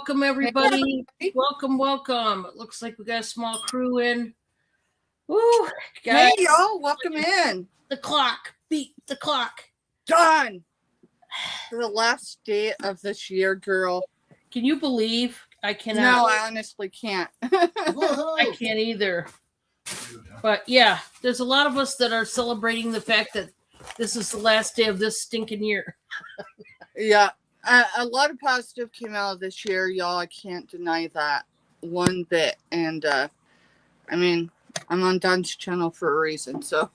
Welcome, everybody. Welcome. It looks like we got a small crew in. Woo, guys. Hey, y'all. Welcome in. The clock. Beat the clock. Done. The last day of this year, girl. Can you believe? I cannot. No, I honestly can't. I can't either. But yeah, there's a lot of us that are celebrating the fact that this is the last day of this stinking year. Yeah. A lot of positive came out of this year, y'all. I can't deny that one bit. And, I mean, I'm on Don's channel for a reason. So,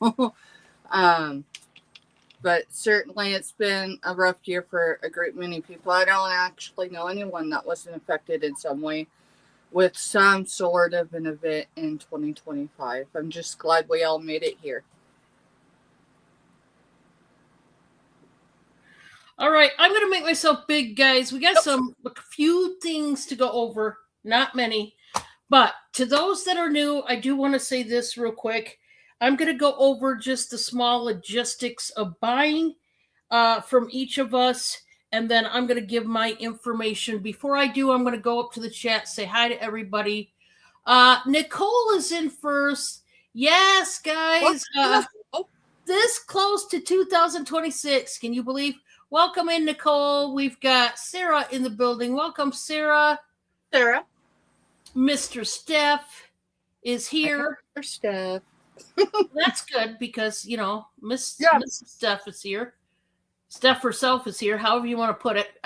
but certainly it's been a rough year for a great many people. I don't actually know anyone that wasn't affected in some way with some sort of an event in 2025. I'm just glad we all made it here. All right, I'm going to make myself big, guys. We got a few things to go over, not many. But to those that are new, I do want to say this real quick. I'm going to go over just the small logistics of buying from each of us, and then I'm going to give my information. Before I do, I'm going to go up to the chat, say hi to everybody. Nicole is in first. Yes, guys. This close to 2026. Can you believe? Welcome in, Nicole. We've got Sarah in the building. Welcome, Sarah. Sarah. Mr. Steph is here. Mr. Steph. That's good because, you know, Miss Steph is here. Steph herself is here, however you want to put it.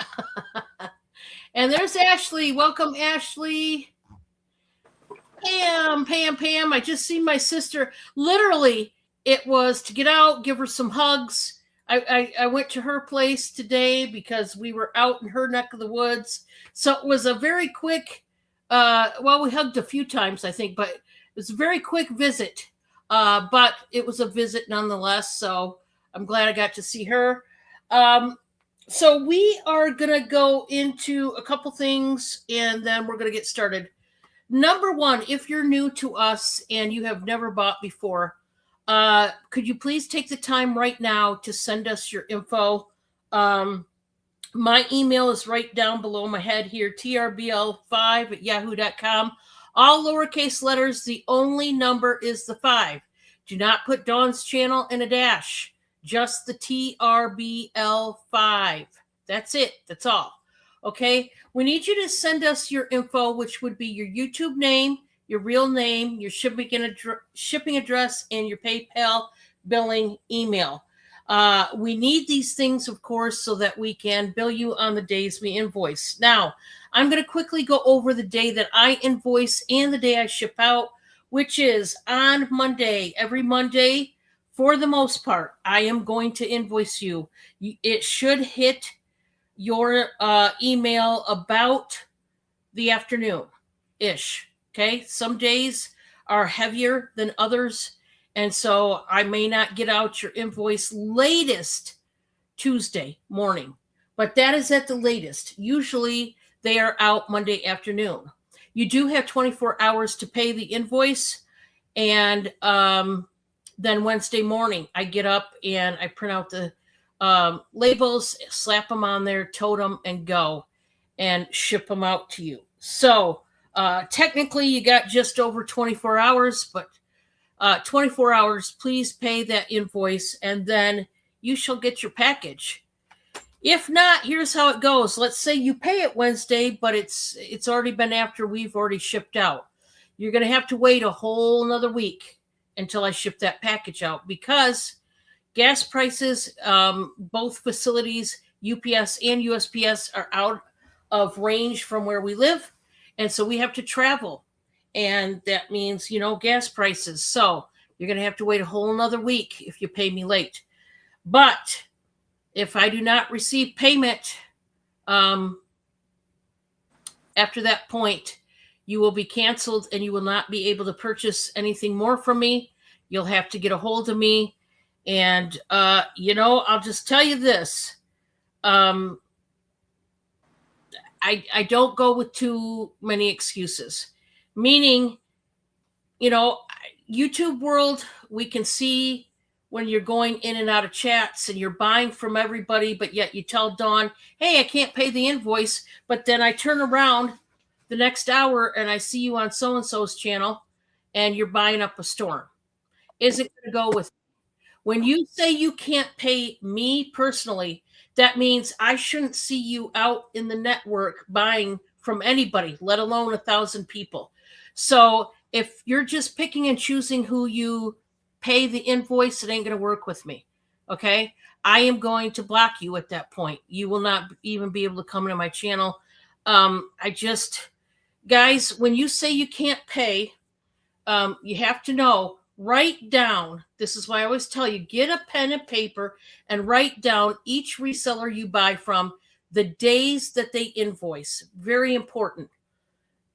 And there's Ashley. Welcome, Ashley. Pam. I just seen my sister. Literally, it was to get out, give her some hugs. I went to her place today because we were out in her neck of the woods. So it was a very quick, we hugged a few times, I think, but it was a very quick visit. But it was a visit nonetheless. So I'm glad I got to see her. So we are going to go into a couple things and then we're going to get started. Number one, if you're new to us and you have never bought before, could you please take the time right now to send us your info? My email is right down below my head here, trbl5@yahoo.com. All lowercase letters. The only number is the 5. Do not put Dawn's channel in a dash. Just the TRBL5. That's it. That's all. Okay? We need you to send us your info, which would be your YouTube name, your real name, your shipping address, and your PayPal billing email. We need these things, of course, so that we can bill you on the days we invoice. Now, I'm going to quickly go over the day that I invoice and the day I ship out, which is on Monday. Every Monday, for the most part, I am going to invoice you. It should hit your email about the afternoon-ish. Okay, some days are heavier than others, and so I may not get out your invoice latest Tuesday morning, but that is at the latest. Usually they are out Monday afternoon. You do have 24 hours to pay the invoice, and then Wednesday morning I get up and I print out the labels, slap them on there, tote them, and go and ship them out to you. So technically you got just over 24 hours, but 24 hours, please pay that invoice and then you shall get your package. If not, here's how it goes. Let's say you pay it Wednesday, but it's already been after we've already shipped out. You're going to have to wait a whole another week until I ship that package out because gas prices, both facilities, UPS and USPS, are out of range from where we live. And so we have to travel. And that means, gas prices. So you're going to have to wait a whole another week if you pay me late. But if I do not receive payment after that point, you will be canceled and you will not be able to purchase anything more from me. You'll have to get a hold of me. And, I'll just tell you this. I don't go with too many excuses, meaning, YouTube world, we can see when you're going in and out of chats and you're buying from everybody, but yet you tell Dawn, hey, I can't pay the invoice. But then I turn around the next hour and I see you on so and so's channel and you're buying up a storm. Is it going to go with? When you say you can't pay me personally, that means I shouldn't see you out in the network buying from anybody, let alone 1,000 people. So if you're just picking and choosing who you pay the invoice, it ain't going to work with me. Okay. I am going to block you at that point. You will not even be able to come to my channel. Guys, when you say you can't pay, you have to know, write down. This is why I always tell you, get a pen and paper and write down each reseller you buy from, the days that they invoice. Very important,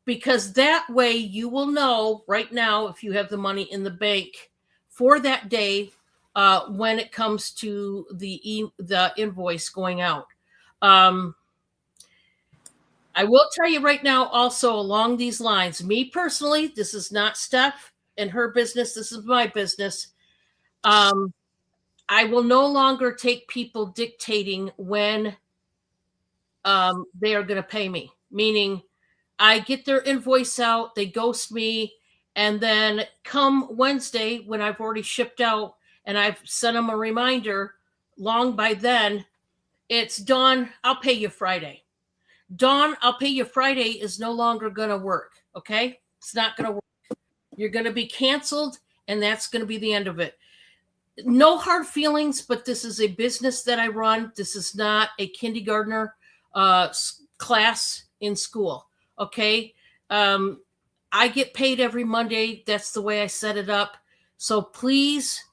because that way you will know right now if you have the money in the bank for that day when it comes to the invoice going out. I will tell you right now, also along these lines, me personally, this is not Steph and her business. This is my business. I will no longer take people dictating when they are going to pay me, meaning I get their invoice out, they ghost me, and then come Wednesday when I've already shipped out and I've sent them a reminder long by then, it's Dawn, I'll pay you Friday. Dawn, I'll pay you Friday is no longer going to work. Okay. It's not going to work. You're going to be canceled, and that's going to be the end of it. No hard feelings, but this is a business that I run. This is not a kindergartner class in school. Okay. I get paid every Monday. That's the way I set it up. So please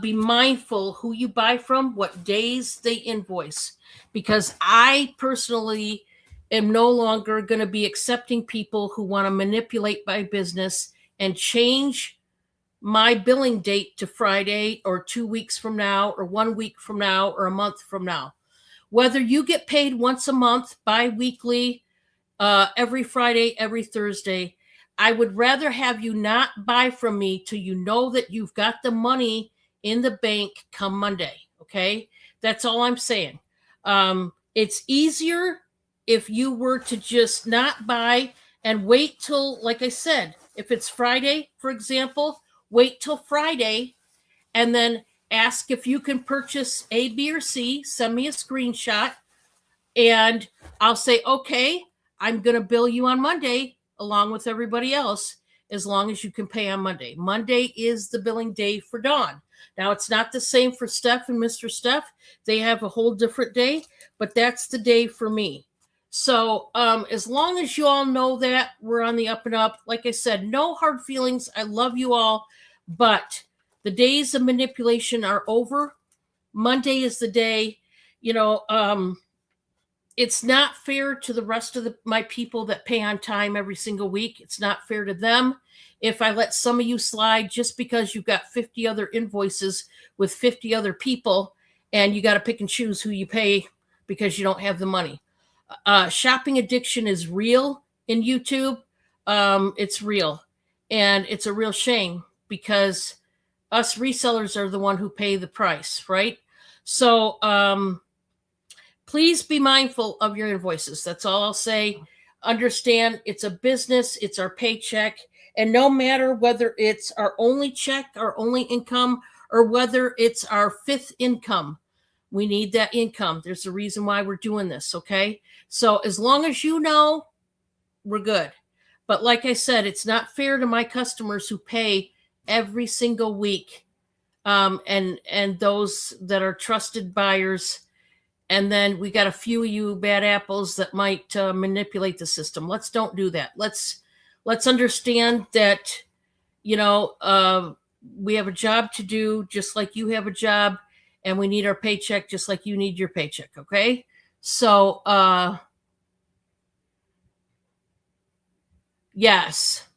be mindful who you buy from, what days they invoice, because I personally am no longer going to be accepting people who want to manipulate my business and change my billing date to Friday or 2 weeks from now or 1 week from now or a month from now. Whether you get paid once a month, bi-weekly, every Friday, every Thursday, I would rather have you not buy from me till you know that you've got the money in the bank come Monday. Okay. That's all I'm saying. It's easier if you were to just not buy and wait till, like I said, if it's Friday, for example, wait till Friday and then ask if you can purchase A, B, or C, send me a screenshot, and I'll say, okay, I'm going to bill you on Monday along with everybody else, as long as you can pay on Monday. Monday is the billing day for Dawn. Now, it's not the same for Steph and Mr. Steph. They have a whole different day, but that's the day for me. So as long as you all know that, we're on the up and up. Like I said, no hard feelings. I love you all, but the days of manipulation are over. Monday is the day. It's not fair to the rest of my people that pay on time every single week. It's not fair to them if I let some of you slide just because you've got 50 other invoices with 50 other people and you got to pick and choose who you pay because you don't have the money. Shopping addiction is real in YouTube. It's real, and it's a real shame because us resellers are the one who pay the price, right? So please be mindful of your invoices. That's all I'll say. Understand it's a business, it's our paycheck. And no matter whether it's our only check, our only income, or whether it's our fifth income, we need that income. There's a reason why we're doing this, okay? So as long as you know, we're good. But like I said, it's not fair to my customers who pay every single week, and those that are trusted buyers. And then we got a few of you bad apples that might manipulate the system. Let's don't do that. Let's understand that, we have a job to do just like you have a job, and we need our paycheck just like you need your paycheck. Okay. So, yes,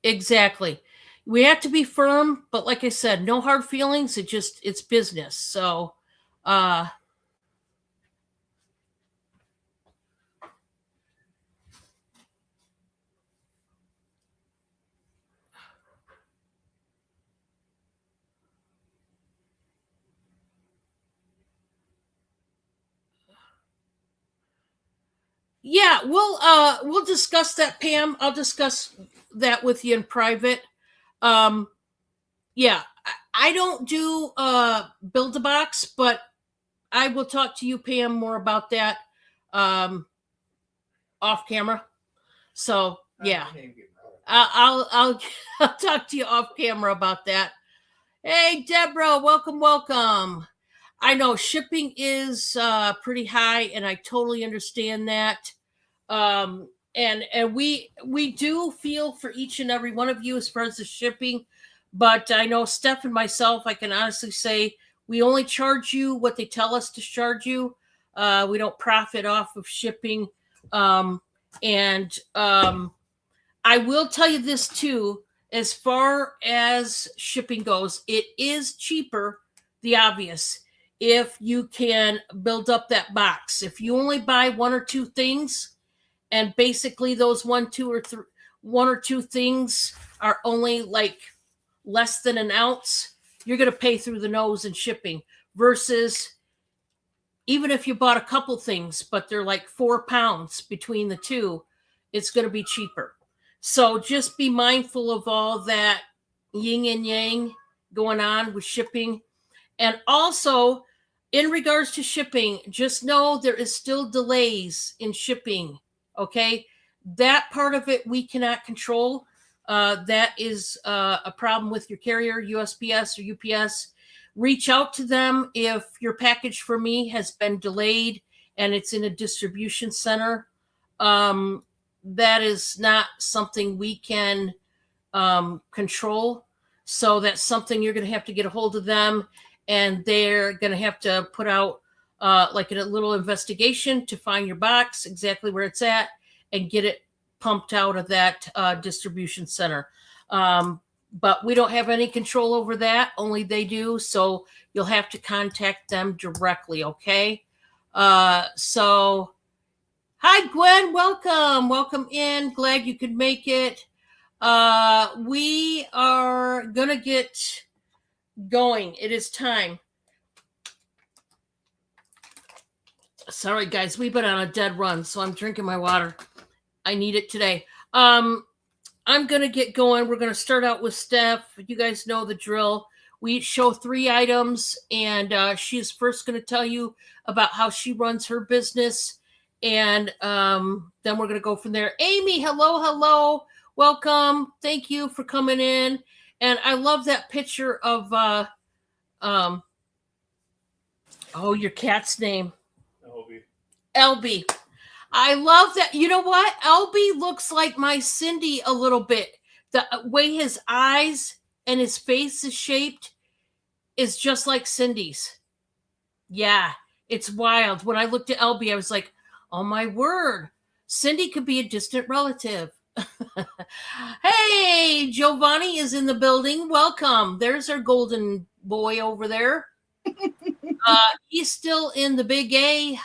exactly. We have to be firm, but like I said, no hard feelings. It's business. So, Yeah, we'll discuss that, Pam. I'll discuss that with you in private. Um, yeah, I don't do build a box, but I will talk to you, Pam, more about that um, off camera. So yeah, I'll I'll talk to you off camera about that. Hey, Deborah, welcome, welcome. I know shipping is pretty high, and I totally understand that. And we do feel for each and every one of you as far as the shipping, but I know Steph and myself, I can honestly say we only charge you what they tell us to charge you. We don't profit off of shipping. And I will tell you this too, as far as shipping goes, it is cheaper, the obvious, if you can build up that box. If you only buy one or two things, and basically those one or two things are only like less than an ounce, you're going to pay through the nose in shipping, versus even if you bought a couple things but they're like 4 pounds between the two, it's going to be cheaper. So just be mindful of all that yin and yang going on with shipping. And also, in regards to shipping, just know there is still delays in shipping. Okay, that part of it we cannot control. That is a problem with your carrier, USPS or UPS. Reach out to them if your package for me has been delayed and it's in a distribution center. That is not something we can control. So that's something you're going to have to get a hold of them, and they're going to have to put out like a little investigation to find your box, exactly where it's at, and get it pumped out of that distribution center. But we don't have any control over that, only they do. So you'll have to contact them directly, okay? So, hi, Gwen. Welcome. Welcome in. Glad you could make it. We are going to get going. It is time. Sorry, guys. We've been on a dead run, so I'm drinking my water. I need it today. I'm going to get going. We're going to start out with Steph. You guys know the drill. We show 3 items, and she's first going to tell you about how she runs her business. And then we're going to go from there. Amy, hello, hello. Welcome. Thank you for coming in. And I love that picture of, your cat's name. Elby. I love that. You know what? Elby looks like my Cindy a little bit. The way his eyes and his face is shaped is just like Cindy's. Yeah, it's wild. When I looked at Elby, I was like, oh my word, Cindy could be a distant relative. Hey, Giovanni is in the building. Welcome. There's our golden boy over there. He's still in the Big A.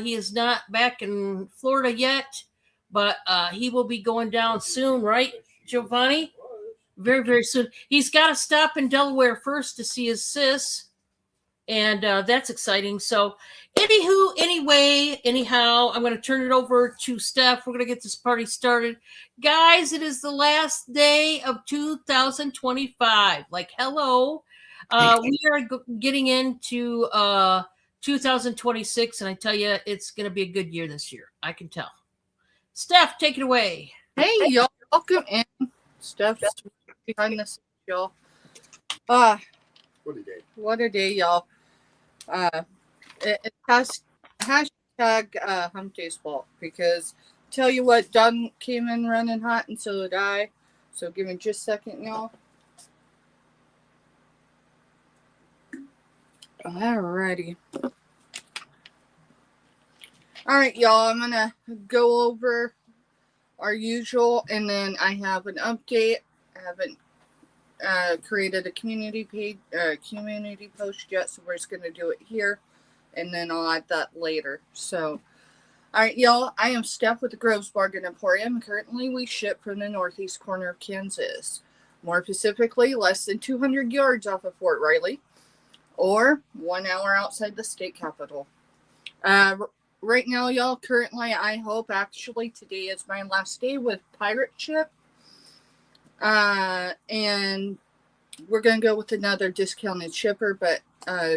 He is not back in Florida yet, but he will be going down soon, right, Giovanni? Very, very soon. He's got to stop in Delaware first to see his sis, and that's exciting. So, anyhow, I'm going to turn it over to Steph. We're going to get this party started. Guys, it is the last day of 2025. Like, hello. We are getting into 2026, and I tell you, it's going to be a good year this year. I can tell. Steph, take it away. Hey, y'all. Welcome in. Steph's behind the scenes, y'all. What a day, y'all. It has hashtag Hump Day's fault, because tell you what, Dunn came in running hot, and so did I. So give me just a second, y'all. Alrighty. Alright, y'all. I'm gonna go over our usual, and then I have an update. I haven't created a community page, community post yet, so we're just gonna do it here, and then I'll add that later. So, alright, y'all. I am Steph with the Groves Bargain Emporium. Currently, we ship from the northeast corner of Kansas. More specifically, less than 200 yards off of Fort Riley, or 1 hour outside the state capital. right now, y'all, currently, I hope actually today is my last day with Pirate Ship. And we're going to go with another discounted shipper, but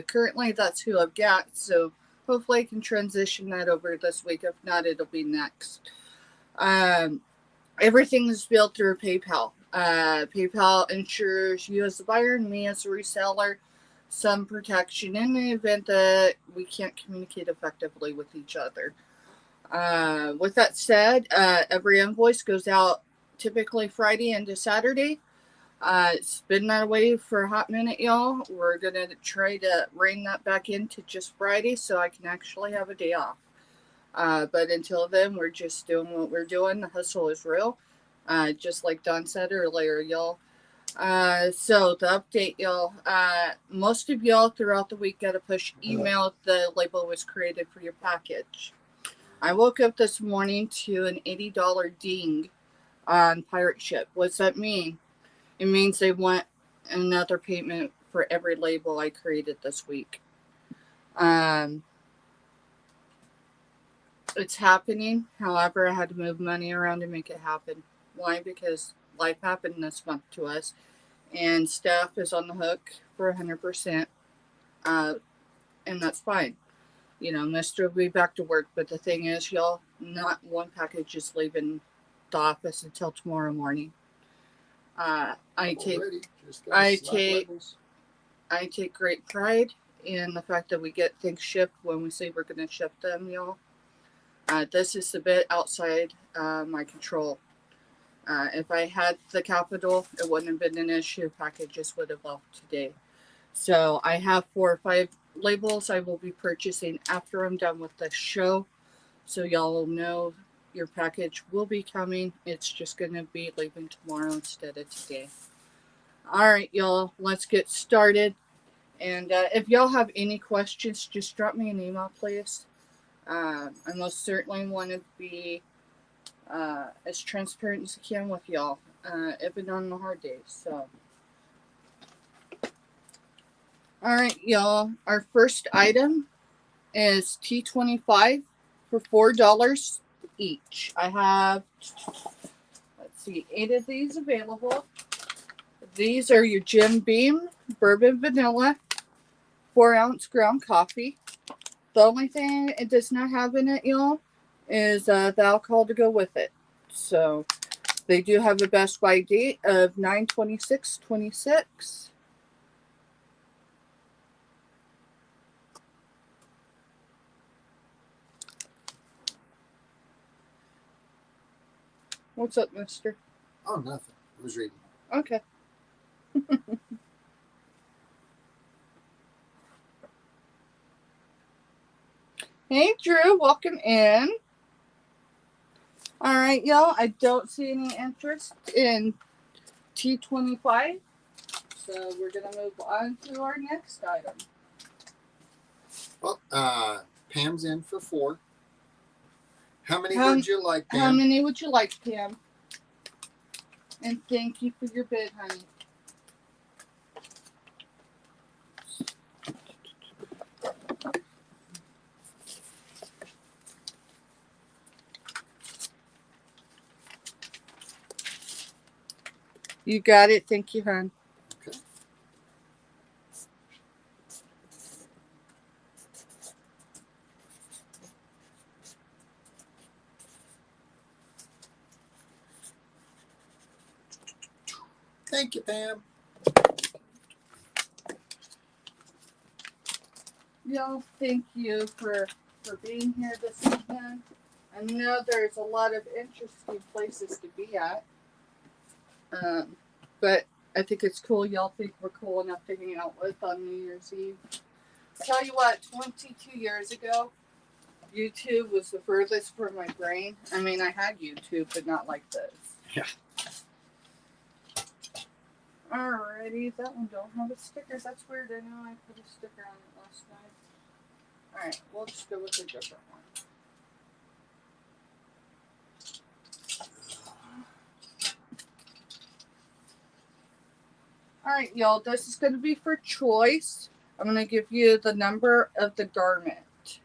currently that's who I've got. So hopefully I can transition that over this week. If not, it'll be next. Everything is built through PayPal. PayPal ensures you as the buyer and me as a reseller some protection in the event that we can't communicate effectively with each other. With that said, every invoice goes out typically Friday into Saturday. It's been that way for a hot minute, y'all. We're going to try to rein that back into just Friday so I can actually have a day off. But until then, we're just doing what we're doing. The hustle is real. Just like Don said earlier, y'all. So the update, y'all. Most of y'all throughout the week got a push email. The label was created for your package. I woke up this morning to an $80 ding on Pirate Ship. What's that mean? It means they want another payment for every label I created this week. It's happening. However, I had to move money around to make it happen. Why? Because life happened this month to us, and staff is on the hook for 100%, and that's fine. You know, Mister will be back to work, but the thing is, y'all, not one package is leaving the office until tomorrow morning. I take great pride in the fact that we get things shipped when we say we're going to ship them, y'all. This is a bit outside my control. If I had the capital, it wouldn't have been an issue. Packages would have left today. So I have 4 or 5 labels I will be purchasing after I'm done with the show. So y'all will know your package will be coming. It's just going to be leaving tomorrow instead of today. All right, y'all, let's get started. And if y'all have any questions, just drop me an email, please. I most certainly want to be as transparent as I can with y'all, even on the hard days. So, all right, y'all. Our first item is T25 for $4 each. I have, let's see, 8 of these available. These are your Jim Beam bourbon vanilla 4-ounce ground coffee. The only thing it does not have in it, y'all, is the alcohol to go with it. So they do have a best by date of 9/26/26. What's up, mister? Oh, nothing. I was reading. Okay. Hey, Drew, welcome in. All right, y'all. I don't see any interest in T25, so we're going to move on to our next item. Well, Pam's in for 4. How many would you like, Pam? How many would you like, Pam? And thank you for your bid, honey. You got it. Thank you, hon. Okay. Thank you, Pam. Y'all, thank you for being here this evening. I know there's a lot of interesting places to be at. But I think it's cool y'all think we're cool enough to hang out with on New Year's Eve. Tell you what, 22 years ago, YouTube was the furthest from my brain. I mean, I had YouTube, but not like this. Yeah. Alrighty, that one don't have a sticker. That's weird. I know I put a sticker on it last night. Alright, we'll just go with a different one. Alright, y'all, this is going to be for choice. I'm going to give you the number of the garment.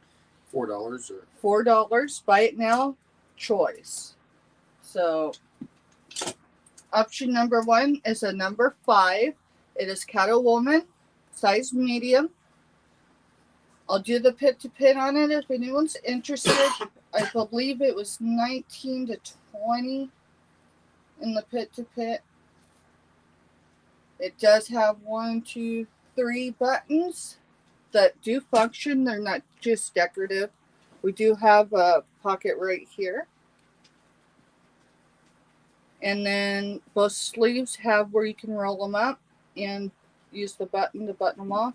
$4 or $4. Buy it now. Choice. So option number 1 is a number 5. It is Cattle Woman, size medium. I'll do the pit to pit on it if anyone's interested. I believe it was 19 to 20 in the pit to pit. It does have 1, 2, 3 buttons that do function. They're not just decorative. We do have a pocket right here. And then both sleeves have where you can roll them up and use the button to button them off.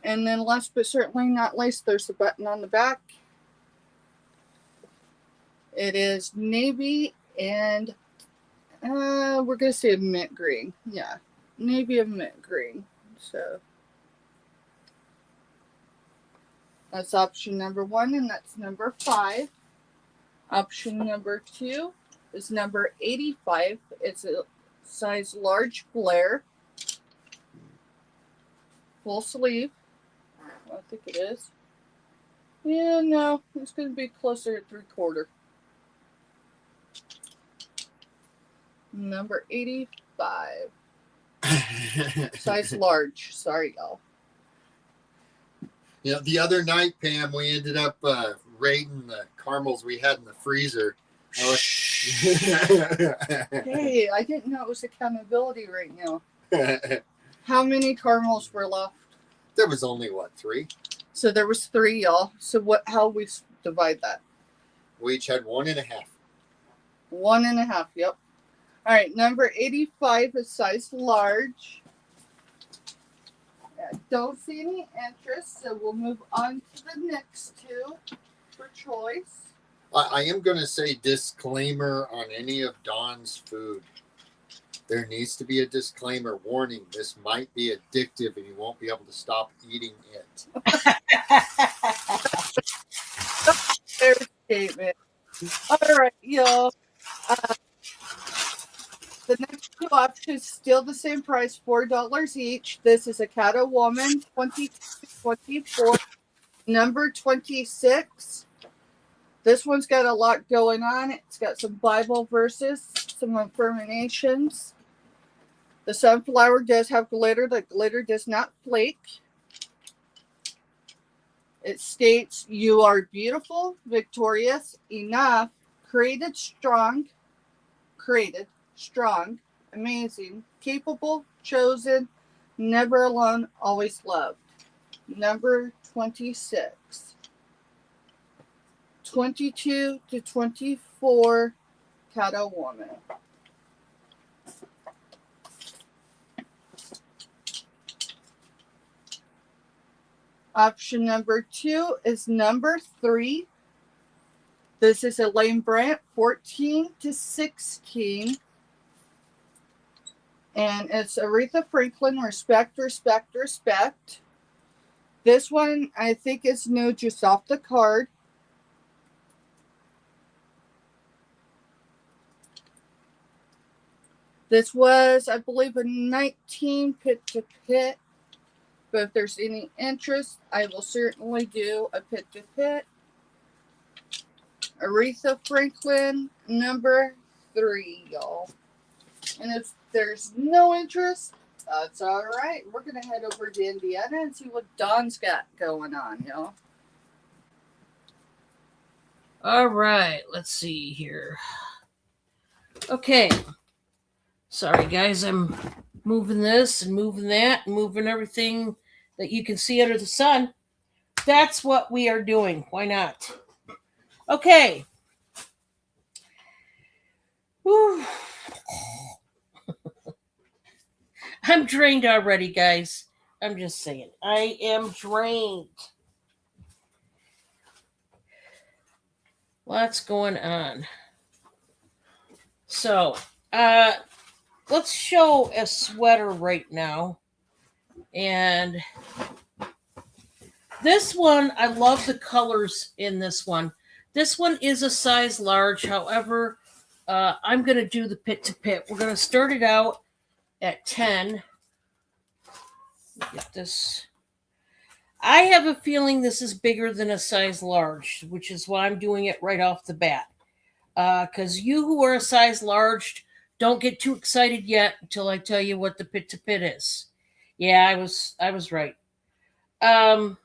And then last but certainly not least, there's the button on the back. It is navy and we're going to say a mint green. Yeah, navy and mint green. So that's option number 1, and that's number 5. Option number 2 is number 85. It's a size large flare. Full sleeve. I think it is. Yeah, no, it's going to be closer to 3/4. Number 85. Size large. Sorry, y'all. Yeah, the other night, Pam, we ended up raiding the caramels we had in the freezer. Hey, I didn't know it was accountability right now. How many caramels were left? There was only, 3? So there was 3, y'all. So how we divide that? We each had 1.5. 1.5, yep. All right, number 85 is size large. I don't see any interest, so we'll move on to the next 2 for choice. I am going to say disclaimer on any of Dawn's food. There needs to be a disclaimer warning. This might be addictive and you won't be able to stop eating it. Fair statement. All right, y'all. The next 2 options still the same price, $4 each. This is a Cattle Woman 22-24, number 26. This one's got a lot going on. It's got some Bible verses, some affirmations. The sunflower does have glitter. The glitter does not flake. It states, "You are beautiful, victorious, enough, created, strong, amazing, capable, chosen, never alone, always loved." Number 26. 22 to 24, Cattle Woman. Option number 2 is number 3. This is Elaine Brandt, 14 to 16. And it's Aretha Franklin, respect, respect, respect. This one, I think, is new just off the card. This was, I believe, a 19 pit to pit. But if there's any interest, I will certainly do a pit to pit. Aretha Franklin, number 3, y'all. And if there's no interest, that's all right. We're going to head over to Indiana and see what Dawn's got going on, y'all. All right, let's see here. Okay. Sorry, guys, I'm moving this and moving that and moving everything that you can see under the sun. That's what we are doing. Why not? Okay. Whew. I'm drained already, guys. I'm just saying. I am drained. Lots going on. So, let's show a sweater right now. And this one, I love the colors in this one. This one is a size large. However, I'm going to do the pit to pit. We're going to start it out at 10. Get this. I have a feeling this is bigger than a size large, which is why I'm doing it right off the bat. Because you who are a size large, don't get too excited yet until I tell you what the pit to pit is. Yeah, I was right. Um,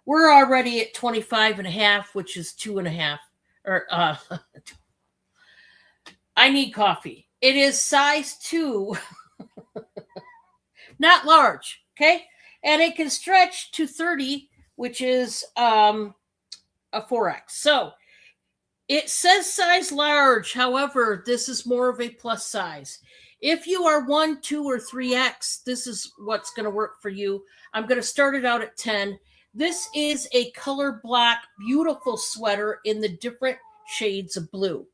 we're already at 25 and a half, which is 2.5. Or I need coffee. It is size 2, not large. Okay, and it can stretch to 30, which is a 4X. So it says size large. However, this is more of a plus size. If you are 1, 2, or 3X, this is what's going to work for you. I'm going to start it out at 10. This is a color black, beautiful sweater in the different shades of blue.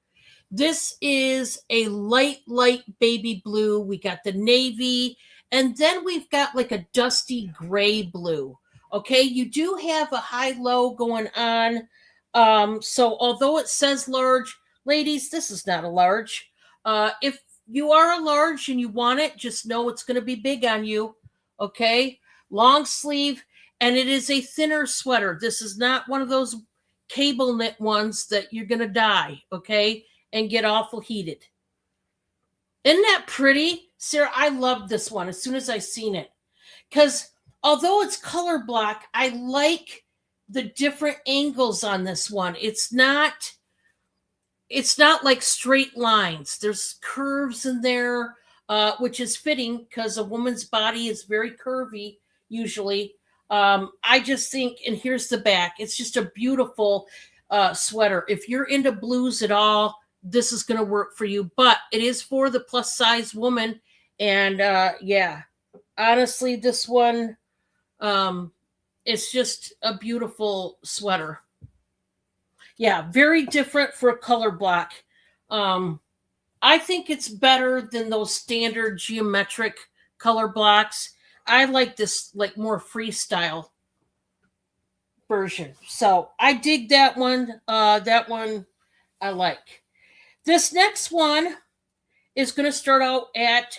This is a light baby blue. We got the navy, and then we've got like a dusty gray blue. Okay, you do have a high-low going on. So although it says large, ladies, this is not a large. If you are a large and you want it, just know it's going to be big on you. Okay, long sleeve, and it is a thinner sweater. This is not one of those cable knit ones that you're going to die. Okay, and get awful heated. Isn't that pretty? Sarah, I loved this one as soon as I seen it. Because although it's color black, I like the different angles on this one. It's not like straight lines. There's curves in there, which is fitting because a woman's body is very curvy usually. I just think, and here's the back. It's just a beautiful sweater. If you're into blues at all, this is going to work for you, but it is for the plus size woman. And yeah, honestly, this one, it's just a beautiful sweater. Yeah, very different for a color block. I think it's better than those standard geometric color blocks. I like this like more freestyle version. So I dig that one. That one I like. This next one is going to start out at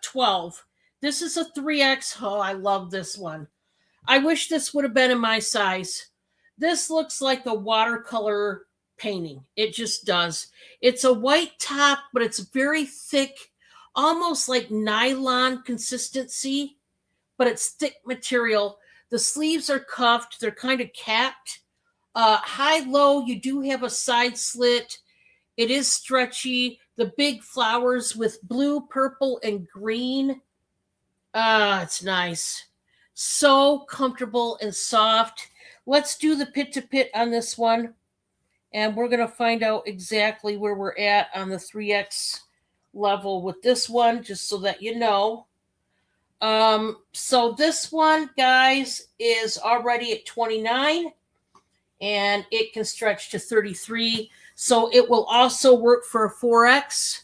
12. This is a 3X. Oh, I love this one. I wish this would have been in my size. This looks like a watercolor painting. It just does. It's a white top, but it's very thick, almost like nylon consistency, but it's thick material. The sleeves are cuffed. They're kind of capped. High-low, you do have a side slit. It is stretchy. The big flowers with blue, purple, and green. It's nice. So comfortable and soft. Let's do the pit to pit on this one. And we're going to find out exactly where we're at on the 3X level with this one, just so that you know. So this one, guys, is already at 29. And it can stretch to 33. So it will also work for a 4X.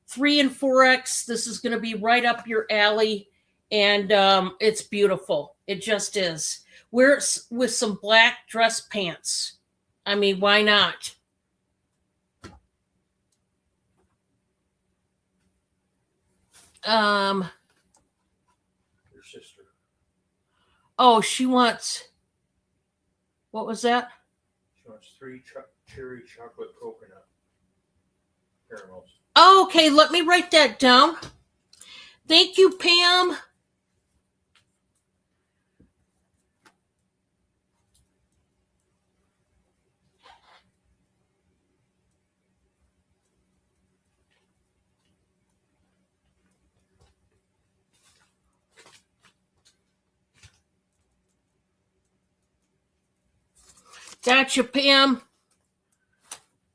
3 and 4X, this is going to be right up your alley. And it's beautiful. It just is. Wear it with some black dress pants. I mean, why not? Your sister. Oh, she wants. What was that? She wants 3 cherry chocolate coconut caramels. Oh, okay, let me write that down. Thank you, Pam. Gotcha, Pam.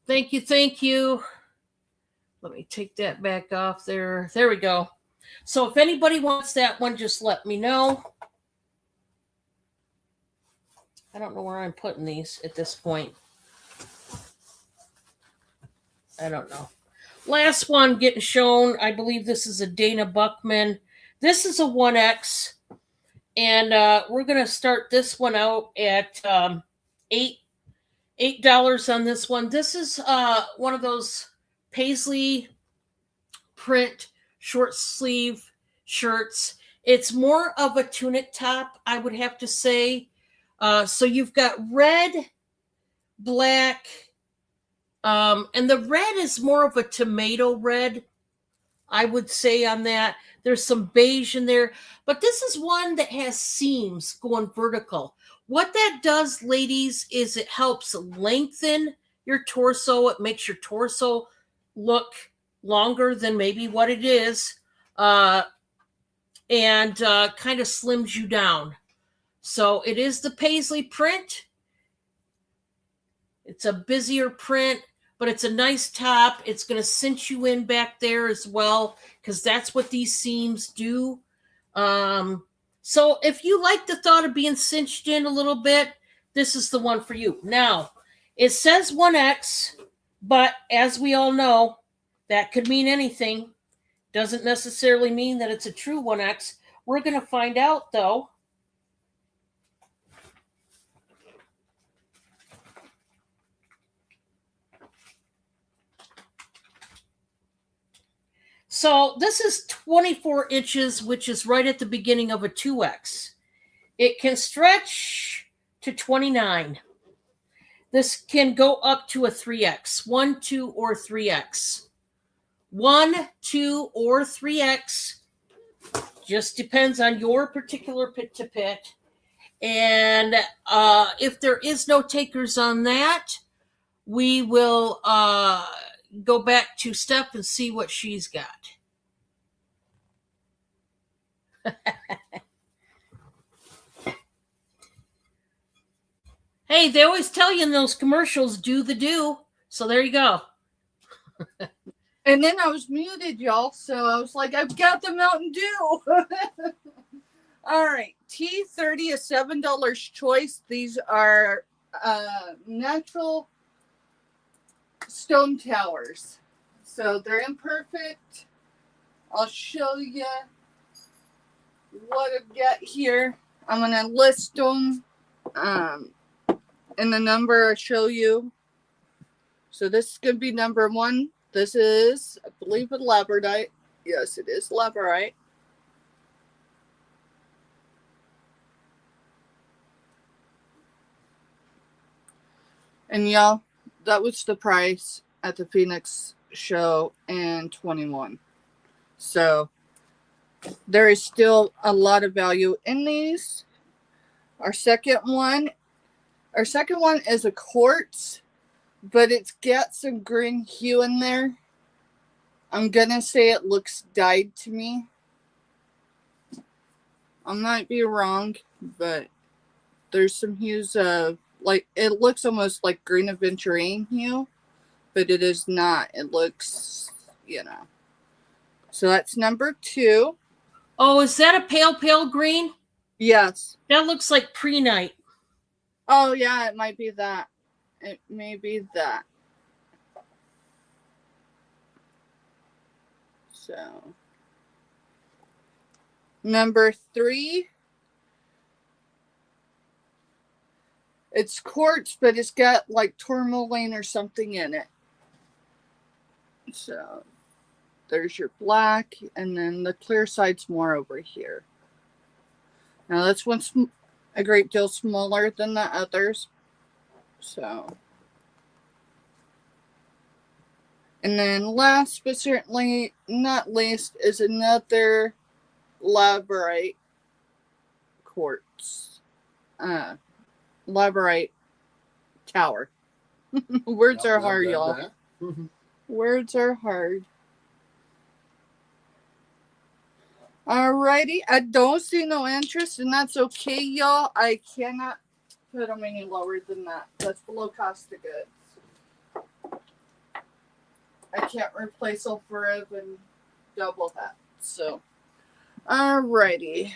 Thank you, thank you. Let me take that back off there. There we go. So if anybody wants that one, just let me know. I don't know where I'm putting these at this point. I don't know. Last one getting shown. I believe this is a Dana Buckman. This is a 1X. And we're going to start this one out at $8 on this one. This is one of those paisley print short sleeve shirts. It's more of a tunic top, I would have to say. So you've got red, black, and the red is more of a tomato red, I would say, on that. There's some beige in there, but this is one that has seams going vertical. What that does, ladies, is it helps lengthen your torso. It makes your torso look longer than maybe what it is, and kind of slims you down. So it is the paisley print. It's a busier print, but it's a nice top. It's going to cinch you in back there as well, because that's what these seams do. So if you like the thought of being cinched in a little bit, this is the one for you. Now, it says 1X, but as we all know, that could mean anything. Doesn't necessarily mean that it's a true 1X. We're going to find out, though. So this is 24 inches, which is right at the beginning of a 2X. It can stretch to 29. This can go up to a 3X, 1, 2, or 3X. 1, 2, or 3X just depends on your particular pit to pit. And if there is no takers on that, we will go back to Steph and see what she's got. Hey, they always tell you in those commercials, do the do. So there you go. And then I was muted, y'all, so I was like, I've got the Mountain Dew. All right, T30 is $7 choice. These are natural stone towers. So they're imperfect. I'll show you what I've got here. I'm going to list them in the number I show you. So this is going to be number 1. This is, I believe, a labradorite. Yes, it is labradorite. And y'all, that was the price at the Phoenix show in 21. So there is still a lot of value in these. Our second one is a quartz, but it's got some green hue in there. I'm gonna say it looks dyed to me. I might be wrong, but there's some hues of, like, it looks almost like green aventurine hue, but it is not. It looks, So that's number 2. Oh, is that a pale green? Yes. That looks like pre-night. Oh, yeah, it might be that. It may be that. So, number 3. It's quartz, but it's got like tourmaline or something in it. So, there's your black, and then the clear side's more over here. Now, this one's a great deal smaller than the others. So, and then last but certainly not least is another labradorite quartz. Labradorite tower. Words are hard, y'all. Words are hard. Alrighty, I don't see no interest, and that's okay, y'all. I cannot put them any lower than that. That's below cost of goods. I can't replace them forever and double that. So, alrighty.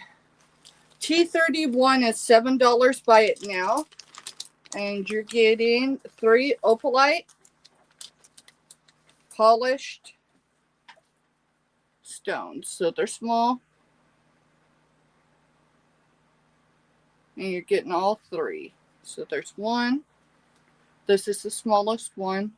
T31 is $7. Buy it now. And you're getting 3 opalite polished stones. So they're small. And you're getting all 3. So there's 1. This is the smallest one.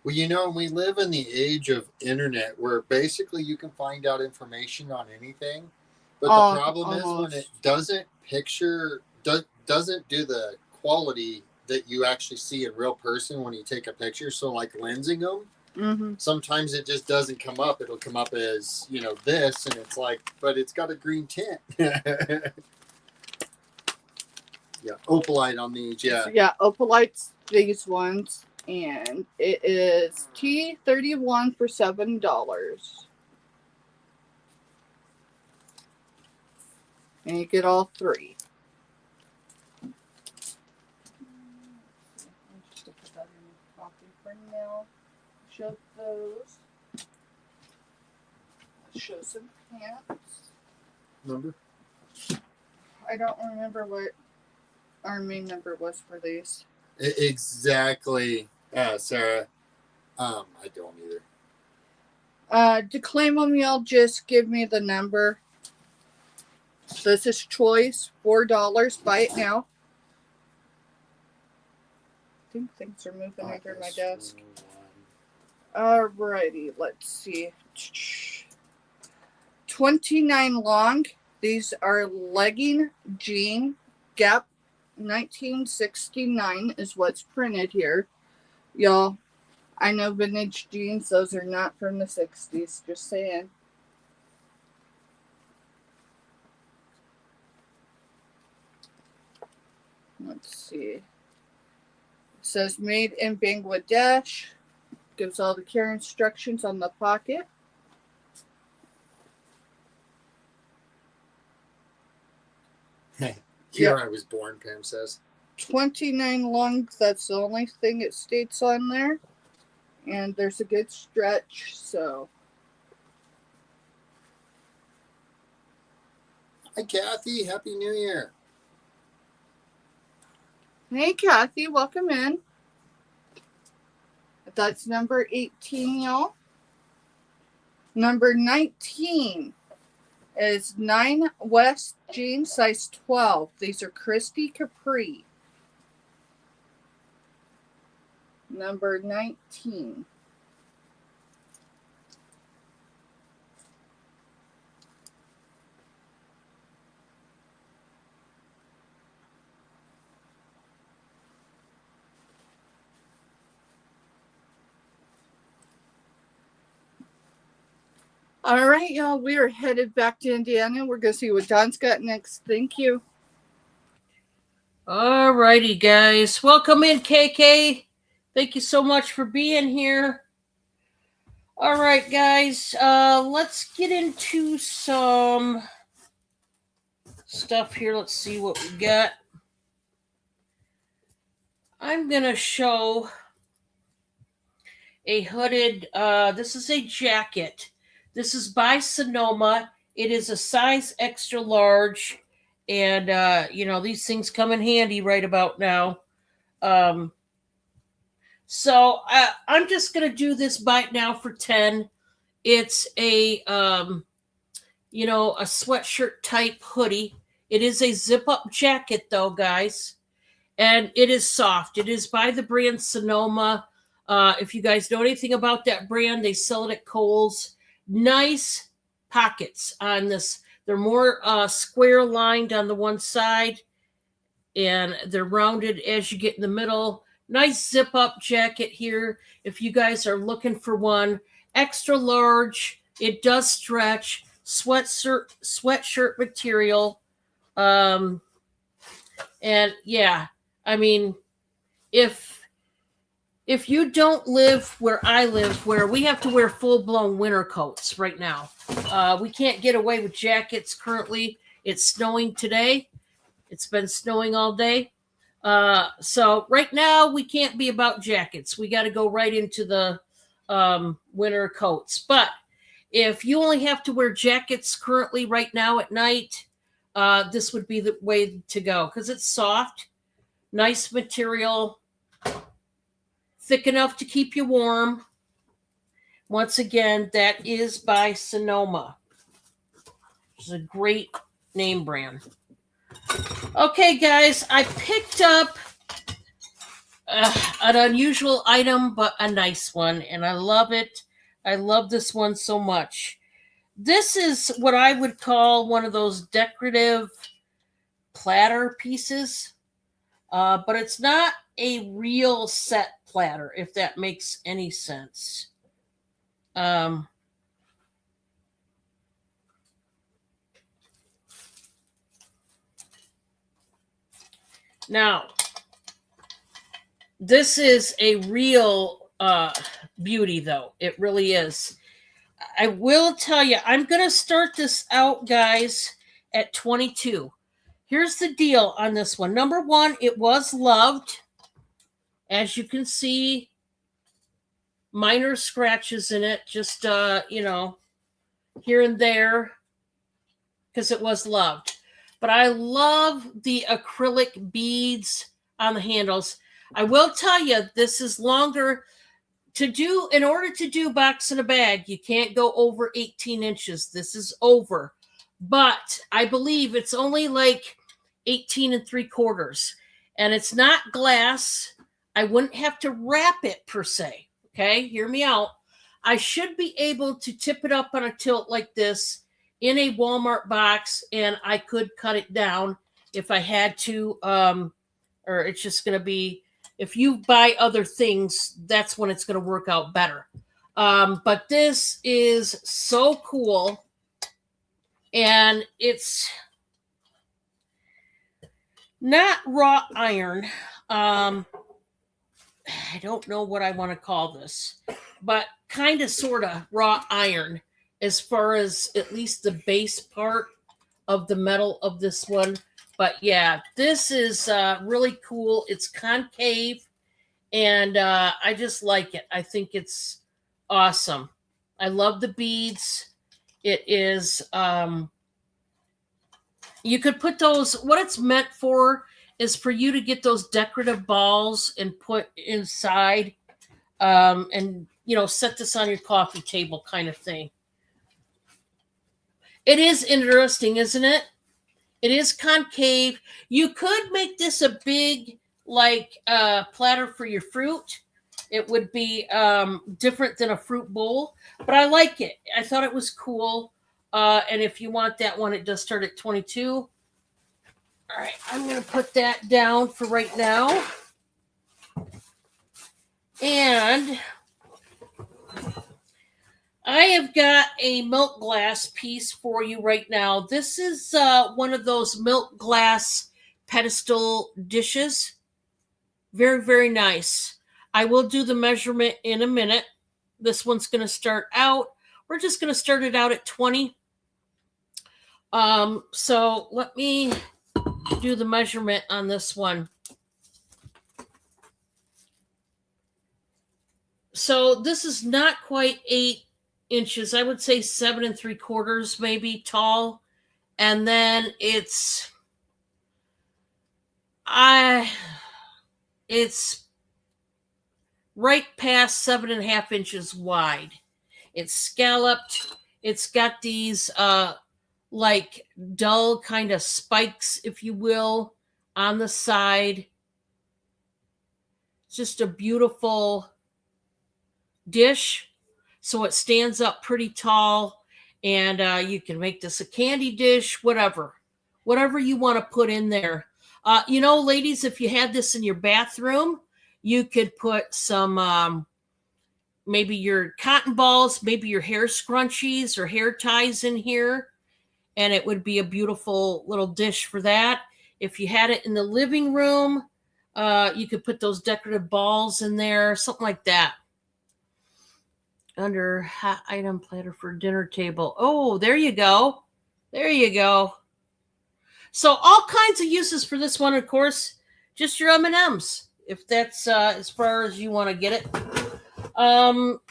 Well, we live in the age of internet where basically you can find out information on anything. But the problem is when it doesn't doesn't do the quality that you actually see in real person when you take a picture. So like lensing them, sometimes it just doesn't come up. It'll come up as, this, and it's like, but it's got a green tint. Yeah, opalite on these, yeah. So yeah, opalite's these ones. And it is T31 for $7. And you get all three. Just put that in the copy for now. Show those. Show some pants. Number? I don't remember what our main number was for these. Exactly, Sarah. I don't either. To claim them, y'all just give me the number. This is choice, $4. Buy it now. I think things are moving under my desk. Alrighty, let's see. 29 long. These are legging jean. Gap 1969 is what's printed here. Y'all, I know vintage jeans. Those are not from the 60s. Just saying. Let's see. It says made in Bangladesh. Gives all the care instructions on the pocket. Here I was born, Pam says. 29 long. That's the only thing it states on there. And there's a good stretch, so. Hi, Kathy. Happy New Year. Hey, Kathy. Welcome in. That's number 18, y'all. Number 19 is 9 West jeans, size 12. These are Christy Capri. Number 19. All right, y'all. We are headed back to Indiana. We're going to see what Don's got next. Thank you. All righty, guys. Welcome in, KK. Thank you so much for being here. All right, guys. Let's get into some stuff here. Let's see what we got. I'm going to show a hooded, this is a jacket. This is by Sonoma. It is a size extra large. And, these things come in handy right about now. So I'm just going to do this bite now for 10. It's a sweatshirt type hoodie. It is a zip up jacket though, guys. And it is soft. It is by the brand Sonoma. If you guys know anything about that brand, they sell it at Kohl's. Nice pockets on this. They're more square lined on the one side, and they're rounded as you get in the middle. Nice zip up jacket here. If you guys are looking for one, extra large. It does stretch. Sweatshirt material. And yeah, I mean, if you don't live where I live, where we have to wear full-blown winter coats right now, we can't get away with jackets currently. It's snowing today. It's been snowing all day. So right now we can't be about jackets. We got to go right into the winter coats. But if you only have to wear jackets currently right now at night, this would be the way to go because it's soft, nice material, thick enough to keep you warm. Once again, that is by Sonoma. It's a great name brand. Okay, guys, I picked up An unusual item, but a nice one, and I love it. I love this one so much. This is what I would call one of those decorative platter pieces, but it's not a real set platter, if that makes any sense. Um, Now, this is a real beauty, though. It really is. I will tell you, I'm going to start this out, guys, at 22. Here's the deal on this one. Number one, it was loved. As you can see, minor scratches in it, just, here and there, because it was loved. But I love the acrylic beads on the handles. I will tell you, this is longer in order to do box in a bag, you can't go over 18 inches. This is over. But I believe it's only like 18 3/4. And it's not glass. I wouldn't have to wrap it per se. Okay, hear me out. I should be able to tip it up on a tilt like this in a Walmart box, and I could cut it down if I had to. Or it's just going to be, if you buy other things, that's when it's going to work out better. But this is so cool. And it's not wrought iron. I don't know what I want to call this, but kind of sort of wrought iron as far as at least the base part of the metal of this one. But yeah, this is really cool. It's concave, and I just like it. I think it's awesome. I love the beads. It is, you could put those, what it's meant for is for you to get those decorative balls and put inside, and, set this on your coffee table kind of thing. It is interesting, isn't it? It is concave. You could make this a big, platter for your fruit. It would be different than a fruit bowl, but I like it. I thought it was cool. And if you want that one, it does start at 22. All right, I'm going to put that down for right now. And I have got a milk glass piece for you right now. This is one of those milk glass pedestal dishes. Very, very nice. I will do the measurement in a minute. This one's going to start out. We're just going to start it out at 20. So let me do the measurement on this one. So this is not quite 8 inches. I would say 7 3/4 maybe tall. And then it's right past 7.5 inches wide. It's scalloped. It's got these like dull kind of spikes, if you will, on the side. It's just a beautiful dish. So it stands up pretty tall, and you can make this a candy dish, whatever you want to put in there. Ladies, if you had this in your bathroom, you could put some maybe your cotton balls, maybe your hair scrunchies or hair ties in here, and it would be a beautiful little dish for that. If you had it in the living room, you could put those decorative balls in there, something like that. Under hot item platter for dinner table. Oh, there you go. There you go. So all kinds of uses for this one, of course. Just your M&Ms, if that's as far as you want to get it.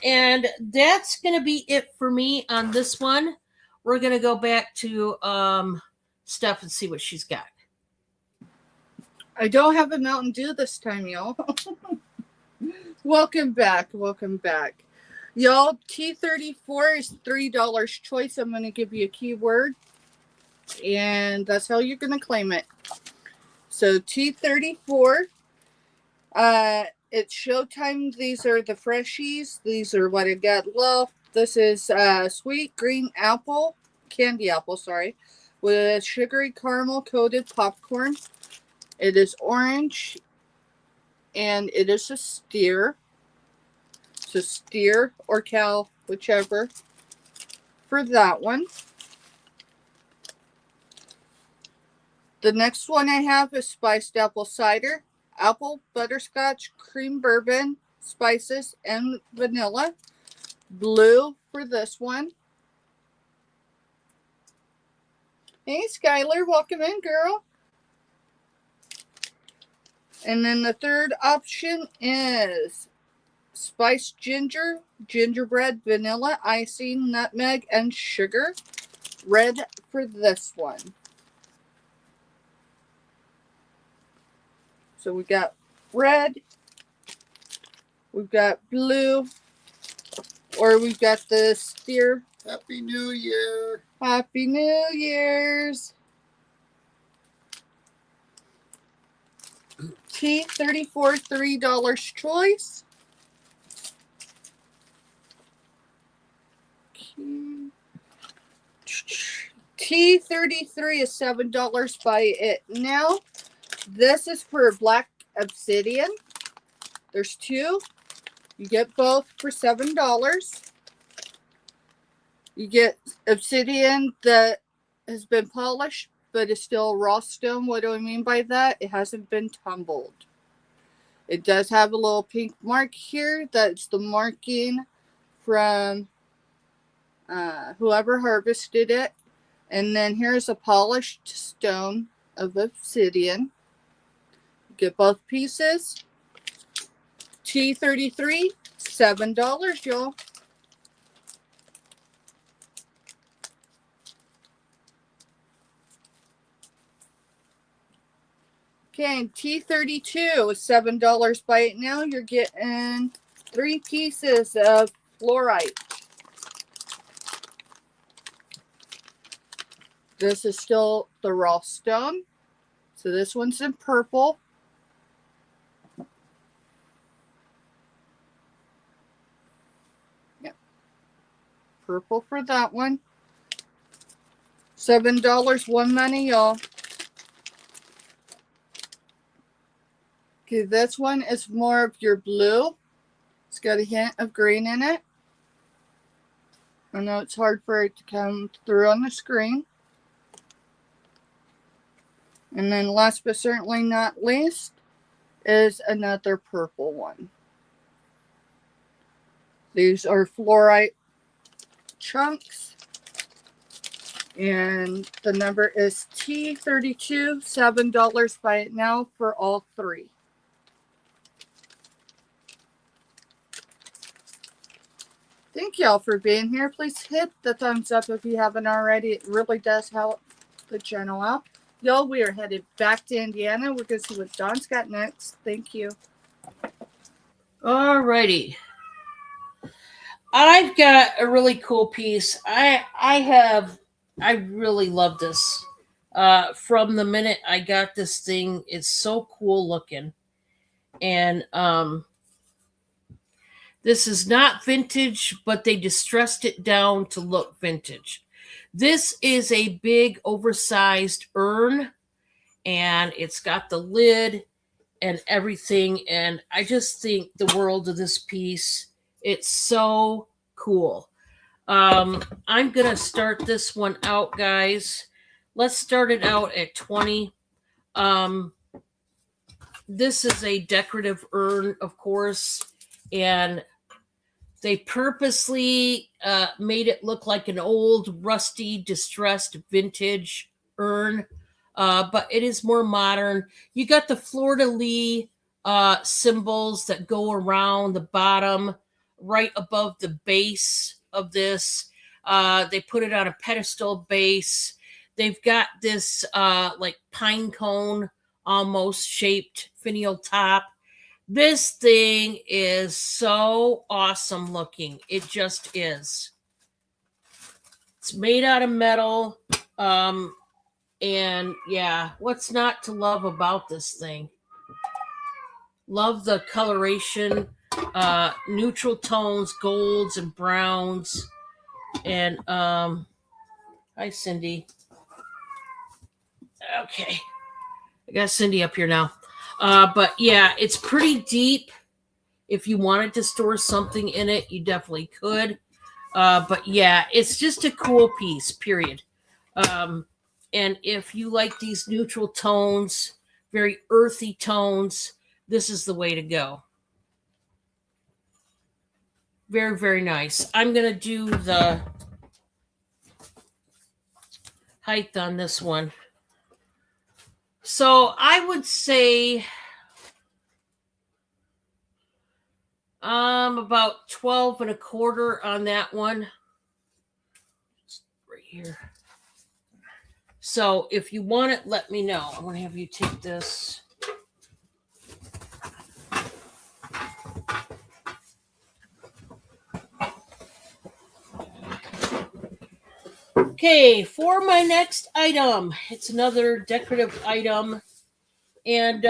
And that's going to be it for me on this one. We're going to go back to Steph and see what she's got. I don't have a Mountain Dew this time, y'all. Welcome back. Welcome back. Y'all, T34 is $3 choice. I'm going to give you a keyword, and that's how you're going to claim it. So T34 It's showtime. These are the freshies. These are what I got left. This is sweet green apple, candy apple, sorry, with sugary caramel coated popcorn. It is orange, and it is a steer. So steer or cow, whichever, for that one. The next one I have is spiced apple cider, apple, butterscotch, cream bourbon, spices, and vanilla. Blue for this one. Hey, Skylar, welcome in, girl. And then the third option is spiced ginger, gingerbread, vanilla, icing, nutmeg, and sugar. Red for this one. So we got red, we've got blue, or we've got the steer. Happy New Year. Happy New Year's. T34 $3 choice. T33 is $7 by it now. This is for black obsidian. There's two. You get both for $7. You get obsidian that has been polished but is still raw stone. What do I mean by that? It hasn't been tumbled. It does have a little pink mark here. That's the marking from whoever harvested it. And then here's a polished stone of obsidian. Get both pieces. T33, $7, y'all. Okay, T32 is $7 by it now. You're getting 3 pieces of fluorite. This is still the raw stone. So this one's in purple. Yep. Purple for that one. $7, one money, y'all. Okay, this one is more of your blue. It's got a hint of green in it. I know it's hard for it to come through on the screen. And then last but certainly not least is another purple one. These are fluorite chunks. And the number is T32, $7 by it now for all 3. Thank y'all for being here. Please hit the thumbs up if you haven't already. It really does help the channel out. Y'all, we are headed back to Indiana. We're going to see what Don's got next. Thank you. Alrighty. I've got a really cool piece. I really love this. From the minute I got this thing, it's so cool looking. And this is not vintage, but they distressed it down to look vintage. This is a big oversized urn, and it's got the lid and everything. And I just think the world of this piece. It's so cool. I'm going to start this one out, guys. Let's start it out at 20. This is a decorative urn, of course, and they purposely made it look like an old, rusty, distressed, vintage urn, but it is more modern. You got the fleur-de-lis symbols that go around the bottom, right above the base of this. They put it on a pedestal base. They've got this like pine cone almost shaped finial top. This thing is so awesome looking. It just is. It's made out of metal. And yeah, what's not to love about this thing? Love the coloration, neutral tones, golds and browns. And hi Cindy. Okay. I got Cindy up here now. But yeah, it's pretty deep. If you wanted to store something in it, you definitely could. But yeah, it's just a cool piece, period. And if you like these neutral tones, very earthy tones, this is the way to go. Very, very nice. I'm going to do the height on this one. So I would say about 12 and a quarter on that one. Right here. So if you want it, let me know. I'm going to have you take this. Okay, for my next item, it's another decorative item. And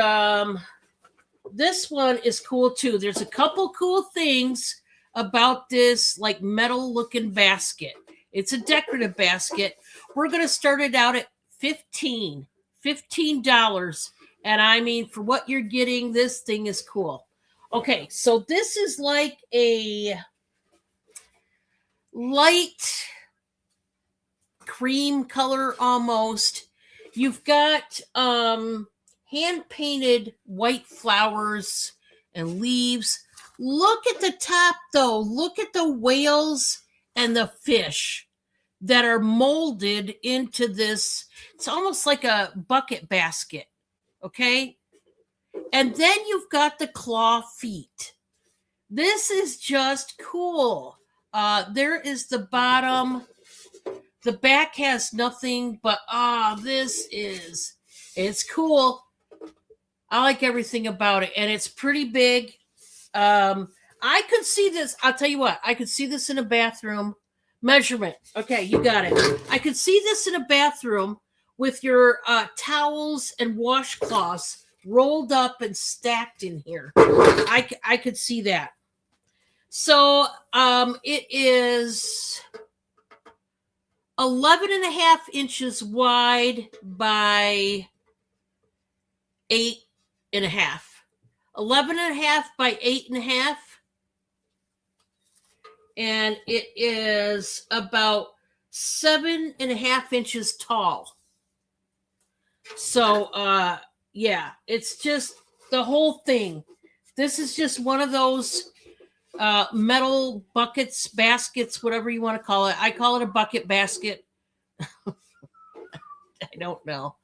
this one is cool too. There's a couple cool things about this like metal looking basket. It's a decorative basket. We're going to start it out at $15. And I mean, for what you're getting, this thing is cool. Okay, so this is like a light cream color almost. You've got hand painted white flowers and leaves. Look at the top though. Look at the whales and the fish that are molded into this. It's almost like a bucket basket. Okay. And then you've got the claw feet. This is just cool. There is the bottom. The back has nothing, but it's cool. I like everything about it, and it's pretty big. I could see this. I'll tell you what, I could see this in a bathroom. Measurement. Okay, you got it. I could see this in a bathroom with your towels and washcloths rolled up and stacked in here. I could see that. So it is 11 and a half inches wide by 8 and a half. 11 and a half by 8 and a half. And it is about 7 and a half inches tall. So, yeah, it's just the whole thing. This is just one of those metal buckets, baskets, whatever you want to call it. I call it a bucket basket. I don't know.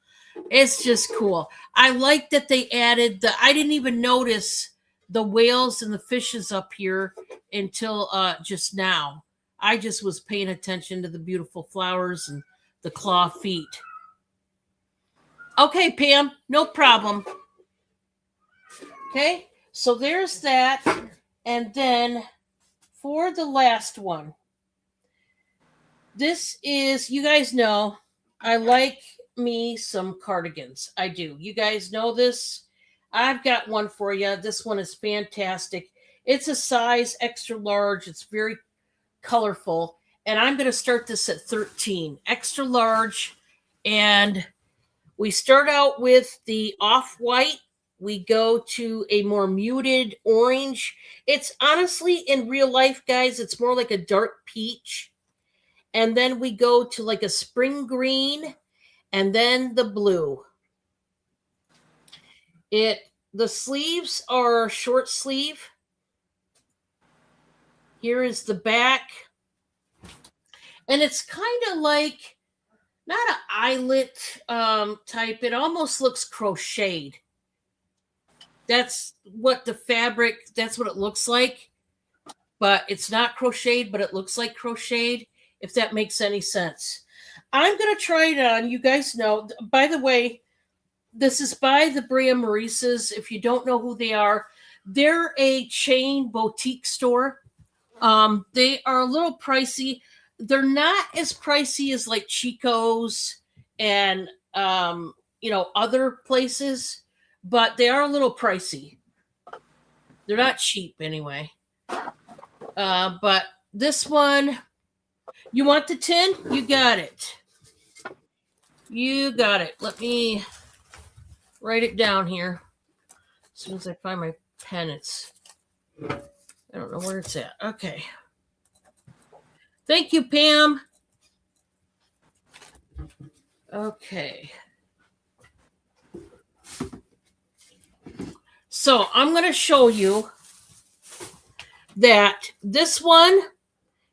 It's just cool. I like that they added I didn't even notice the whales and the fishes up here until just now. I just was paying attention to the beautiful flowers and the claw feet. Okay, Pam, no problem. Okay, so there's that. And then for the last one, this is, you guys know, I like me some cardigans. I do. You guys know this. I've got one for you. This one is fantastic. It's a size extra large. It's very colorful. And I'm going to start this at 13. Extra large. And we start out with the off-white. We go to a more muted orange. It's honestly, in real life, guys, it's more like a dark peach. And then we go to like a spring green. And then the blue. The sleeves are short sleeve. Here is the back. And it's kind of like, not an eyelet type. It almost looks crocheted. That's what the fabric, that's what it looks like. But it's not crocheted, but it looks like crocheted, if that makes any sense. I'm going to try it on. You guys know. By the way, this is by the Brea Maurices. If you don't know who they are, they're a chain boutique store. They are a little pricey. They're not as pricey as like Chico's and other places, but they are a little pricey. They're not cheap anyway. But this one, you want the tin? You got it. You got it. Let me write it down here. As soon as I find my pen, I don't know where it's at. Okay. Thank you, Pam. Okay. So I'm going to show you that this one,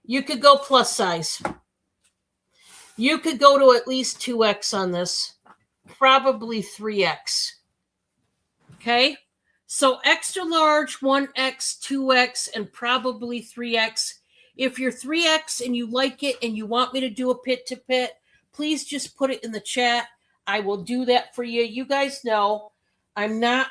you could go plus size. You could go to at least 2X on this, probably 3X. Okay? So extra large, 1X, 2X, and probably 3X. If you're 3X and you like it and you want me to do a pit to pit, please just put it in the chat. I will do that for you. You guys know I'm not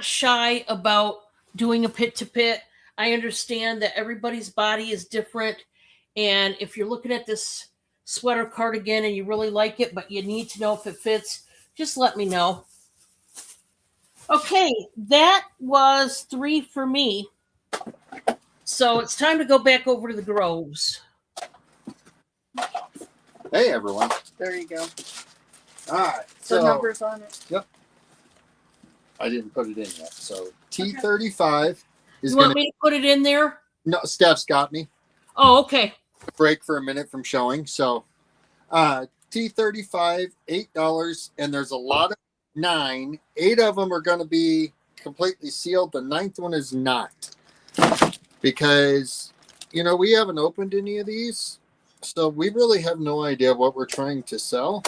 shy about doing a pit to pit. I understand that everybody's body is different. And if you're looking at this sweater cardigan and you really like it, but you need to know if it fits, just let me know. Okay, that was 3 for me. So it's time to go back over to the Groves. Hey, everyone. There you go. All right. The So numbers on it. Yep. I didn't put it in yet. So T35 is You going want me to put it in there? No, Steph's got me. Oh, okay. Break for a minute from showing. So T35, $8, and there's a lot of 9. 8 of them are going to be completely sealed. The 9th one is not, because we haven't opened any of these, so we really have no idea what we're trying to sell.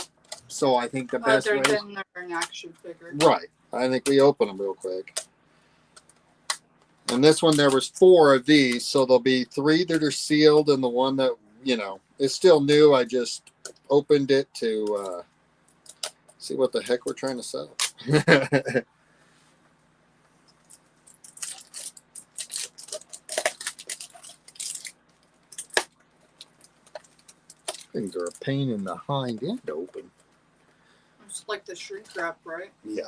So I think the best way, Other than they're an action figure. right? I think we open them real quick. And this one, there was 4 of these, so there'll be 3 that are sealed, and the one that is still new. I just opened it to see what the heck we're trying to sell. Things are a pain in the hind end to open. It's like the shrink wrap, right? Yeah.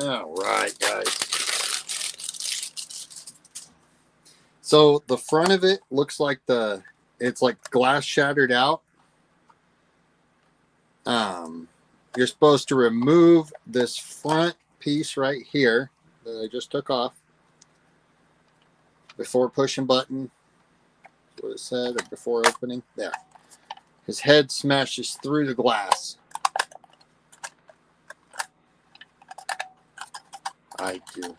All right, guys. So the front of it looks like it's like glass shattered out. You're supposed to remove this front piece right here that I just took off before pushing button. What it said, or before opening. There. His head smashes through the glass. I do.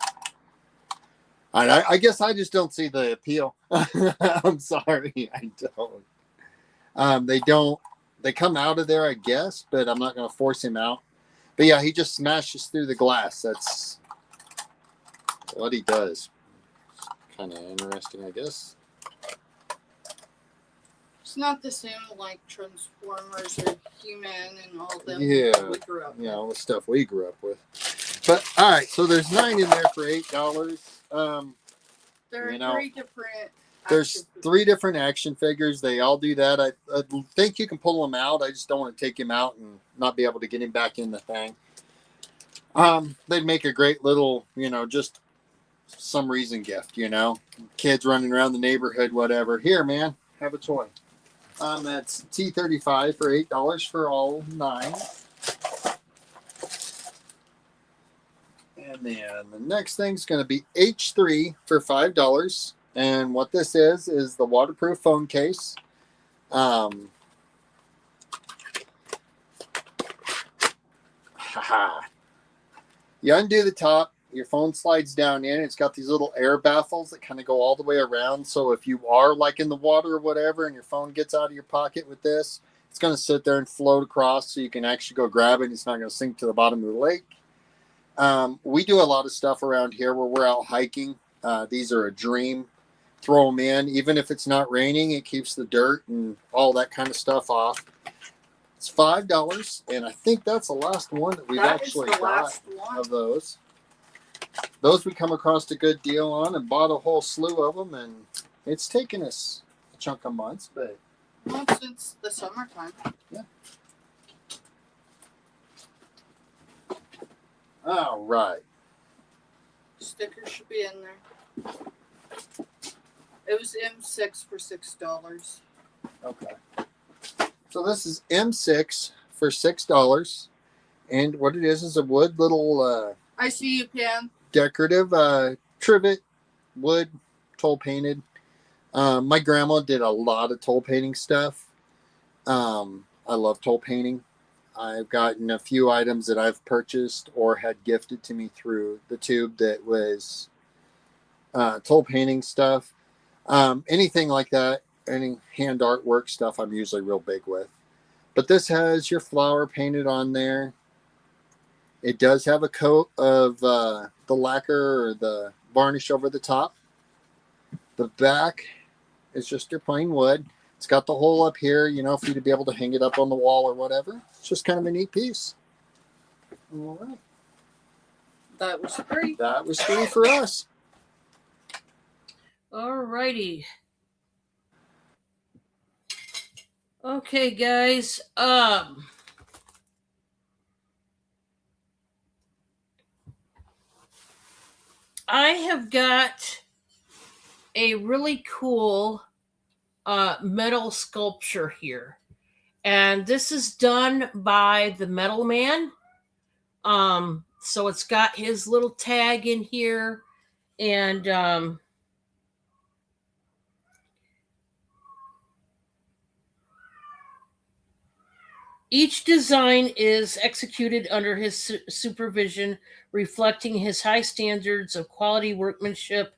I guess I just don't see the appeal. I'm sorry, I don't. They come out of there, I guess, but I'm not going to force him out. But yeah, he just smashes through the glass. That's what he does. Kind of interesting, I guess. It's not the same like Transformers or He-Man and all them. Yeah, we grew up with. all the stuff we grew up with. But all right, so there's 9 in there for $8. There are 3 different. There's 3 different action figures. They all do that. I think you can pull them out. I just don't want to take him out and not be able to get him back in the thing. They'd make a great little, just some reason gift, kids running around the neighborhood, whatever. Here, man, have a toy. That's T35 for $8 for all 9. And then the next thing's going to be H3 for $5. And what this is the waterproof phone case. You undo the top, your phone slides down in. It's got these little air baffles that kind of go all the way around. So if you are like in the water or whatever and your phone gets out of your pocket with this, it's going to sit there and float across so you can actually go grab it. It's not going to sink to the bottom of the lake. We do a lot of stuff around here where we're out hiking. These are a dream. Throw them in. Even if it's not raining, it keeps the dirt and all that kind of stuff off. It's $5, and I think that's the last one that we've actually got of those. Those we come across a good deal on and bought a whole slew of them, and it's taken us a chunk of months, but Well, since the summertime. All right. Stickers should be in there. It was M6 for $6. Okay. So this is M6 for $6. And what it is a wood little I see you, Pam. decorative trivet wood, toll painted. My grandma did a lot of toll painting stuff. I love toll painting. I've gotten a few items that I've purchased or had gifted to me through the tube that was toll painting stuff. Anything like that, any hand artwork stuff, I'm usually real big with. But this has your flower painted on there. It does have a coat of the lacquer or the varnish over the top. The back is just your plain wood. It's got the hole up here, for you to be able to hang it up on the wall or whatever. It's just kind of a neat piece. All right. That was free. That was free for us. All righty. Okay, guys. I have got a really cool metal sculpture here. And this is done by the Metal Man. So it's got his little tag in here. And each design is executed under his supervision, reflecting his high standards of quality workmanship.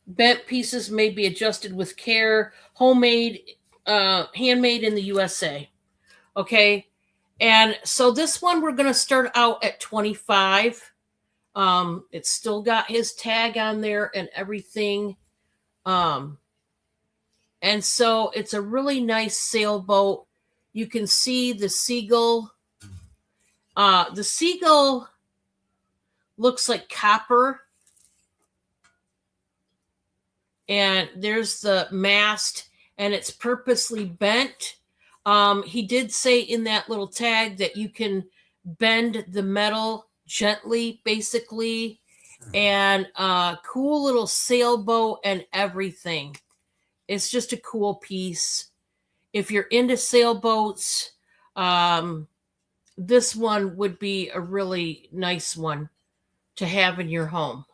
Bent pieces may be adjusted with care. Homemade, handmade in the USA. Okay. And so this one we're going to start out at 25. It's still got his tag on there and everything. And so it's a really nice sailboat. You can see the seagull. The seagull looks like copper. And there's the mast, and it's purposely bent. He did say in that little tag that you can bend the metal gently, basically, and cool little sailboat and everything. It's just a cool piece. If you're into sailboats, this one would be a really nice one to have in your home.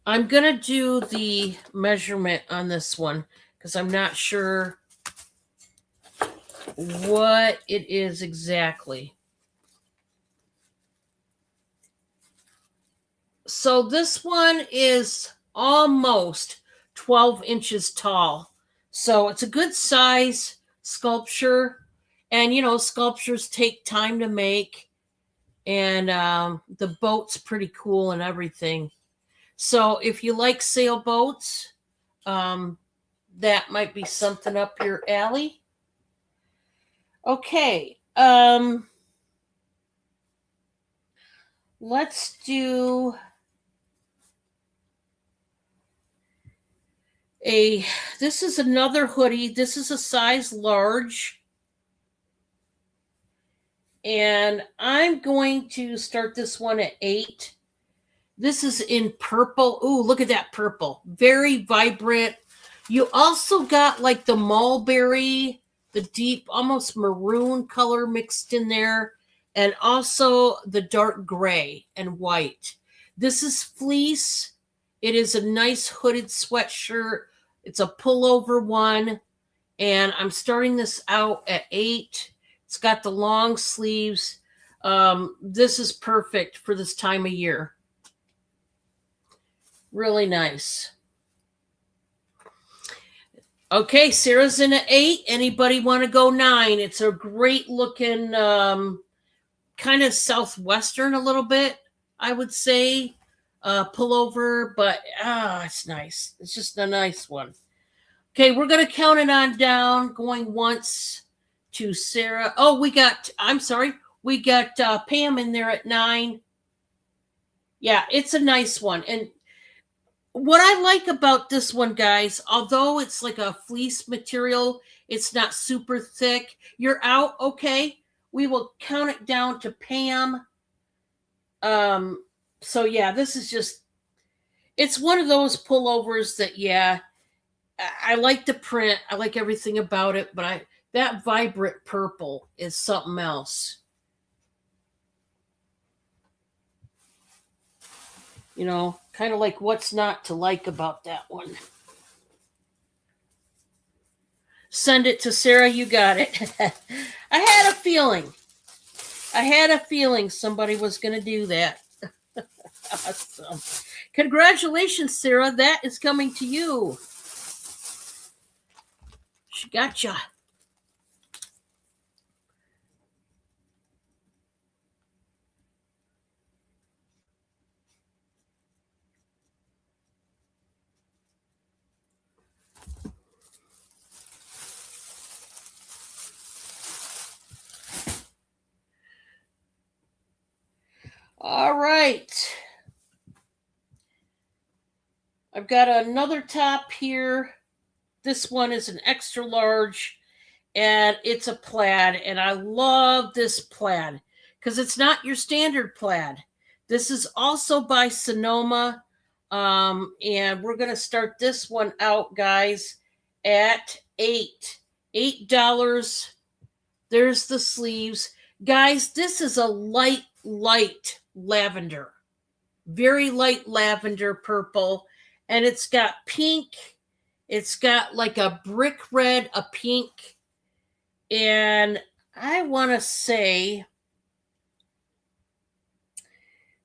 I'm going to do the measurement on this one because I'm not sure what it is exactly. So this one is almost 12 inches tall. So it's a good size sculpture. And, sculptures take time to make. And the boat's pretty cool and everything. So if you like sailboats, that might be something up your alley. Okay. Let's do this is another hoodie. This is a size large. And I'm going to start this one at 8. This is in purple. Ooh, look at that purple. Very vibrant. You also got like the mulberry, the deep, almost maroon color mixed in there, and also the dark gray and white. This is fleece. It is a nice hooded sweatshirt. It's a pullover one, and I'm starting this out at 8. It's got the long sleeves. This is perfect for this time of year. Really nice. Okay, Sarah's in at 8. Anybody want to go 9? It's a great looking, kind of southwestern a little bit, I would say. Pullover, but it's nice. It's just a nice one. Okay, we're going to count it on down, going once to Sarah. Oh, we got Pam in there at 9. Yeah, it's a nice one. And what I like about this one, guys, although it's like a fleece material, it's not super thick. You're out, okay? We will count it down to Pam. So yeah, this is just it's one of those pullovers that yeah, I like the print. I like everything about it, but I that vibrant purple is something else. You know, kind of like what's not to like about that one. Send it to Sarah. You got it. I had a feeling. I had a feeling somebody was going to do that. Awesome. Congratulations, Sarah. That is coming to you. She gotcha. All right. I've got another top here. This one is an extra large and it's a plaid. And I love this plaid because it's not your standard plaid. This is also by Sonoma. And we're going to start this one out, guys, at $8. There's the sleeves. Guys, this is a light lavender. Very light lavender purple. And it's got pink. It's got like a brick red, a pink. And I want to say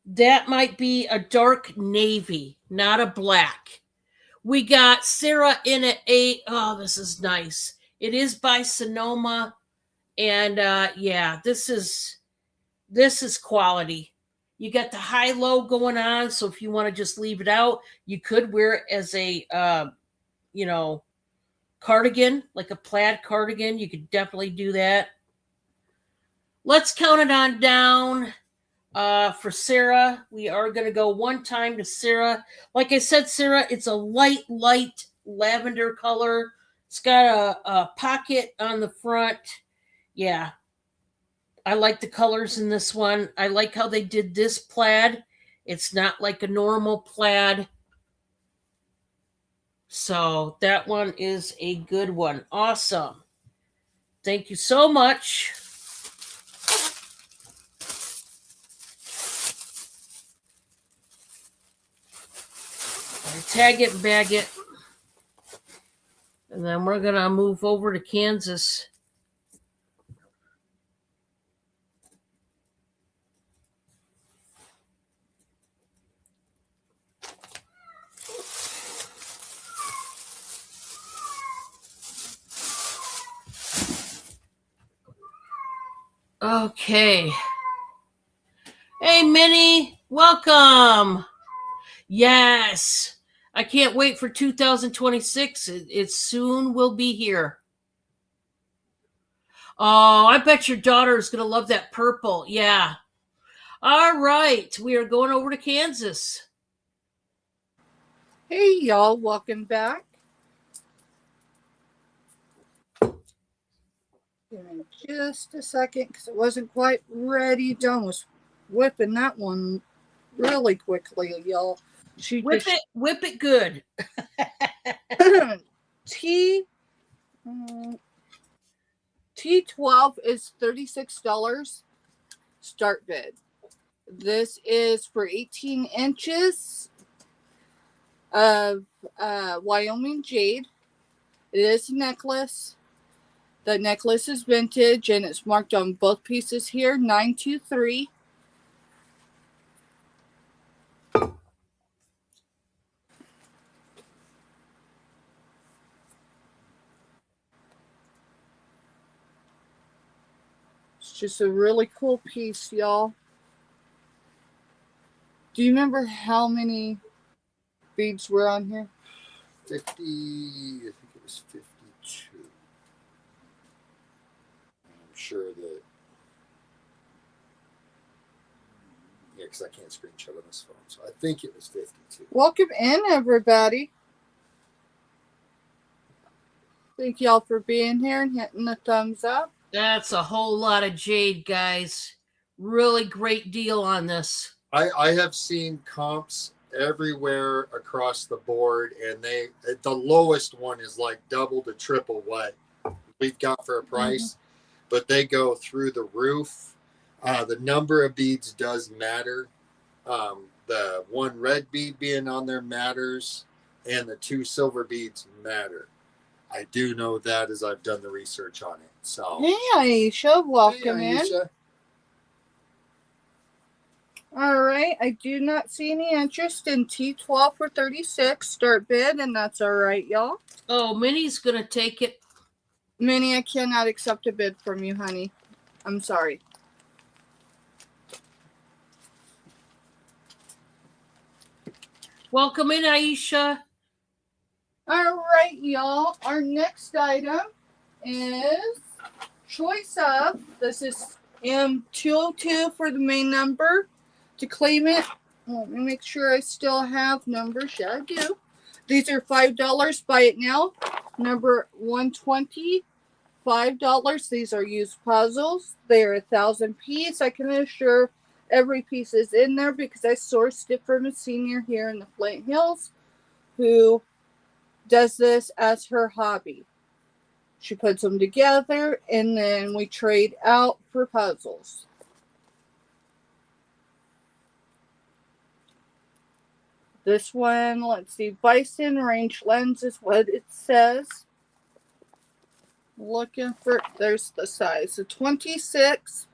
that might be a dark navy, not a black. We got Sarah in at 8. Oh, this is nice. It is by Sonoma. And yeah, this is quality. You got the high low going on, so if you want to just leave it out, you could wear it as a you know, cardigan, like a plaid cardigan. You could definitely do that. Let's count it on down. For Sarah, we are going to go one time to Sarah. Like I said, Sarah, it's a light lavender color. It's got a pocket on the front. Yeah, I like the colors in this one. I like how they did this plaid. It's not like a normal plaid. So that one is a good one. Awesome. Thank you so much. Tag it, bag it. And then we're going to move over to Kansas. Okay. Hey, Minnie, welcome. Yes. I can't wait for 2026. It soon will be here. Oh, I bet your daughter is going to love that purple. Yeah. All right. We are going over to Kansas. Hey, y'all, welcome back. Give me just a second because it wasn't quite ready. Dawn was whipping that one really quickly, y'all. Whip it good. T12 is $36 start bid. This is for 18 inches of Wyoming jade. It is a necklace. The necklace is vintage and it's marked on both pieces here, 923. It's just a really cool piece, y'all. Do you remember how many beads were on here? 50, I think it was 52. I'm sure that, yeah, because I can't screenshot on this phone. So I think it was 52. Welcome in, everybody. Thank y'all for being here and hitting the thumbs up. That's a whole lot of jade, guys. Really great deal on this. I have seen comps everywhere across the board, and the lowest one is like double to triple what we've got for a price, but they go through the roof. The number of beads does matter. The one red bead being on there matters, and the 2 silver beads matter. I do know that as I've done the research on it. So Hey, Aisha, welcome Hey, in. Aisha. All right, I do not see any interest in T12 for 36 start bid, and that's all right, y'all. Oh, Minnie's going to take it. Minnie, I cannot accept a bid from you, honey. I'm sorry. Welcome in, Aisha. All right, y'all. Our next item is choice of. This is M202 for the main number. To claim it, let me make sure I still have numbers. Yeah, I do. These are $5. Buy it now. Number 120, $5. These are used puzzles. They are 1,000 piece. I can assure every piece is in there because I sourced it from a senior here in the Flint Hills who does this as her hobby. She puts them together and then we trade out for puzzles. This one, let's see, Bison range lens is what it says. Looking for, there's the size. So 26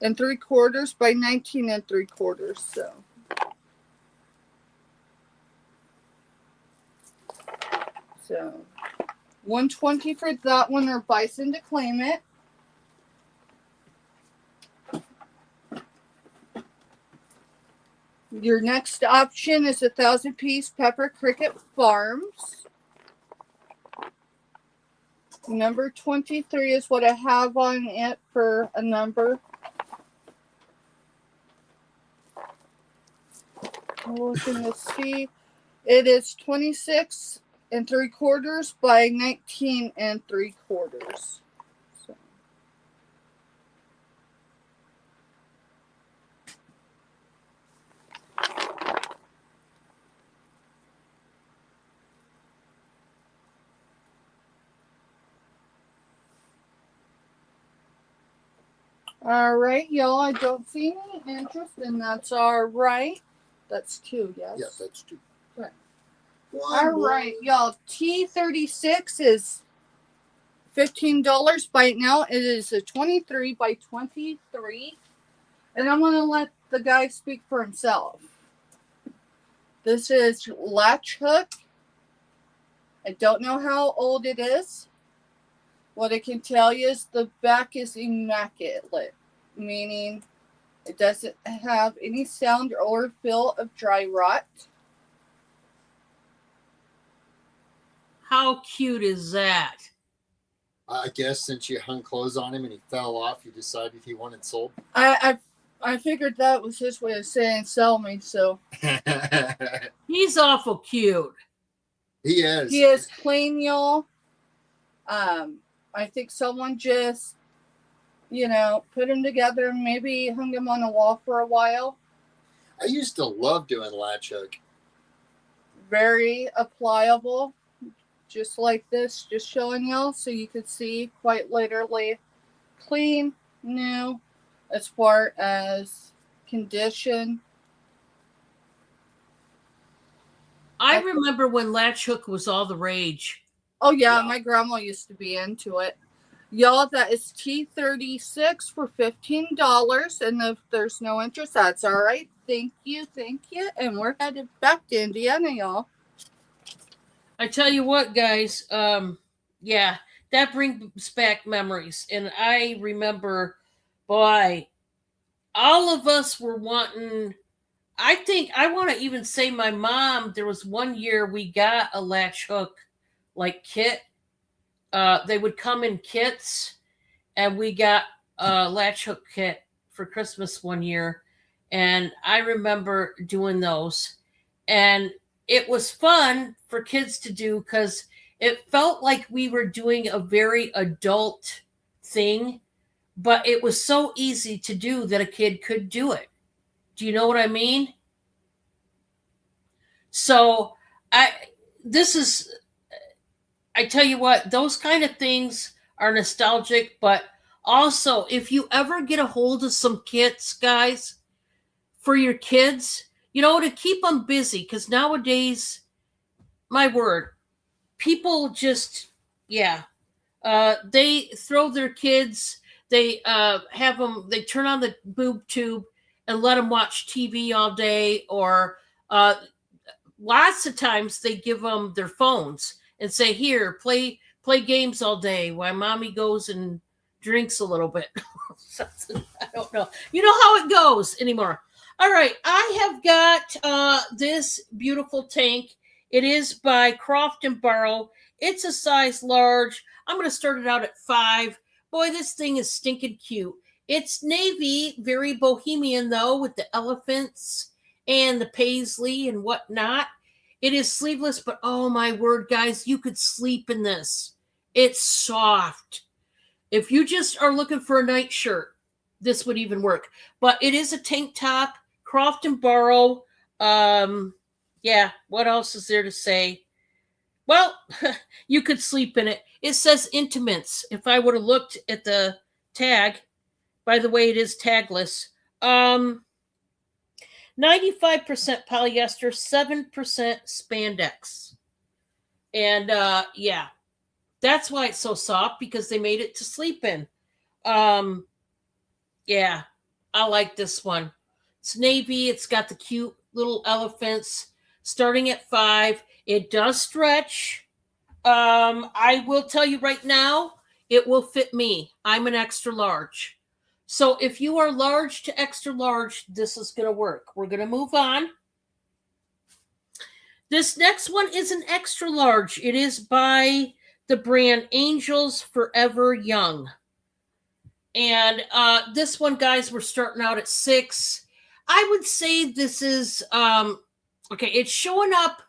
3/4 by 19 3/4. So 120 for that one, or Bison to claim it. Your next option is 1,000 piece Pepper Cricket Farms. Number 23 is what I have on it for a number. Looking to see. It is 26 3/4 by 19 3/4. So. All right, y'all. I don't see any interest, and that's all right. That's 2, yes? Yeah, that's 2. Right. One All more. right, y'all. T36 is $15. Buy it now. It is a 23 by 23. And I'm going to let the guy speak for himself. This is latch hook. I don't know how old it is. What I can tell you is the back is immaculate, meaning it doesn't have any sound or feel of dry rot. How cute is that? I guess since you hung clothes on him and he fell off, you decided he wanted sold. I figured that was his way of saying sell me, so. He's awful cute. He is. He is clean, y'all. I think someone just, put him together and maybe hung him on a wall for a while. I used to love doing latch hook. Very pliable, just like this, just showing y'all so you could see quite literally clean, new, as far as condition. I remember when latch hook was all the rage. Oh, yeah, Yeah. my grandma used to be into it. Y'all, that is T36 for $15. And if there's no interest, that's all right. Thank you. And we're headed back to Indiana, y'all. I tell you what, guys, yeah, that brings back memories. And I remember, boy, all of us were wanting, I think, I want to even say my mom, there was one year we got a latch hook like kit. They would come in kits, and we got a latch hook kit for Christmas one year. And I remember doing those. And it was fun for kids to do because it felt like we were doing a very adult thing, but it was so easy to do that a kid could do it. Do you know what I mean? So I this is I tell you what, those kind of things are nostalgic, but also if you ever get a hold of some kits, guys, for your kids, to keep them busy, because nowadays, my word, people just, yeah, they throw their kids, they have them, they turn on the boob tube and let them watch TV all day, or uh, lots of times they give them their phones and say, "Here, play games all day while mommy goes and drinks a little bit." I don't know. You know how it goes anymore. All right, I have got this beautiful tank. It is by Croft and Barrow. It's a size large. I'm going to start it out at 5. Boy, this thing is stinking cute. It's navy, very bohemian though, with the elephants and the paisley and whatnot. It is sleeveless, but oh my word, guys, you could sleep in this. It's soft. If you just are looking for a night shirt, this would even work. But it is a tank top, Croft and Barrow. Yeah, what else is there to say? Well, you could sleep in it. It says intimates. If I would have looked at the tag, by the way, it is tagless. 95% polyester, 7% spandex. And yeah, that's why it's so soft, because they made it to sleep in. Yeah, I like this one. It's navy. It's got the cute little elephants. Starting at 5. It does stretch. I will tell you right now, it will fit me. I'm an extra large. So if you are large to extra large, this is going to work. We're going to move on. This next one is an extra large. It is by the brand Angels Forever Young. And this one, guys, we're starting out at 6. I would say this is, okay, it's showing up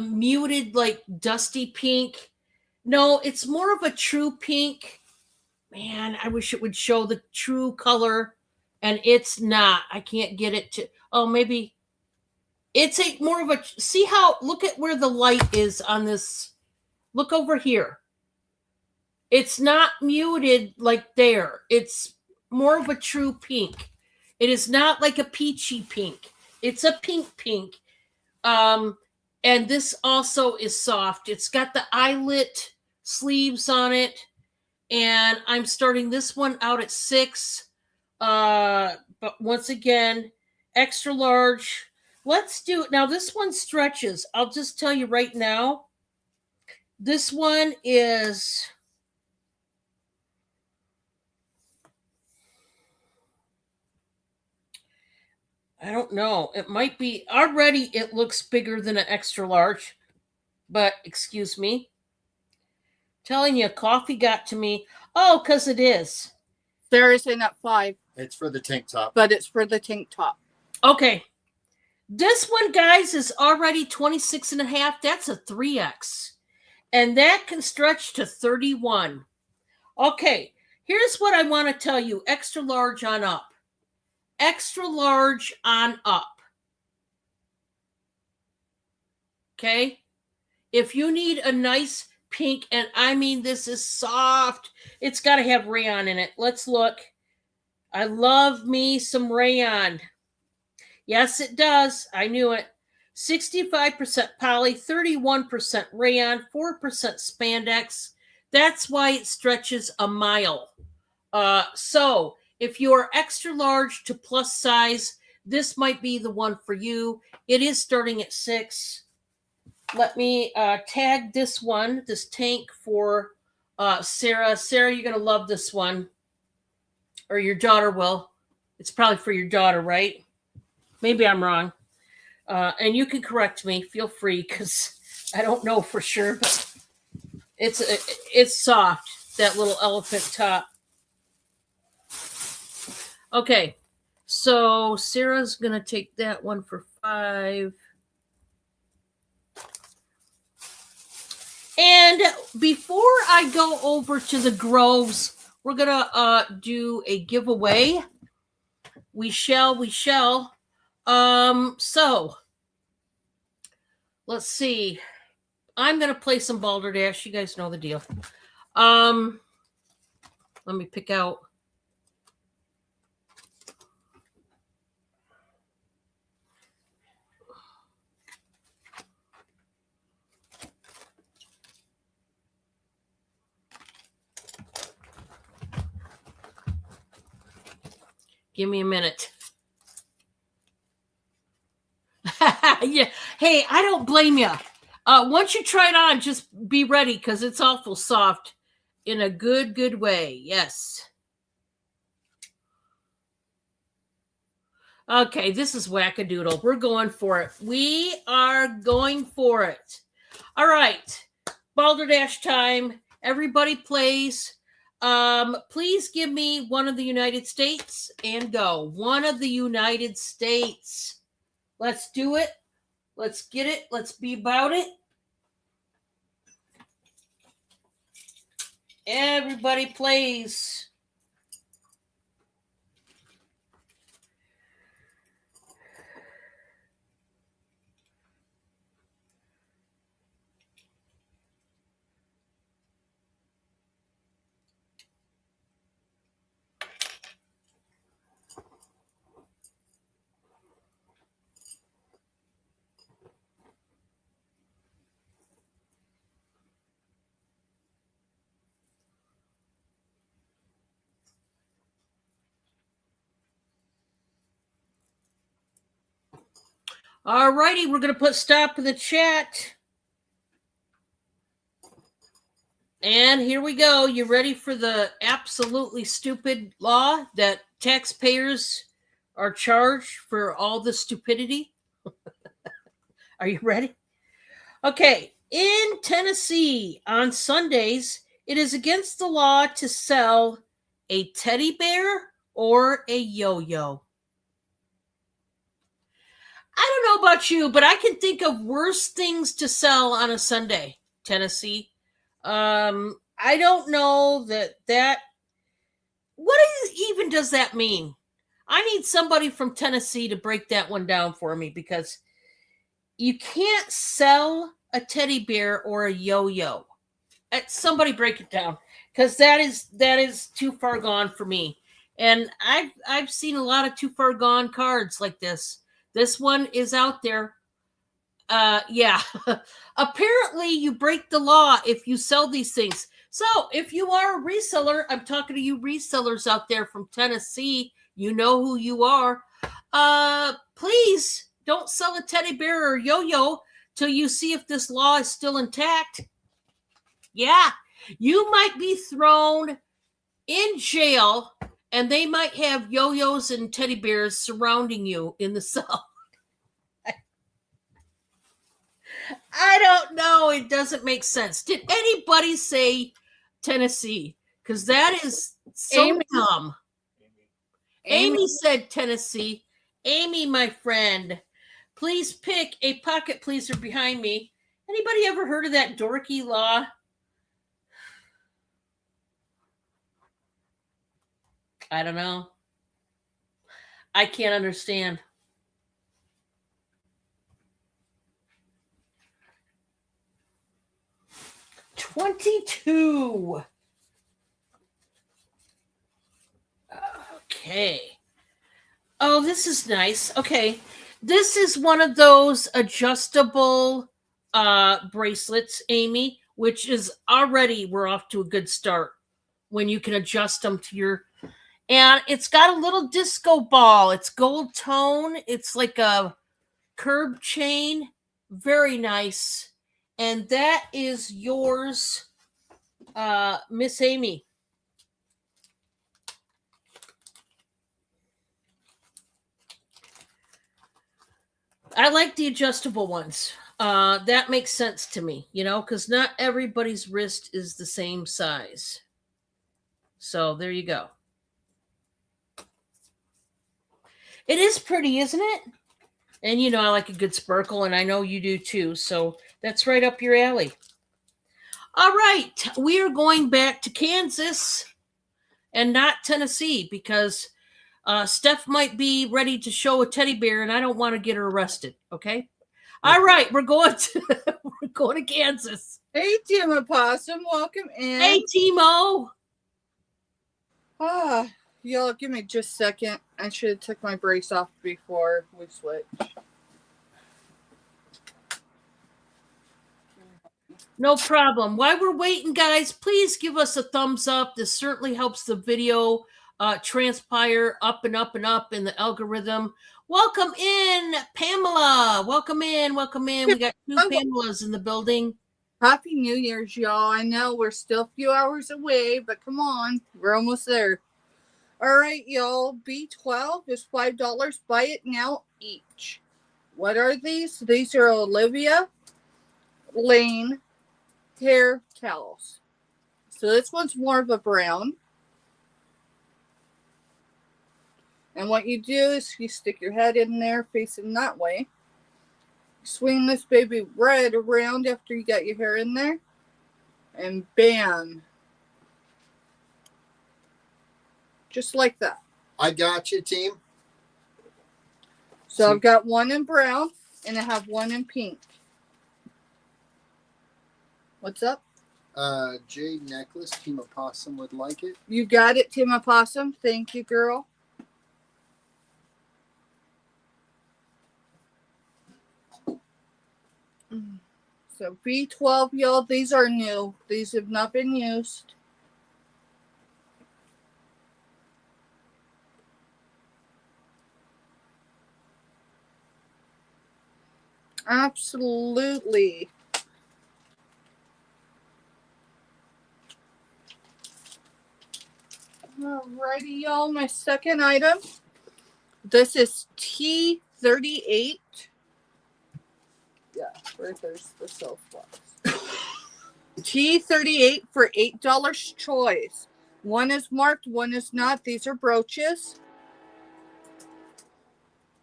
muted, like dusty pink. No, it's more of a true pink. Man, I wish it would show the true color, and it's not. I can't get it to, oh, maybe it's a more of a, see how, look at where the light is on this. Look over here. It's not muted like there. It's more of a true pink. It is not like a peachy pink. It's a pink. And this also is soft. It's got the eyelet sleeves on it. And I'm starting this one out at 6. But once again, extra large. Let's do it. Now, this one stretches. I'll just tell you right now. This one is, I don't know. It might be, already it looks bigger than an extra large. But excuse me. Telling you, coffee got to me. Oh, because it is. Sarah's in at 5, It's for the tank top. but it's for the tank top. Okay. This one, guys, is already 26 and a half. That's a 3X. And that can stretch to 31. Okay. Here's what I want to tell you. Extra large on up. Extra large on up. Okay. If you need a nice pink, and I mean, this is soft. It's got to have rayon in it. Let's look. I love me some rayon. Yes, it does. I knew it. 65% poly, 31% rayon, 4% spandex. That's why it stretches a mile. So if you're extra large to plus size, this might be the one for you. It is starting at 6. Let me tag this one, this tank, for Sarah. Sarah, you're going to love this one. Or your daughter will. It's probably for your daughter, right? Maybe I'm wrong. And you can correct me. Feel free, because I don't know for sure. But it's soft, that little elephant top. Okay. So Sarah's going to take that one for 5. And before I go over to the Groves, we're going to do a giveaway. We shall. So let's see. I'm going to play some Balderdash. You guys know the deal. Let me pick out. Give me a minute. Yeah. Hey, I don't blame you. Once you try it on, just be ready because it's awful soft in a good way. Yes. Okay, this is wackadoodle. We're going for it. We are going for it. All right. Balderdash time. Everybody plays. Please give me one of the United States and go. One of the United States. Let's do it. Let's get it. Let's be about it. Everybody plays. All righty, we're going to put stop in the chat. And here we go. You ready for the absolutely stupid law that taxpayers are charged for all the stupidity? Are you ready? Okay. In Tennessee, on Sundays, it is against the law to sell a teddy bear or a yo-yo. I don't know about you, but I can think of worse things to sell on a Sunday, Tennessee. I don't know that what even does that mean? I need somebody from Tennessee to break that one down for me because you can't sell a teddy bear or a yo-yo. Somebody break it down because that is too far gone for me. And I've seen a lot of too far gone cards like this. This one is out there. Yeah. Apparently you break the law if you sell these things. So if you are a reseller, I'm talking to you resellers out there from Tennessee, you know who you are. Please don't sell a teddy bear or yo-yo till you see if this law is still intact. Yeah, you might be thrown in jail and they might have yo-yos and teddy bears surrounding you in the cell. I don't know. It doesn't make sense. Did anybody say Tennessee? Because that is so Amy. dumb. Amy said Tennessee. Amy, my friend, please pick a pocket pleaser behind me. Anybody ever heard of that dorky law? I don't know. I can't understand. $22. Okay. Oh, this is nice. Okay. This is one of those adjustable bracelets, Amy, which is already we're off to a good start when you can adjust them to your. And it's got a little disco ball. It's gold tone. It's like a curb chain. Very nice. And that is yours, Miss Amy. I like the adjustable ones. That makes sense to me, because not everybody's wrist is the same size. So there you go. It is pretty, isn't it? And you know, I like a good sparkle, and I know you do too. So that's right up your alley. All right, we are going back to Kansas and not Tennessee because Steph might be ready to show a teddy bear, and I don't want to get her arrested. Okay. All right, we're going to we're going to Kansas. Hey, Tim Opossum, welcome in. Hey, Timo. Ah, y'all, give me just a second. I should have took my brace off before we switch. No problem. While we're waiting, guys, please give us a thumbs up. This certainly helps the video transpire up and up and up in the algorithm. Welcome in, Pamela. Welcome in. Welcome in. We got two Pamelas in the building. Happy New Year's, y'all. I know we're still a few hours away, but come on. We're almost there. All right, y'all. B12 is $5. Buy it now each. What are these? These are Olivia Lane hair towels. So this one's more of a brown. And what you do is you stick your head in there facing that way. Swing this baby red around after you got your hair in there. And bam. Just like that. I got you, team. So I've got one in brown and I have one in pink. What's up? Jade necklace. Team Opossum would like it. You got it, Tim Opossum. Thank you, girl. So B12, y'all, these are new. These have not been used. Absolutely. Alrighty, y'all. My second item. This is T38. Yeah, right there's the self box. T38 for $8 choice. One is marked, one is not. These are brooches.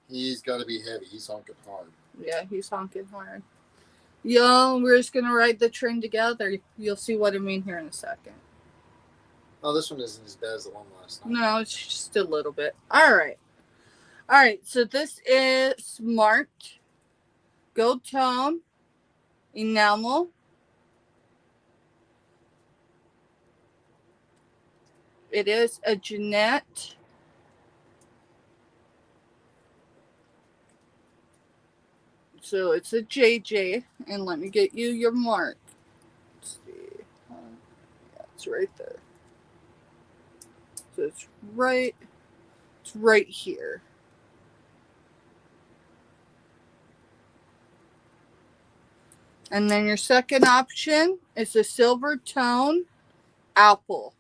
He's got to be heavy. He's honking hard. Yeah, he's honking hard. Yo, we're just going to ride the train together. You'll see what I mean here in a second. Oh, this one isn't as bad as the one last night. No, it's just a little bit. All right. All right, so this is marked gold tone, enamel. It is a Jeanette. So it's a JJ, and let me get you your mark. Let's see. Yeah, it's right there. So it's right here. And then your second option is a silver tone apple.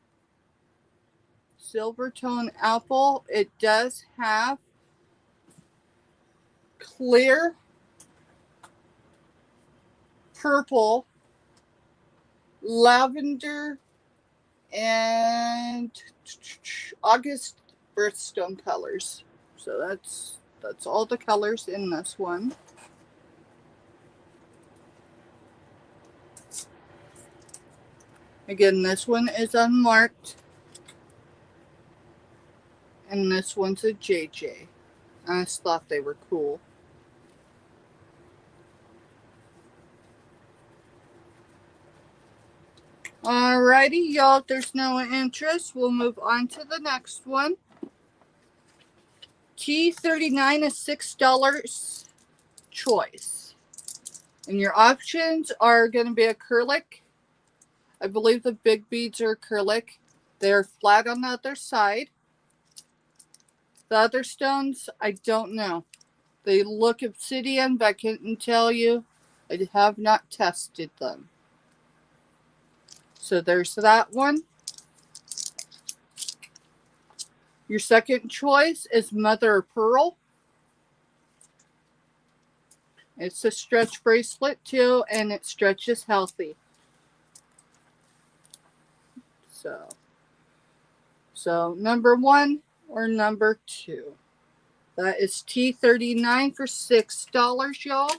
Silver tone apple. It does have clear purple, lavender, and August birthstone colors. So that's all the colors in this one. Again, this one is unmarked. And this one's a JJ. I just thought they were cool. Alrighty, y'all. If there's no interest, we'll move on to the next one. T39 is $6 choice. And your options are going to be acrylic. I believe the big beads are acrylic. They're flat on the other side. The other stones, I don't know. They look obsidian, but I couldn't tell you. I have not tested them. So there's that one. Your second choice is mother of pearl. It's a stretch bracelet too, and it stretches healthy. So number one or number two. That is T39 for $6, y'all.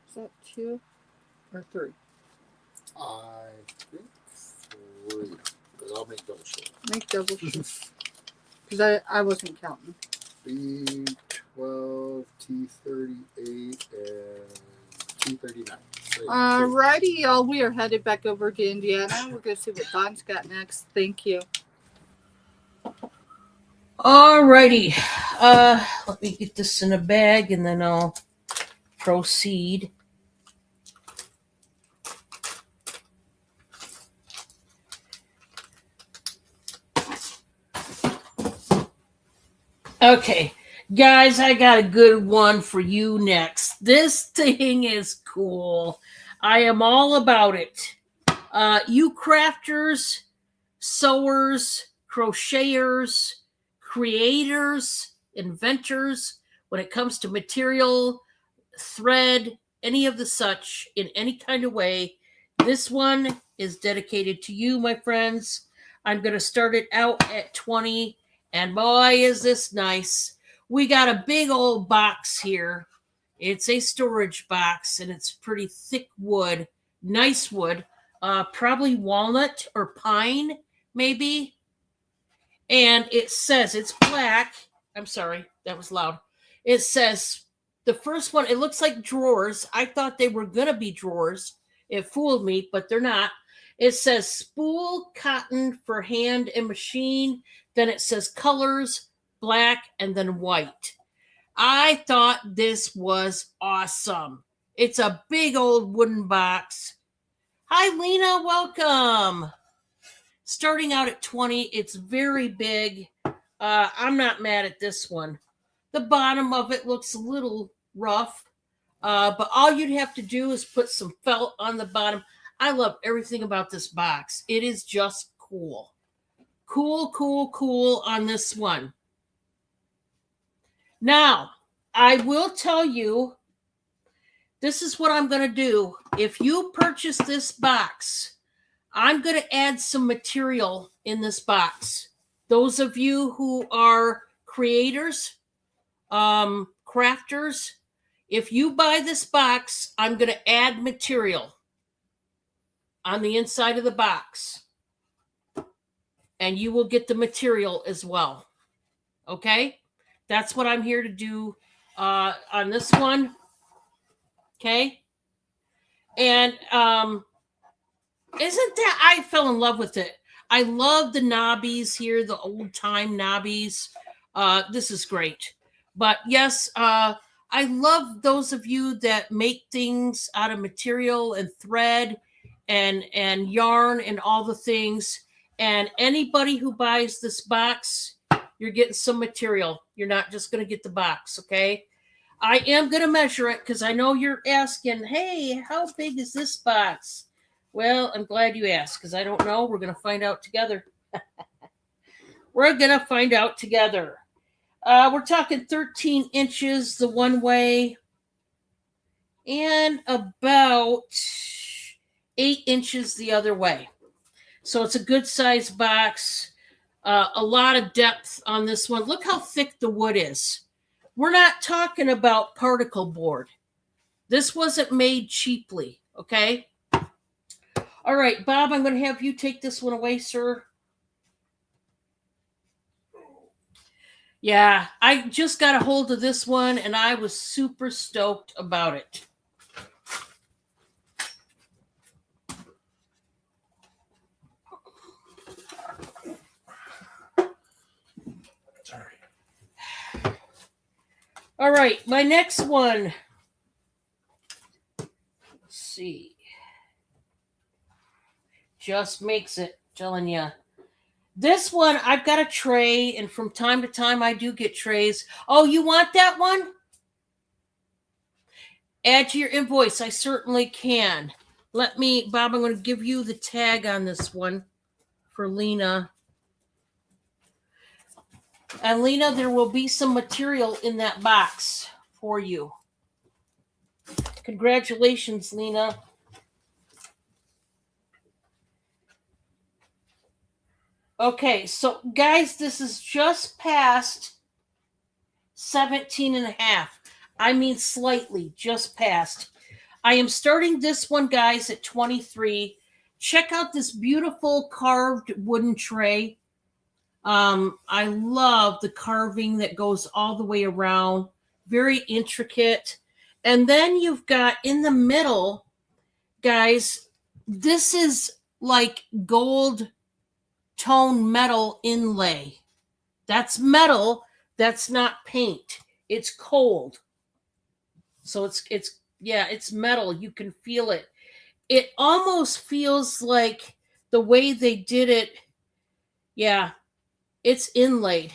Is that 2 or 3? I think 3. But I'll make double sure. Make double sure. Because I wasn't counting. B12, T38, and T39. Alrighty, y'all. We are headed back over to Indiana. We're going to see what Don's got next. Thank you. Alrighty. Let me get this in a bag and then I'll proceed. Okay, guys, I got a good one for you next. This thing is cool. I am all about it. You crafters, sewers, crocheters, creators, inventors, when it comes to material, thread, any of the such, in any kind of way, this one is dedicated to you, my friends. I'm going to start it out at 20, and boy, is this nice. We got a big old box here. It's a storage box, and it's pretty thick wood, nice wood, probably walnut or pine, maybe. And it says, it's black. I'm sorry, that was loud. It says, the first one, it looks like drawers. I thought they were going to be drawers. It fooled me, but they're not. It says spool cotton for hand and machine. Then it says colors, black, and then white. I thought this was awesome. It's a big old wooden box. Hi, Lena. Welcome. Starting out at 20, it's very big. I'm not mad at this one. The bottom of it looks a little rough, but all you'd have to do is put some felt on the bottom. I love everything about this box. It is just cool. Cool on this one. Now, I will tell you, this is what I'm going to do. If you purchase this box, I'm going to add some material in this box. Those of you who are creators, crafters, if you buy this box, I'm going to add material on the inside of the box. And you will get the material as well. Okay? That's what I'm here to do on this one. Okay? And isn't that, I fell in love with it. I love the knobbies here, the old time knobbies. This is great. But yes, I love those of you that make things out of material and thread and yarn and all the things. And anybody who buys this box, you're getting some material. You're not just going to get the box, okay? I am going to measure it because I know you're asking, hey, how big is this box? Well, I'm glad you asked because I don't know. We're going to find out together. We're going to find out together. We're talking 13 inches the one way and about 8 inches the other way. So it's a good size box. A lot of depth on this one. Look how thick the wood is. We're not talking about particle board. This wasn't made cheaply, okay? All right, Bob, I'm going to have you take this one away, sir. Yeah, I just got a hold of this one, and I was super stoked about it. Sorry. All right, my next one. Let's see. Just makes it, telling you. This one, I've got a tray, and from time to time, I do get trays. Oh, you want that one? Add to your invoice. I certainly can. Let me, Bob, I'm going to give you the tag on this one for Lena. And Lena, there will be some material in that box for you. Congratulations, Lena. Okay, so guys, this is just past 17 and a half. I mean, slightly, just past. I am starting this one, guys, at 23. Check out this beautiful carved wooden tray. I love the carving that goes all the way around. Very intricate. And then you've got in the middle, guys, this is like gold tone metal inlay. That's metal. That's not paint. It's cold. So it's metal. You can feel it. It almost feels like the way they did it. Yeah, it's inlaid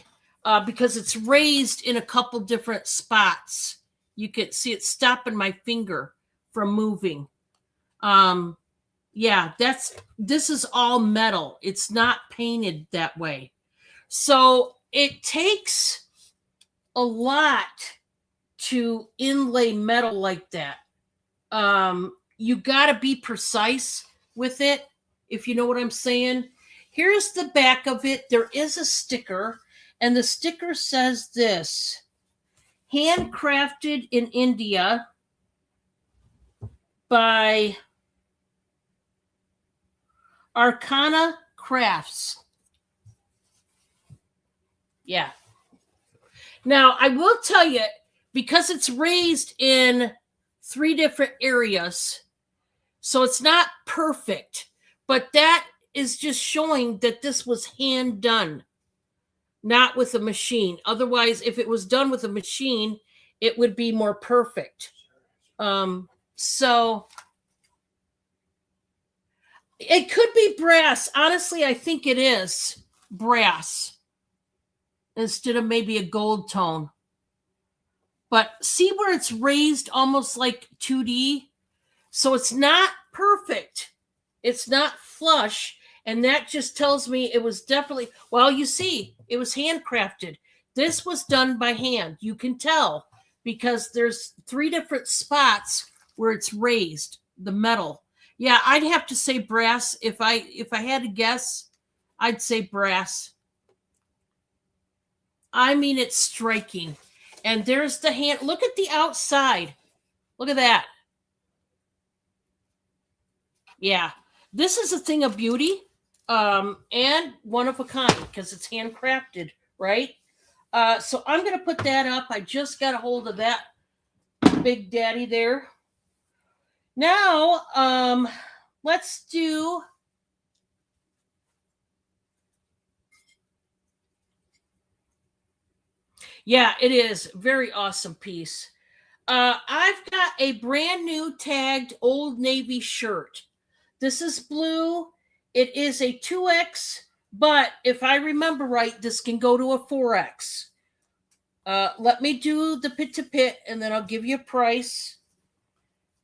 because it's raised in a couple different spots. You can see it stopping my finger from moving. Yeah, this is all metal. It's not painted that way. So it takes a lot to inlay metal like that. You got to be precise with it, if you know what I'm saying. Here's the back of it. There is a sticker, and the sticker says this: handcrafted in India by Arcana Crafts. Yeah. Now, I will tell you, because it's raised in 3 different areas, so it's not perfect, but that is just showing that this was hand done, not with a machine. Otherwise, if it was done with a machine, it would be more perfect. So it could be brass. Honestly, I think it is brass instead of maybe a gold tone. But see where it's raised almost like 2D? So it's not perfect. It's not flush. And that just tells me it was definitely, well, you see, it was handcrafted. This was done by hand. You can tell because there's 3 different spots where it's raised, the metal. Yeah, I'd have to say brass. If I had to guess, I'd say brass. I mean, it's striking. And there's the hand. Look at the outside. Look at that. Yeah. This is a thing of beauty and one of a kind because it's handcrafted, right? So I'm going to put that up. I just got a hold of that big daddy there. Now, let's do... Yeah, it is. Very awesome piece. I've got a brand new tagged Old Navy shirt. This is blue. It is a 2X, but if I remember right, this can go to a 4X. Let me do the pit to pit, and then I'll give you a price.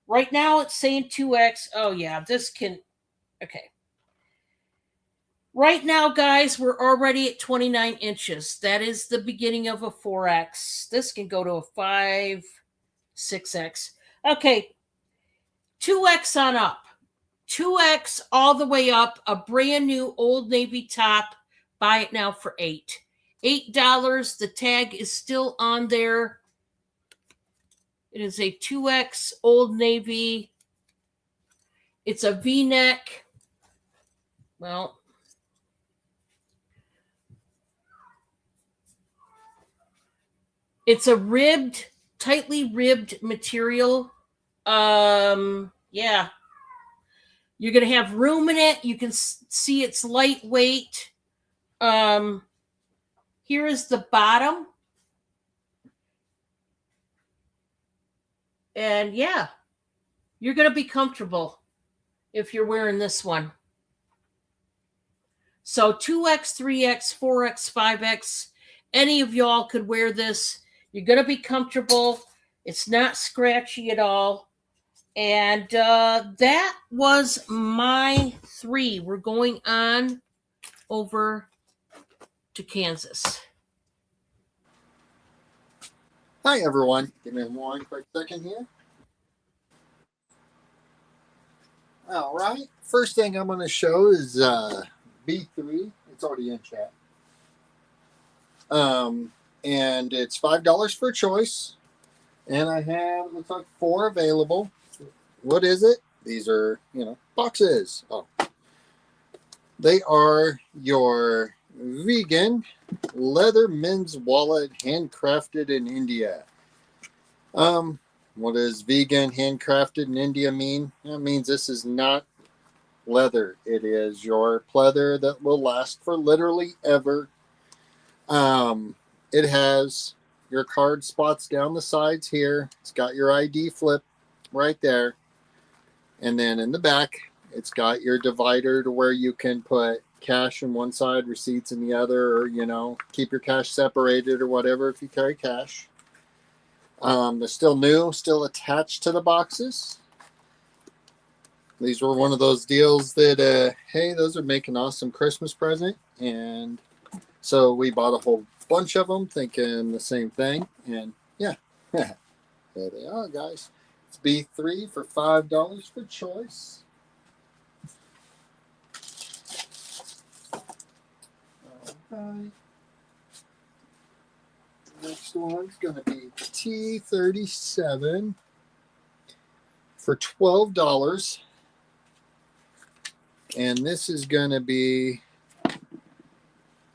Right now, it's saying 2X. Oh, yeah, this can... Okay. Right now, guys, we're already at 29 inches. That is the beginning of a 4X. This can go to a 5, 6X. Okay, 2X on up. 2X all the way up. A brand new Old Navy top. Buy it now for $8. $8. The tag is still on there. It is a 2X Old Navy. It's a V-neck. Well... It's a ribbed, tightly ribbed material. Yeah. You're going to have room in it. You can see it's lightweight. Here is the bottom. And yeah, you're going to be comfortable if you're wearing this one. So 2X, 3X, 4X, 5X, any of y'all could wear this. You're going to be comfortable. It's not scratchy at all. And that was my 3. We're going on over to Kansas. Hi, everyone. Give me one quick second here. All right. First thing I'm going to show is B3. It's already in chat. and it's $5 for a choice. And I have, looks like 4 available. What is it? These are, boxes. Oh, they are your vegan leather men's wallet, handcrafted in India. What does vegan handcrafted in India mean? That means this is not leather. It is your pleather that will last for literally ever. It has your card spots down the sides here. It's got your ID flip right there. And then in the back, it's got your divider to where you can put cash in one side, receipts in the other, or, keep your cash separated or whatever if you carry cash. They're still new, still attached to the boxes. These were one of those deals that, hey, those are making an awesome Christmas present. And so we bought a whole bunch of them thinking the same thing. And yeah, there they are, guys. It's B3 for $5 for choice. All right. Next one's going to be T37 for $12. And this is going to be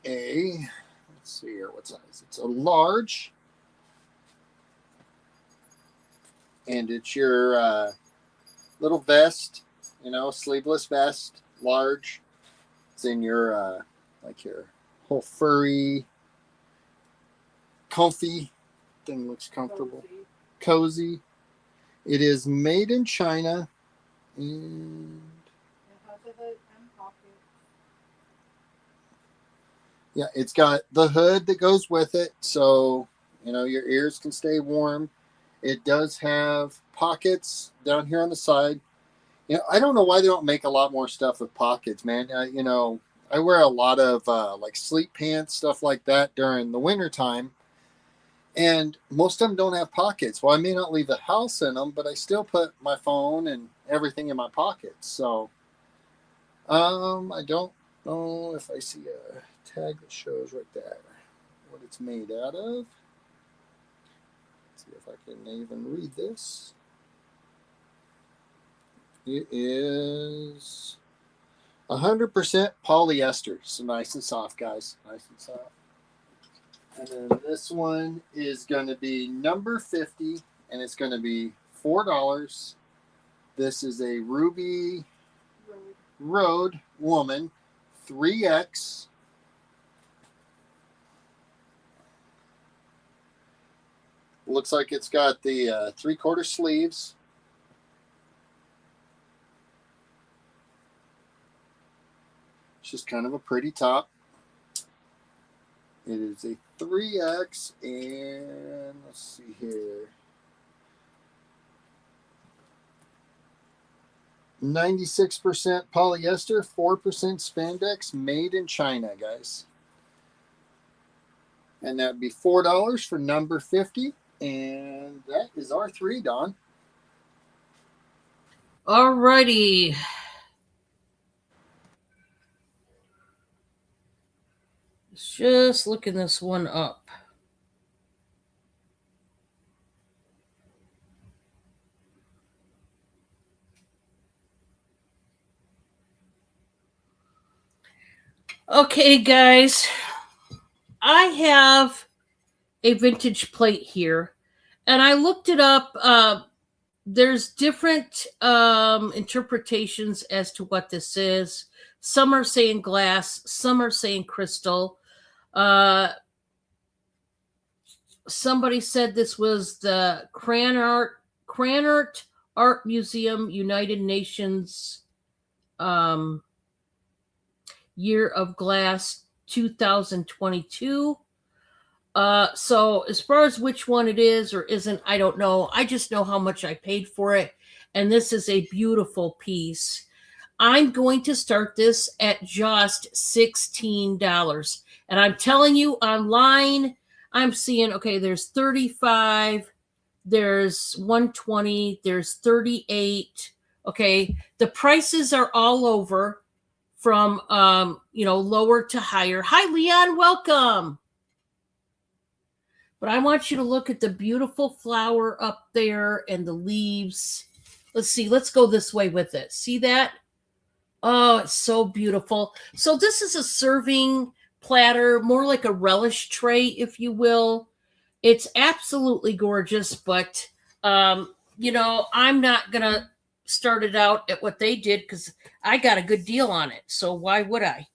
let's see here, what size? It's a large. And it's your little vest, sleeveless vest, large. It's in your, your whole furry, comfy thing. Looks comfortable. Cozy. It is made in China. And It has a hood and pocket. yeah, it's got the hood that goes with it. So, your ears can stay warm. It does have pockets down here on the side. I don't know why they don't make a lot more stuff with pockets, man. I wear a lot of like sleep pants, stuff like that during the winter time. And most of them don't have pockets. Well, I may not leave the house in them, but I still put my phone and everything in my pockets. So, I don't know if I see a tag that shows right there what it's made out of. See if I can even read this. It is 100% polyester. So nice and soft, guys. Nice and soft. And then this one is going to be number 50, and it's going to be $4. This is a Ruby Road Woman 3X. Looks like it's got the 3/4 sleeves. It's just kind of a pretty top. It is a 3X, and let's see here. 96% polyester, 4% spandex, made in China, guys. And that'd be $4 for number 50. And that is our 3, Don. Alrighty. Just looking this one up. Okay, guys. I have a vintage plate here, and I looked it up. There's different interpretations as to what this is. Some are saying glass, some are saying crystal. Somebody said this was the Cranart Art Museum, United Nations Year of Glass 2022. So as far as which one it is or isn't, I don't know. I just know how much I paid for it. And this is a beautiful piece. I'm going to start this at just $16. And I'm telling you, online, I'm seeing, okay, there's 35, there's 120, there's 38. Okay. The prices are all over from, lower to higher. Hi, Leon. Welcome. But I want you to look at the beautiful flower up there and the leaves. Let's see. Let's go this way with it. See that? Oh, it's so beautiful. So this is a serving platter, more like a relish tray, if you will. It's absolutely gorgeous, but I'm not gonna start it out at what they did because I got a good deal on it. So why would I?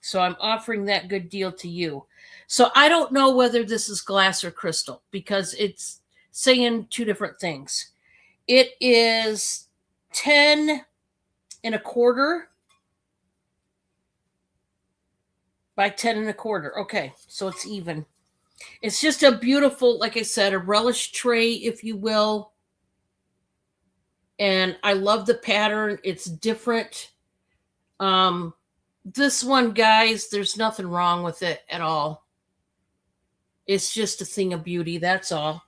So I'm offering that good deal to you. So I don't know whether this is glass or crystal because it's saying two different things. It is 10 1/4 by 10 1/4. Okay, so it's even. It's just a beautiful, like I said, a relish tray, if you will. And I love the pattern. It's different. This one, guys, there's nothing wrong with it at all. It's just a thing of beauty. That's all.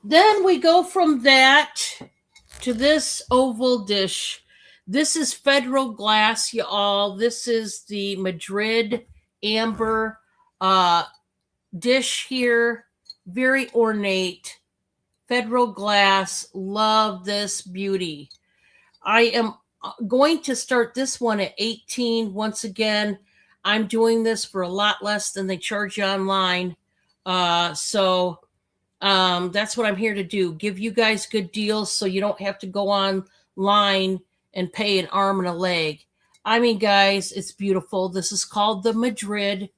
Then we go from that to this oval dish. This is Federal Glass, y'all. This is the Madrid amber dish here. Very ornate. Federal Glass. Love this beauty. I am going to start this one at 18. Once again, I'm doing this for a lot less than they charge you online. So that's what I'm here to do. Give you guys good deals so you don't have to go online and pay an arm and a leg. I mean, guys, it's beautiful. This is called the Madrid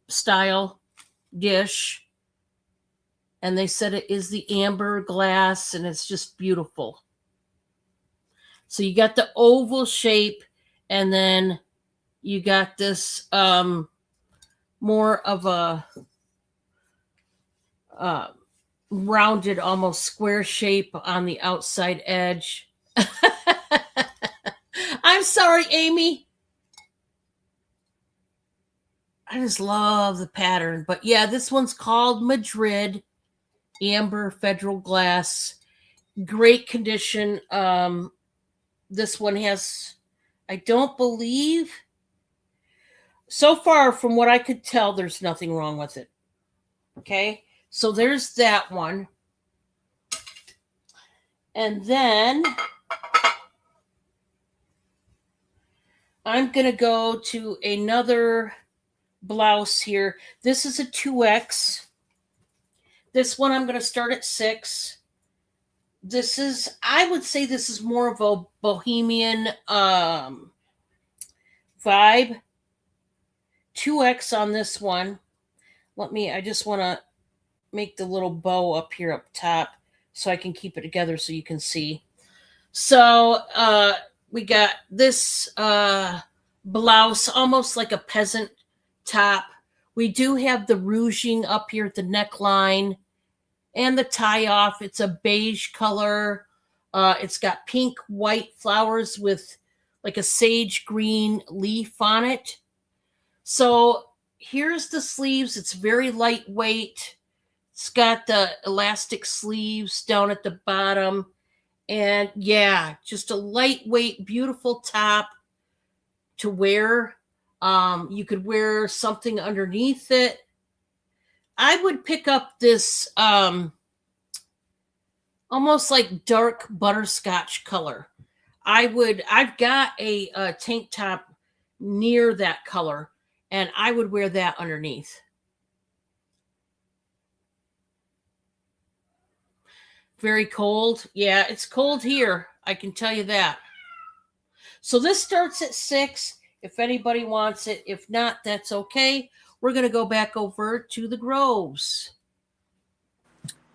style dish. And they said it is the amber glass, and it's just beautiful. So you got the oval shape, and then you got this more of a rounded, almost square shape on the outside edge. I'm sorry, Amy. I just love the pattern. But yeah, this one's called Madrid Amber Federal Glass. Great condition. This one has, I don't believe, so far from what I could tell, there's nothing wrong with it. Okay, so there's that one. And then I'm going to go to another blouse here. This is a 2X. This one I'm going to start at 6. This is, I would say this is more of a bohemian vibe. 2X on this one. I just want to make the little bow up here up top so I can keep it together so you can see. So we got this blouse, almost like a peasant top. We do have the ruching up here at the neckline and the tie off. It's a beige color. It's got pink, white flowers with like a sage green leaf on it. So here's the sleeves. It's very lightweight. It's got the elastic sleeves down at the bottom. And yeah, just a lightweight, beautiful top to wear. You could wear something underneath it. I would pick up this almost like dark butterscotch color. I've got a tank top near that color, and I would wear that underneath. Very cold. Yeah, it's cold here. I can tell you that. So this starts at 6 if anybody wants it. If not, that's okay. We're going to go back over to the Groves.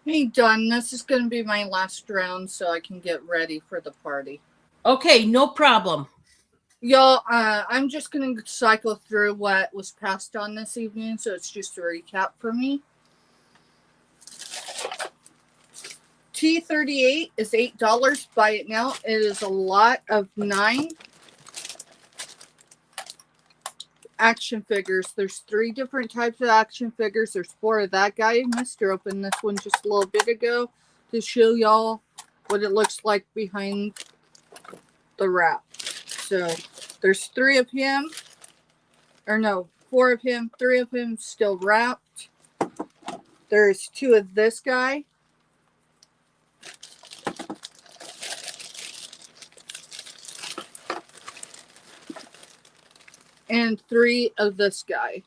Hey, Dawn, this is going to be my last round so I can get ready for the party. Okay, no problem. Y'all, I'm just going to cycle through what was passed on this evening, so it's just a recap for me. T38 is $8. Buy it now. It is a lot of 9 action figures. There's 3 different types of action figures. There's 4 of that guy. Mr. opened this one just a little bit ago to show y'all what it looks like behind the wrap. So there's 3 of him. Or no, 4 of him, 3 of him still wrapped. There's 2 of this guy. And 3 of this guy.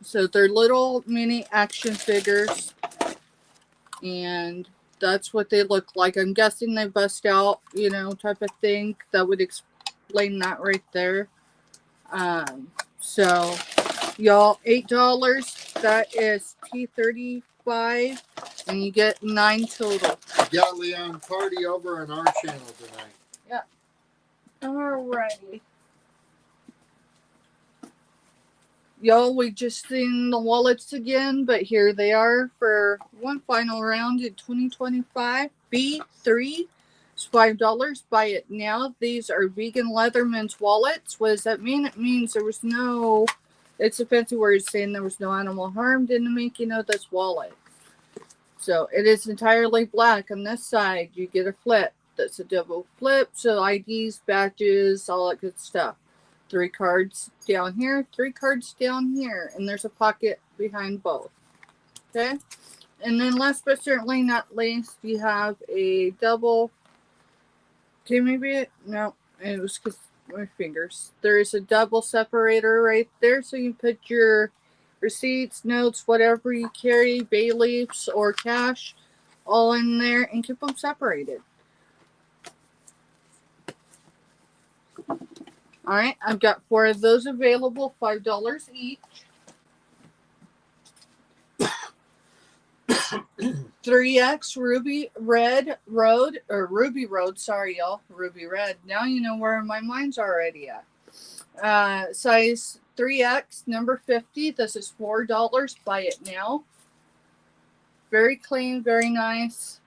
So they're little mini action figures. And that's what they look like. I'm guessing they bust out, type of thing. That would explain that right there. So, y'all, $8. That is T35. And you get 9 total. Got Leon party over on our channel tonight. Yeah. Alrighty. Y'all, we just seen the wallets again, but here they are for one final round in 2025. B3 is $5. Buy it now. These are vegan Leatherman's wallets. What does that mean? It means there was no, it's a fancy word saying there was no animal harmed in the making of this wallet. So it is entirely black. On this side, you get a flip. That's a double flip. So IDs, badges, all that good stuff. 3 cards down here, 3 cards down here, and there's a pocket behind both. Okay, and then last but certainly not least, you have a double. Okay, no, it was because my fingers. There is a double separator right there, so you put your receipts, notes, whatever you carry, bay leaves or cash, all in there, and keep them separated. All right, I've got 4 of those available, $5 each. 3X Ruby Road. Sorry, y'all. Ruby Red. Now you know where my mind's already at. Size 3X, number 50. This is $4. Buy it now. Very clean, very nice.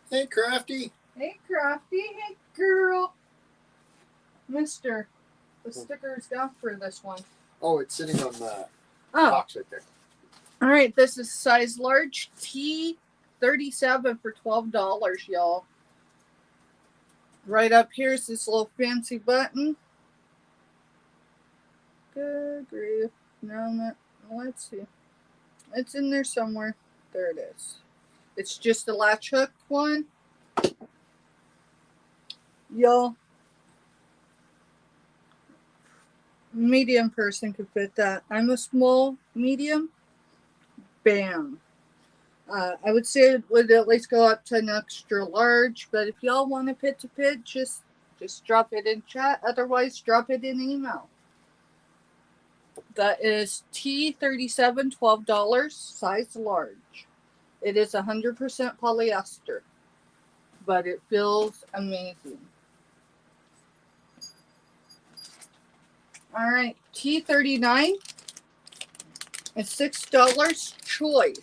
Hey, Crafty. Hey, Crafty. Hey, girl. Mister, the sticker's gone for this one. Oh, it's sitting on the Oh, box right there. all right. This is size large T37 for $12, y'all. Right up here is this little fancy button. Good grief. No, let's see. It's in there somewhere. There it is. It's just a latch hook one. Y'all, medium person could fit that. I'm a small, medium. Bam. I would say it would at least go up to an extra large, but if y'all want a pit to pit, just drop it in chat. Otherwise, drop it in email. That is T37, $12, size large. It is 100% polyester, but it feels amazing. All right, T39 is $6 choice.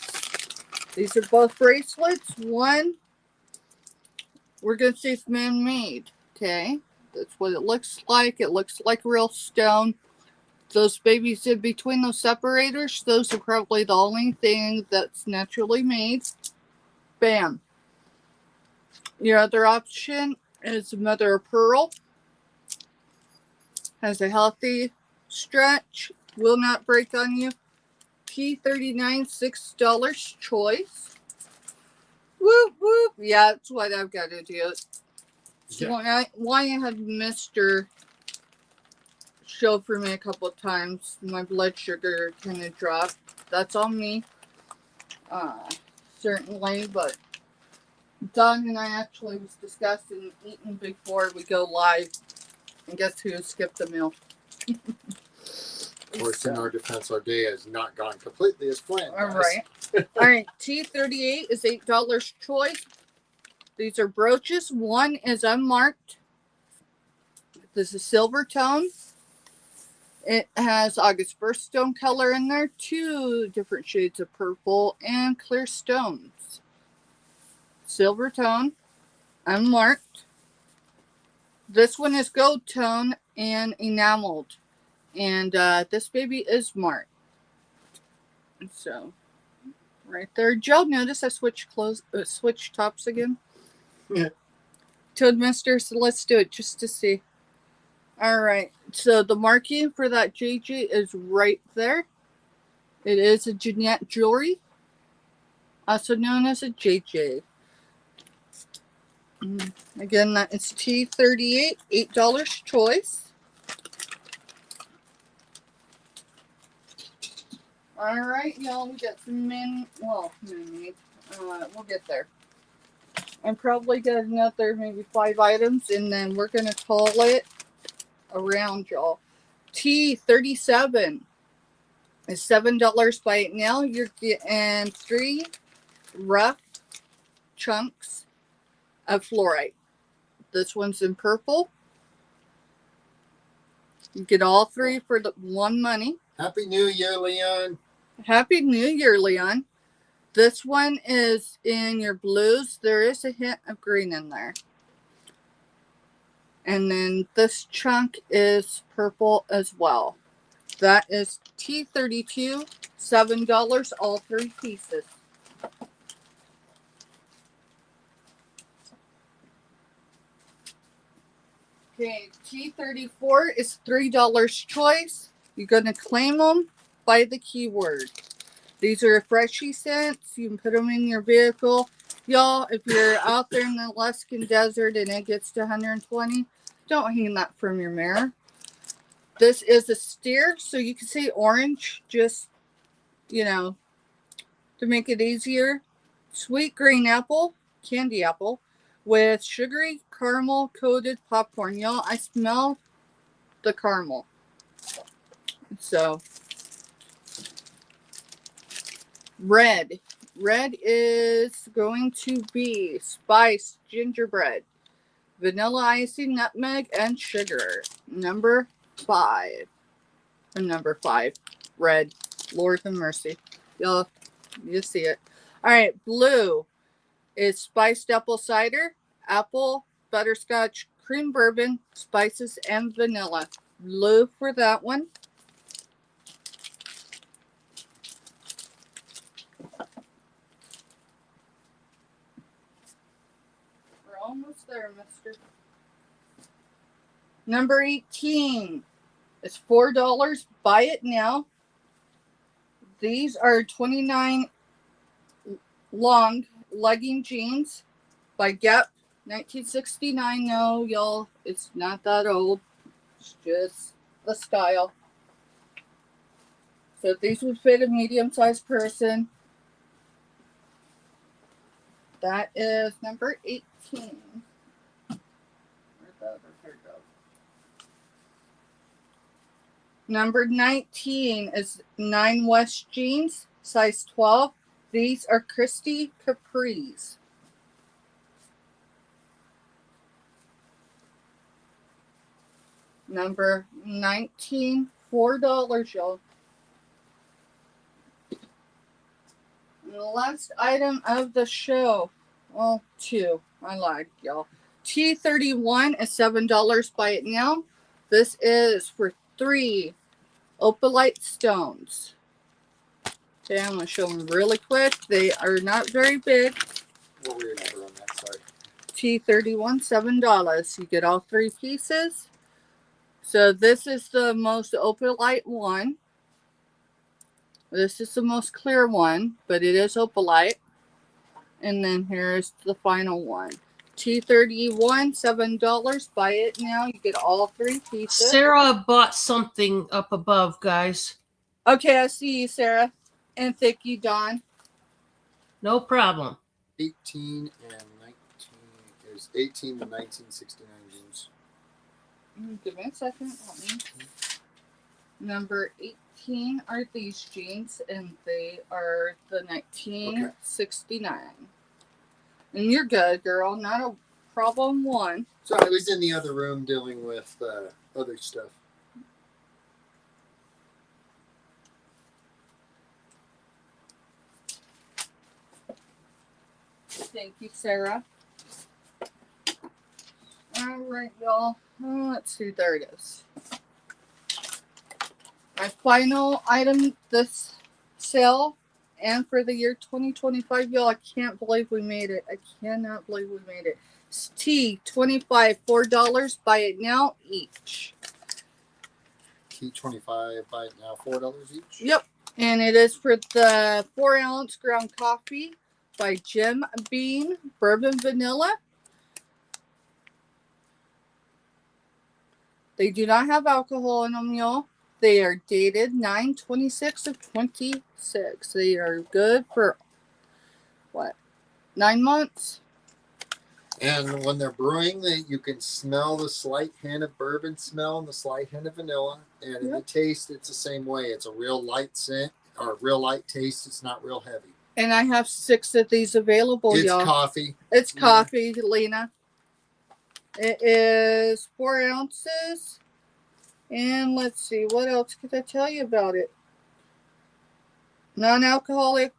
These are both bracelets. One, we're going to say it's man-made. Okay, that's what it looks like. It looks like real stone. Those babies in between those separators, those are probably the only thing that's naturally made. Bam. Your other option is mother of pearl. Has a healthy stretch. Will not break on you. T39, $6 choice. Whoop, whoop. Yeah, that's what I've got to do. Yeah. Why I have Mr. show for me a couple of times. My blood sugar kind of dropped. That's on me. Certainly, but Don and I actually was discussing eating before we go live. And guess who skipped the meal? Of course, in our defense, our day has not gone completely as planned. All right. All right. T38 is $8 choice. These are brooches. One is unmarked. This is silver tone. It has August birthstone color in there. 2 different shades of purple and clear stones. Silver tone. Unmarked. This one is gold tone and enameled. And this baby is marked. So, right there. Joe, notice I switched tops again? Yeah. Toadmaster, so let's do it just to see. All right. So the marking for that JJ is right there. It is a Jeanette jewelry, also known as a JJ. Again, that is T38, $8 choice. All right, y'all. We got some mini. We'll get there. I'm probably got another maybe 5 items, and then we're gonna call it around, y'all. T37 is $7 by it now. You're getting 3 rough chunks of fluorite. This one's in purple. You get all 3 for the one money. Happy New Year, Leon. Happy New Year, Leon. This one is in your blues. There is a hint of green in there. And then this chunk is purple as well. That is T32, $7, all 3 pieces. Okay, T34 is $3 choice. You're going to claim them by the keyword. These are freshy scents. You can put them in your vehicle. Y'all, if you're out there in the Alaskan desert and it gets to 120, don't hang that from your mirror. This is a steer, so you can say orange, just, to make it easier. Sweet green apple, candy apple, with sugary caramel coated popcorn. Y'all, I smell the caramel. So, red. Red is going to be spiced gingerbread, vanilla icing, nutmeg, and sugar. Number 5. Red. Lord have mercy. Y'all, you see it. All right, blue is spiced apple cider, apple, butterscotch, cream bourbon, spices, and vanilla. Blue for that one. We're almost there, mister. Number 18 is $4. Buy it now. These are 29 long legging jeans by Gap, 1969. No, y'all, it's not that old. It's just the style. So these would fit a medium-sized person. That is number 18. Where'd the other pair go? Number 19 is 9 West jeans, size 12. These are Christy Capris. Number 19, $4, y'all. And the last item of the show, well, 2. I lied, y'all. T31 is $7. Buy it now. This is for 3 opalite stones. Okay, I'm going to show them really quick. They are not very big. What were your number on that? Sorry. T31, $7. You get all 3 pieces. So this is the most opalite one. This is the most clear one, but it is opalite. And then here's the final one. T31, $7. Buy it now. You get all 3 pieces. Sarah bought something up above, guys. Okay, I see you, Sarah. And thank you, Dawn. No problem. 18 and 19 is 18 to 1969 jeans. Give me a second. Number 18 are these jeans, and they are the 1969. And you're good, girl. Not a problem one. So I was in the other room dealing with other stuff. Thank you, Sarah. All right, y'all. Let's see. There it is. My final item this sale and for the year 2025, y'all, I can't believe we made it. I cannot believe we made it. It's tea, 25, $4. Buy it now each. T25 buy it now, $4 each. Yep. And it is for the 4-ounce ground coffee by Jim Beam, bourbon vanilla. They do not have alcohol in them, y'all. They are dated 9/26 of 26. They are good for, 9 months? And when they're brewing, you can smell the slight hint of bourbon smell and the slight hint of vanilla. And in the taste, it's the same way. It's a real light scent or real light taste. It's not real heavy. And I have 6 of these available, It's y'all. coffee. It's coffee, Lena. It is 4 ounces. And let's see, what else could I tell you about it? Non-alcoholic.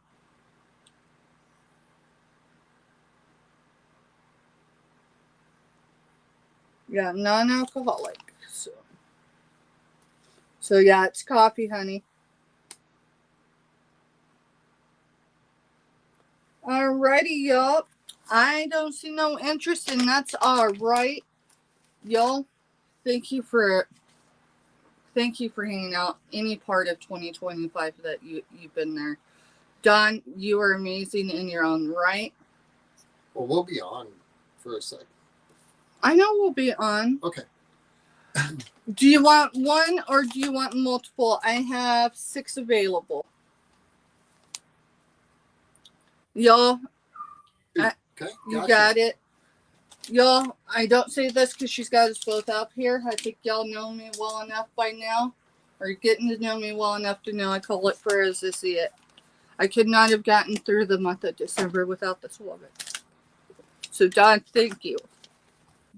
Yeah, non-alcoholic. So yeah, it's coffee, honey. Alrighty, y'all. I don't see no interest, and that's alright. Y'all, thank you for hanging out any part of 2025 that you've been there. Don, you are amazing in your own right. Well, we'll be on for a second. I know we'll be on. Okay. Do you want one or do you want multiple? I have 6 available. Y'all, Okay. you got it. Y'all, I don't say this because she's got us both up here. I think y'all know me well enough by now, or getting to know me well enough to know I call it for as I see it. I could not have gotten through the month of December without this woman. So, Don, thank you.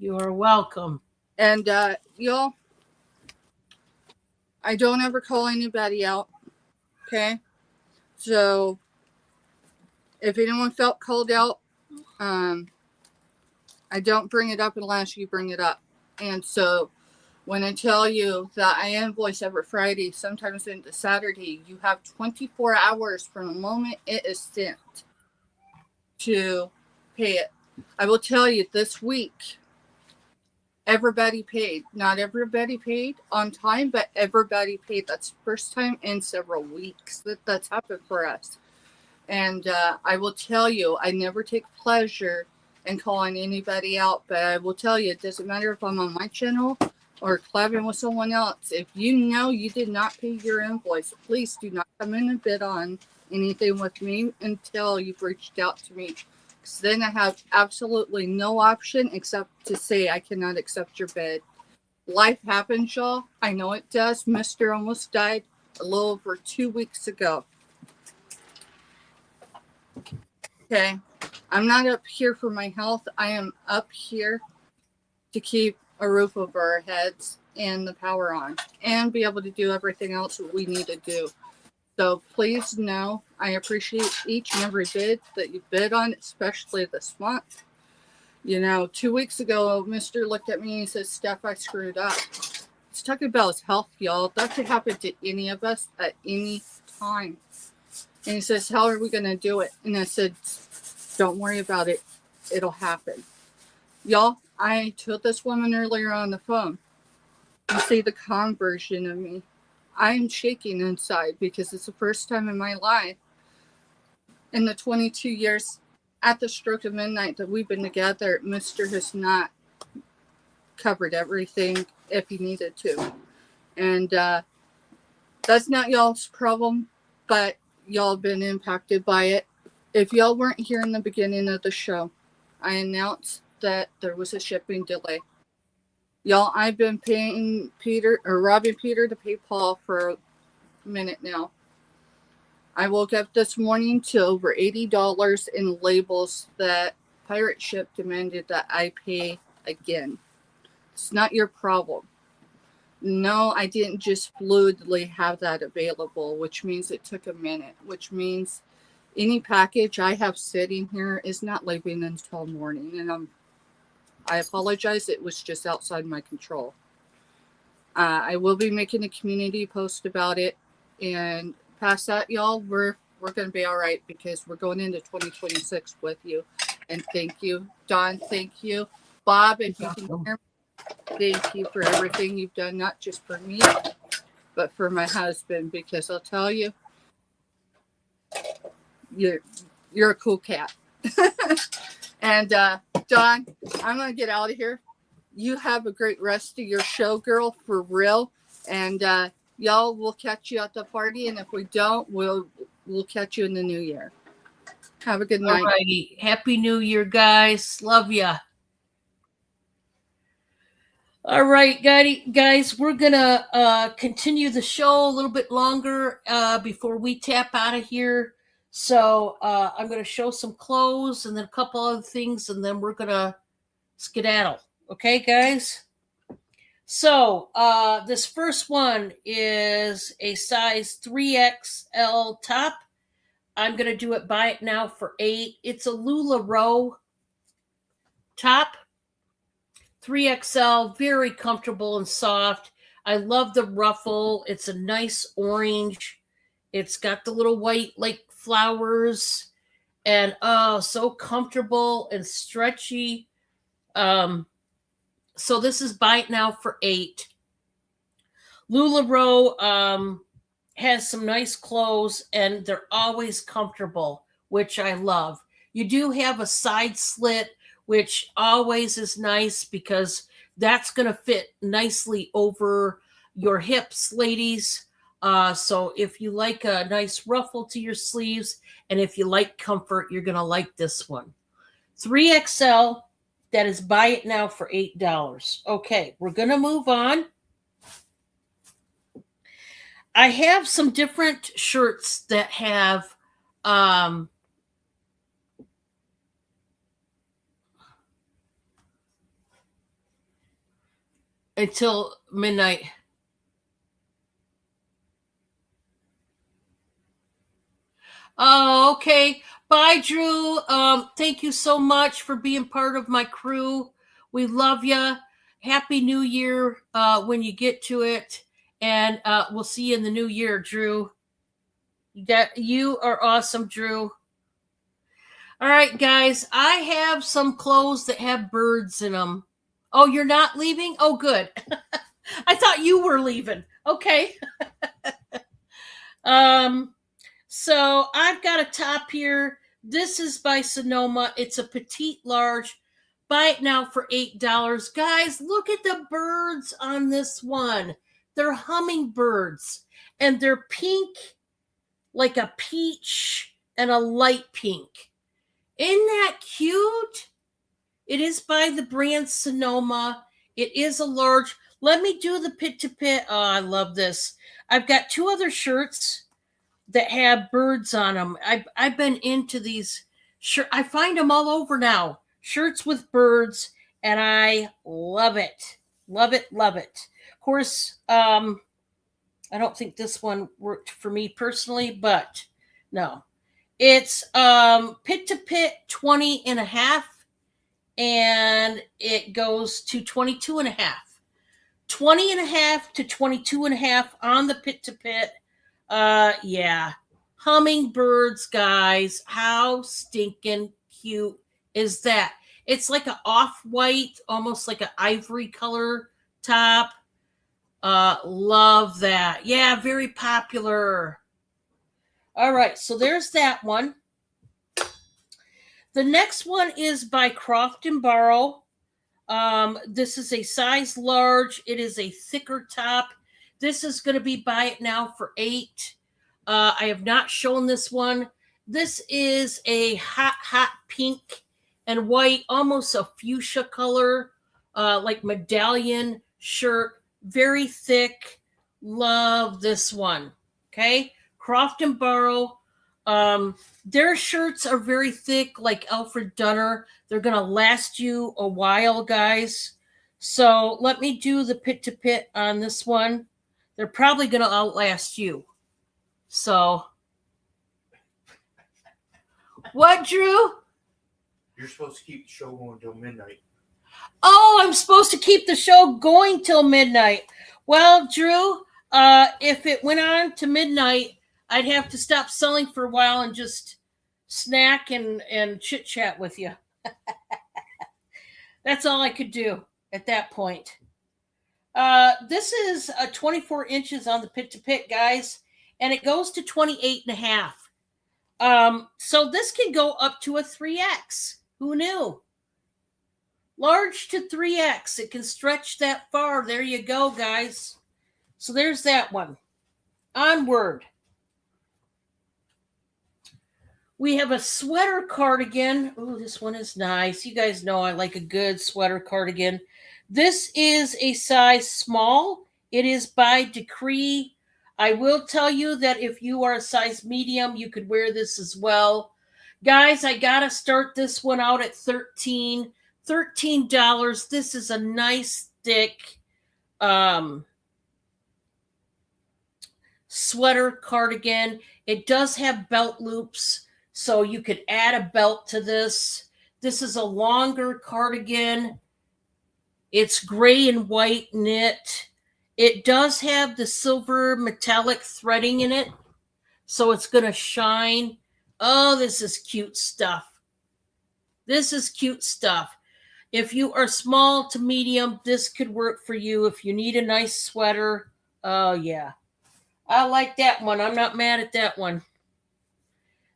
You are welcome. And, y'all, I don't ever call anybody out, okay? So, if anyone felt called out, I don't bring it up unless you bring it up. And so, when I tell you that I invoice every Friday, sometimes into Saturday, you have 24 hours from the moment it is sent to pay it. I will tell you this week, everybody paid. Not everybody paid on time, but everybody paid. That's the first time in several weeks that's happened for us. And I will tell you, I never take pleasure in calling anybody out, but I will tell you, it doesn't matter if I'm on my channel or collabing with someone else. If you know you did not pay your invoice, please do not come in and bid on anything with me until you've reached out to me. Because then I have absolutely no option except to say I cannot accept your bid. Life happens, y'all. I know it does. Mister almost died a little over 2 weeks ago. Okay. I'm not up here for my health. I am up here to keep a roof over our heads and the power on and be able to do everything else that we need to do. So please know I appreciate each and every bid that you bid on, especially this month. You know, 2 weeks ago, Mr. looked at me and he said, Steph, I screwed up. He's talking about his health, y'all. That could happen to any of us at any time. And he says, how are we going to do it? And I said, don't worry about it. It'll happen. Y'all, I told this woman earlier on the phone. You see the calm version of me. I'm shaking inside because it's the first time in my life in the 22 years at the stroke of midnight that we've been together, Mr. has not covered everything if he needed to. And that's not y'all's problem, but y'all have been impacted by it. If y'all weren't here in the beginning of the show, I announced that there was a shipping delay. Y'all, I've been paying robbing Peter to pay Paul for a minute now. I woke up this morning to over $80 in labels that Pirate Ship demanded that I pay again. It's not your problem. No, I didn't just fluidly have that available, which means it took a minute, which means any package I have sitting here is not leaving until morning. And I apologize. It was just outside my control. I will be making a community post about it. And past that, y'all, we're we're going to be all right because we're going into 2026 with you. And thank you, Don. Thank you, Bob. If you can hear me, thank you for everything you've done, not just for me, but for my husband. Because I'll tell you, you're a cool cat. And Don, I'm going to get out of here. You have a great rest of your show, girl, for real. And y'all, we'll catch you at the party. And if we don't, we'll catch you in the new year. Have a good night. Alrighty. Happy New Year, guys. Love ya. All right, guys, we're gonna continue the show a little bit longer before we tap out of here. So I'm gonna show some clothes and then a couple other things, and then we're gonna skedaddle. Okay, guys. So this first one is a size 3XL top. I'm gonna do it. Buy it now for $8. It's a LuLaRoe top. 3XL, very comfortable and soft. I love the ruffle. It's a nice orange. It's got the little white like flowers, and oh, so comfortable and stretchy. So this is buy it now for $8. LuLaRoe has some nice clothes, and they're always comfortable, which I love. You do have a side slit, which always is nice because that's going to fit nicely over your hips, ladies. So if you like a nice ruffle to your sleeves, and if you like comfort, you're going to like this one. 3XL, that is buy it now for $8. Okay, we're going to move on. I have some different shirts that have until midnight. Oh, okay. Bye, Drew. Thank you so much for being part of my crew. We love you. Happy New Year when you get to it. And we'll see you in the new year, Drew. You are awesome, Drew. All right, guys. I have some clothes that have birds in them. Oh, you're not leaving? Oh, good. I thought you were leaving. Okay. So I've got a top here. This is by Sonoma. It's a petite large. Buy it now for $8. Guys, look at the birds on this one. They're hummingbirds, and they're pink, like a peach and a light pink. Isn't that cute? It is by the brand Sonoma. It is a large. Let me do the pit to pit. Oh, I love this. I've got two other shirts that have birds on them. I've been into these shirts. I find them all over now. Shirts with birds, and I love it. Love it, love it. Of course, I don't think this one worked for me personally, but no. It's pit to pit 20 and a half, and it goes to 22 and a half. 20 and a half to 22 and a half on the pit to pit. Yeah. Hummingbirds, guys. How stinking cute is that? It's like an off-white, almost like an ivory color top. Love that. Yeah, very popular. All right, so there's that one. The next one is by Croft and Barrow. This is a size large. It is a thicker top. This is going to be buy it now for $8. I have not shown this one. This is a hot pink and white, almost a fuchsia color, like medallion shirt. Very thick. Love this one. Okay. Croft and Barrow. Their shirts are very thick, like Alfred Dunner. They're going to last you a while, guys. So let me do the pit to pit on this one. They're probably going to outlast you. So, what, Drew? You're supposed to keep the show going until midnight. Oh, I'm supposed to keep the show going till midnight. Well, Drew, if it went on to midnight, I'd have to stop selling for a while and just snack and chit chat with you. That's all I could do at that point. This is 24 inches on the pit to pit, guys, and it goes to 28 and a half. So this can go up to a 3X. Who knew? Large to 3X. It can stretch that far. There you go, guys. So there's that one. Onward. We have a sweater cardigan. Oh, this one is nice. You guys know I like a good sweater cardigan. This is a size small. It is by decree. I will tell you that if you are a size medium, you could wear this as well. Guys, I got to start this one out at $13. This is a nice thick sweater cardigan. It does have belt loops, so you could add a belt to this. This is a longer cardigan. It's gray and white knit. It does have the silver metallic threading in it, so it's going to shine. Oh, this is cute stuff. This is cute stuff. If you are small to medium, this could work for you. If you need a nice sweater, oh yeah. I like that one. I'm not mad at that one.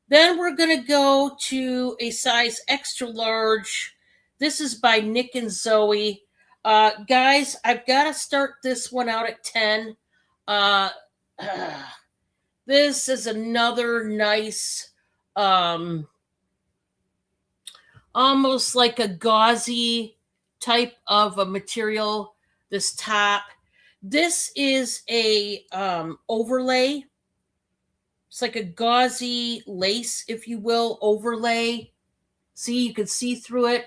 Then we're going to go to a size extra large. This is by Nick and Zoe. Guys, I've got to start this one out at 10. This is another nice, almost like a gauzy type of a material, this top. This is a overlay. It's like a gauzy lace, if you will, overlay. See, you can see through it.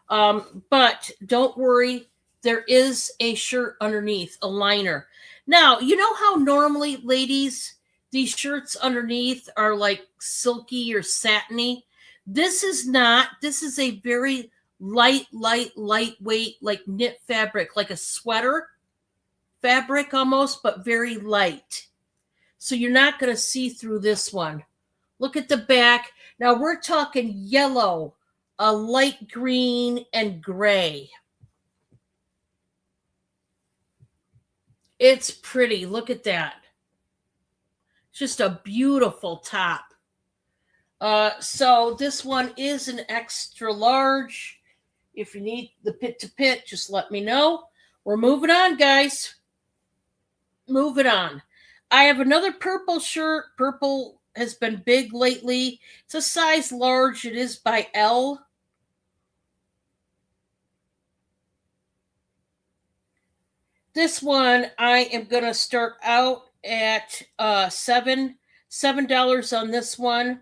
But don't worry, there is a shirt underneath, a liner. Now, you know how normally, ladies, these shirts underneath are like silky or satiny? This is not. This is a very lightweight, like knit fabric, like a sweater fabric almost, but very light. So you're not going to see through this one. Look at the back. Now we're talking yellow, a light green, and gray. It's pretty. Look at that. Just a beautiful top. So this one is an extra large. If you need the pit to pit, just let me know. We're moving on, guys. Moving on. I have another purple shirt. Purple has been big lately. It's a size large. It is by L. This one I am going to start out at $7 on this one.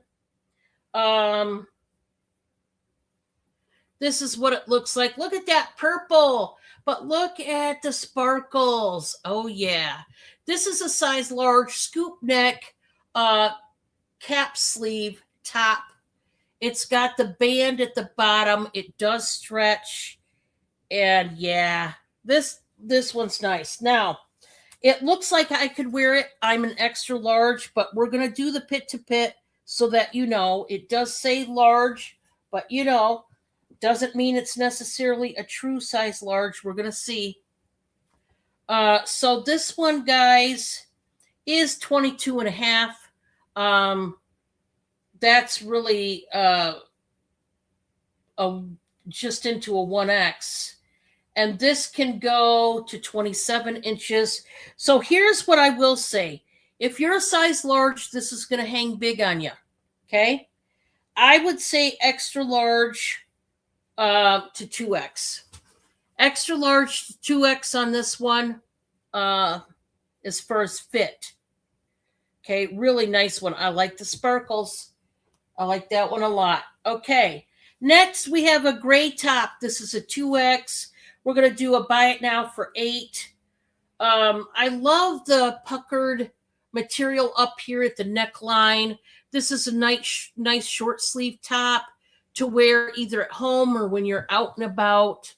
This is what it looks like. Look at that purple, but look at the sparkles. Oh yeah. This is a size large scoop neck cap sleeve top. It's got the band at the bottom. It does stretch. And yeah, this one's nice. Now, it looks like I could wear it. I'm an extra large, but we're going to do the pit to pit so that you know. It does say large, but you know, doesn't mean it's necessarily a true size large. We're going to see. So this one, guys, is 22 and a half. That's really just into a 1X. And this can go to 27 inches. So here's what I will say. If you're a size large, this is going to hang big on you. Okay? I would say extra large to 2X. Extra large to 2X on this one as far as fit. Okay, really nice one. I like the sparkles. I like that one a lot. Okay, next we have a gray top. This is a 2X. We're going to do a buy it now for $8. I love the puckered material up here at the neckline. This is a nice short sleeve top to wear either at home or when you're out and about.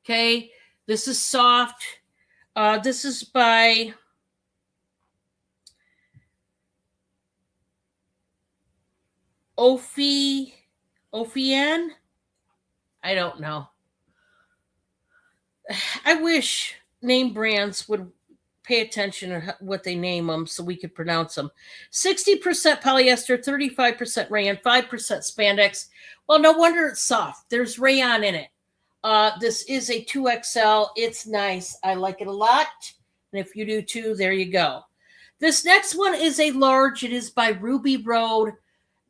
Okay, this is soft. This is by Ophian. I don't know. I wish name brands would pay attention to what they name them so we could pronounce them. 60% polyester, 35% rayon, 5% spandex. Well, no wonder it's soft. There's rayon in it. This is a 2XL. It's nice. I like it a lot. And if you do too, there you go. This next one is a large. It is by Ruby Road.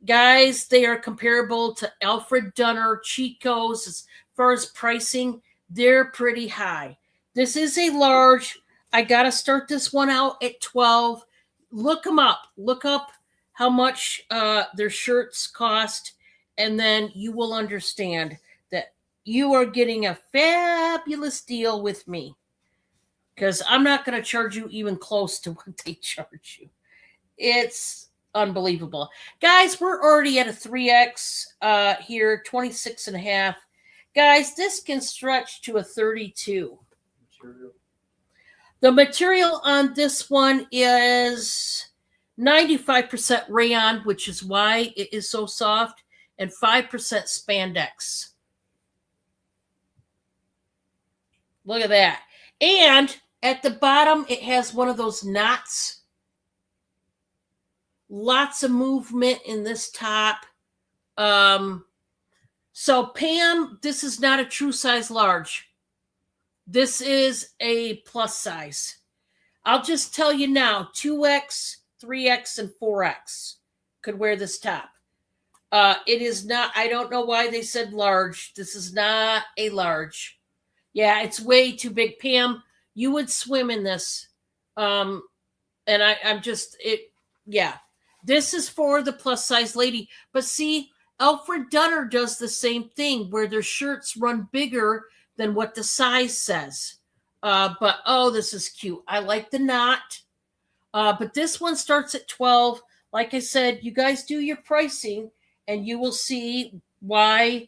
Guys, they are comparable to Alfred Dunner, Chico's as far as pricing. They're pretty high. This is a large. I got to start this one out at 12. Look them up. Look up how much their shirts cost, and then you will understand that you are getting a fabulous deal with me, because I'm not going to charge you even close to what they charge you. It's unbelievable. Guys, we're already at a 3X here, 26 and a half. Guys, this can stretch to a 32. Material. The material on this one is 95% rayon, which is why it is so soft, and 5% spandex. Look at that. And at the bottom, it has one of those knots. Lots of movement in this top. So Pam, this is not a true size large. This is a plus size. I'll just tell you now, 2X, 3X, and 4X could wear this top. It is not, I don't know why they said large. This is not a large. Yeah, it's way too big. Pam, you would swim in this. And I'm just, yeah. This is for the plus size lady. But see, Alfred Dunner does the same thing where their shirts run bigger than what the size says. But, oh, this is cute. I like the knot. But this one starts at 12. Like I said, you guys do your pricing and you will see why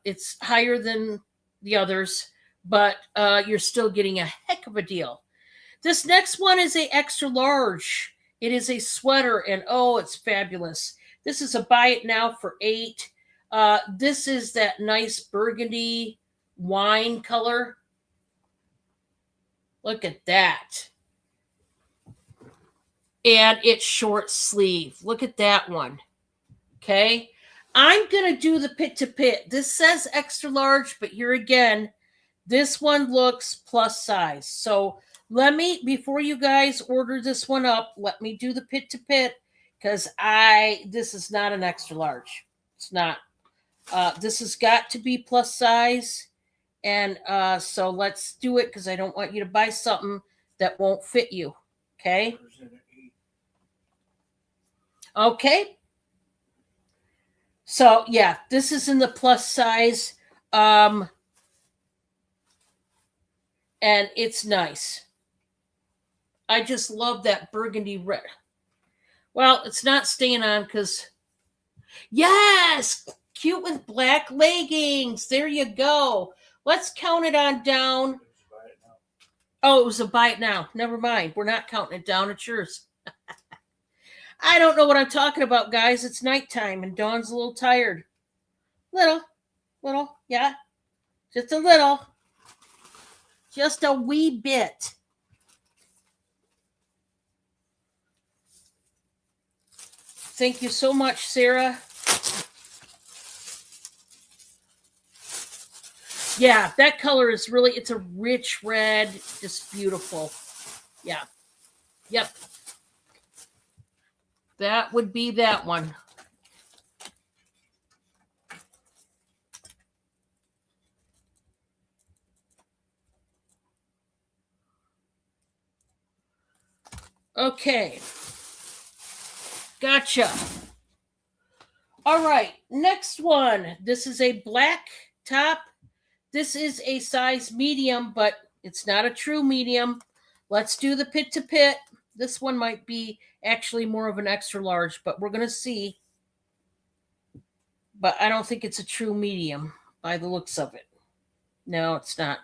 it's higher than the others. But you're still getting a heck of a deal. This next one is a extra large. It is a sweater, and oh, it's fabulous. This is a buy it now for $8. This is that nice burgundy wine color. Look at that. And it's short sleeve. Look at that one. Okay. I'm going to do the pit to pit. This says extra large, but here again, this one looks plus size. So let me, before you guys order this one up, let me do the pit to pit, because this is not an extra large. It's not. This has got to be plus size. And so let's do it, because I don't want you to buy something that won't fit you. Okay. Okay. So yeah, this is in the plus size. And it's nice. I just love that burgundy red. Well, it's not staying on because, yes, cute with black leggings. There you go. Let's count it on down. Oh, it was a buy it now. Never mind. We're not counting it down. It's yours. I don't know what I'm talking about, guys. It's nighttime and Dawn's a little tired. Little, yeah. Just a little. Just a wee bit. Thank you so much, Sarah. Yeah, that color is really, it's a rich red, just beautiful. Yeah. Yep. That would be that one. Okay. Gotcha. All right. Next one. This is a black top. This is a size medium, but it's not a true medium. Let's do the pit to pit. This one might be actually more of an extra large, but we're going to see. But I don't think it's a true medium by the looks of it. No, it's not.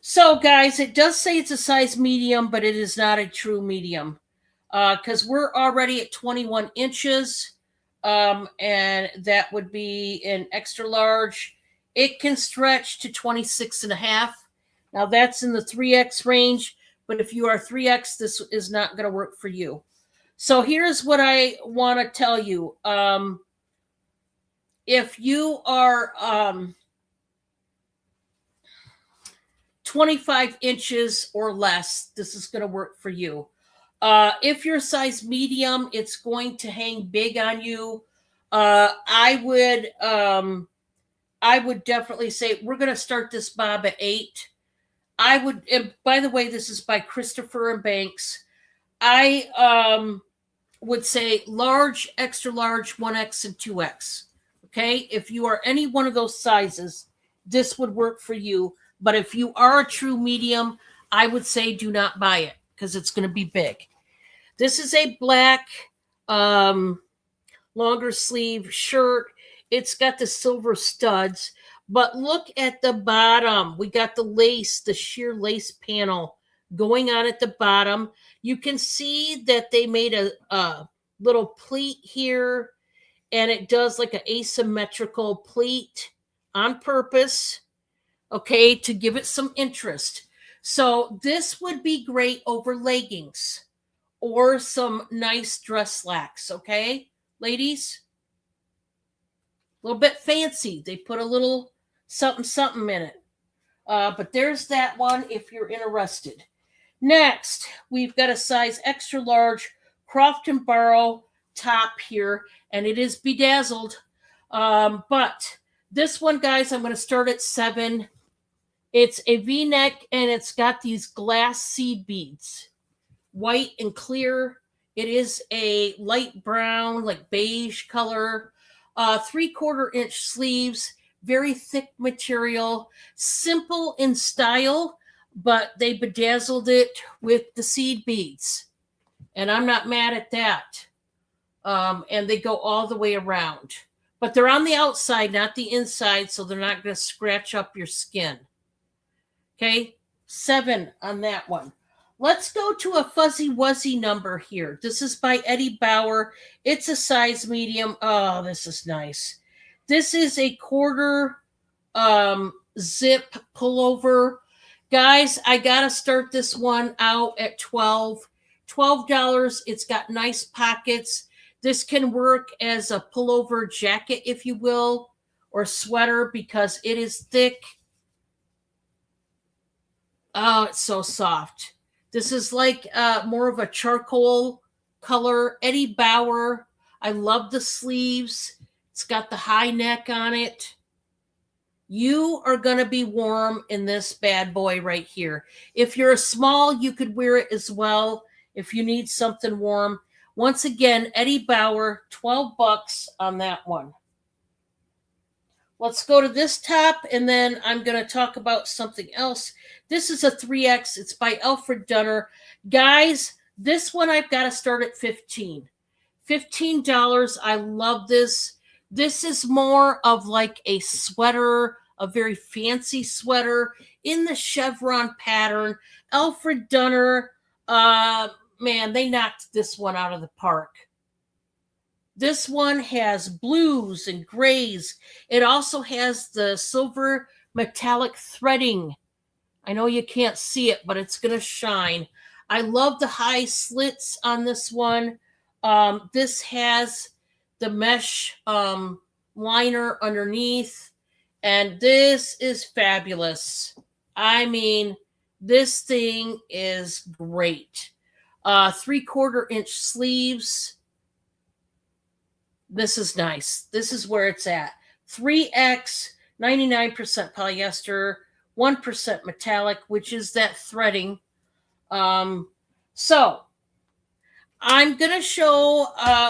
So, guys, it does say it's a size medium, but it is not a true medium because we're already at 21 inches, and that would be an extra large. It can stretch to 26 and a half. Now, that's in the 3X range, but if you are 3X, this is not going to work for you. So, here's what I want to tell you. If you are 25 inches or less, this is going to work for you. If you're size medium, it's going to hang big on you. I would definitely say we're going to start this bob at 8. I would. And by the way, this is by Christopher and Banks. I would say large, extra large, 1X and 2X. Okay, if you are any one of those sizes, this would work for you. But if you are a true medium, I would say do not buy it because it's going to be big. This is a black longer sleeve shirt. It's got the silver studs, but look at the bottom. We got the lace, the sheer lace panel going on at the bottom. You can see that they made a little pleat here, and it does like an asymmetrical pleat on purpose, okay, to give it some interest. So this would be great over leggings or some nice dress slacks, okay, ladies? A little bit fancy. They put a little something something in it. But there's that one if you're interested. Next, we've got a size extra large Croft and Barrow top here, and it is bedazzled. But this one, guys, I'm going to start at 7. It's a V-neck, and it's got these glass seed beads, white and clear. It is a light brown, like beige color. 3/4 inch sleeves, very thick material, simple in style, but they bedazzled it with the seed beads. And I'm not mad at that. And they go all the way around. But they're on the outside, not the inside, so they're not going to scratch up your skin. Okay, 7 on that one. Let's go to a fuzzy wuzzy number here. This is by Eddie Bauer. It's a size medium. Oh, this is nice. This is a quarter zip pullover. Guys, I got to start this one out at $12. It's got nice pockets. This can work as a pullover jacket, if you will, or sweater because it is thick. Oh, it's so soft. This is like more of a charcoal color. Eddie Bauer. I love the sleeves. It's got the high neck on it. You are going to be warm in this bad boy right here. If you're a small, you could wear it as well if you need something warm. Once again, Eddie Bauer, $12 on that one. Let's go to this top, and then I'm going to talk about something else. This is a 3X. It's by Alfred Dunner. Guys, this one I've got to start at $15. $15. I love this. This is more of like a sweater, a very fancy sweater in the chevron pattern. Alfred Dunner, man, they knocked this one out of the park. This one has blues and grays. It also has the silver metallic threading. I know you can't see it, but it's going to shine. I love the high slits on this one. This has the mesh liner underneath, and this is fabulous. I mean, this thing is great. 3/4 inch sleeves. This is nice. This is where it's at. 3X, 99% polyester, 1% metallic, which is that threading. So I'm going to show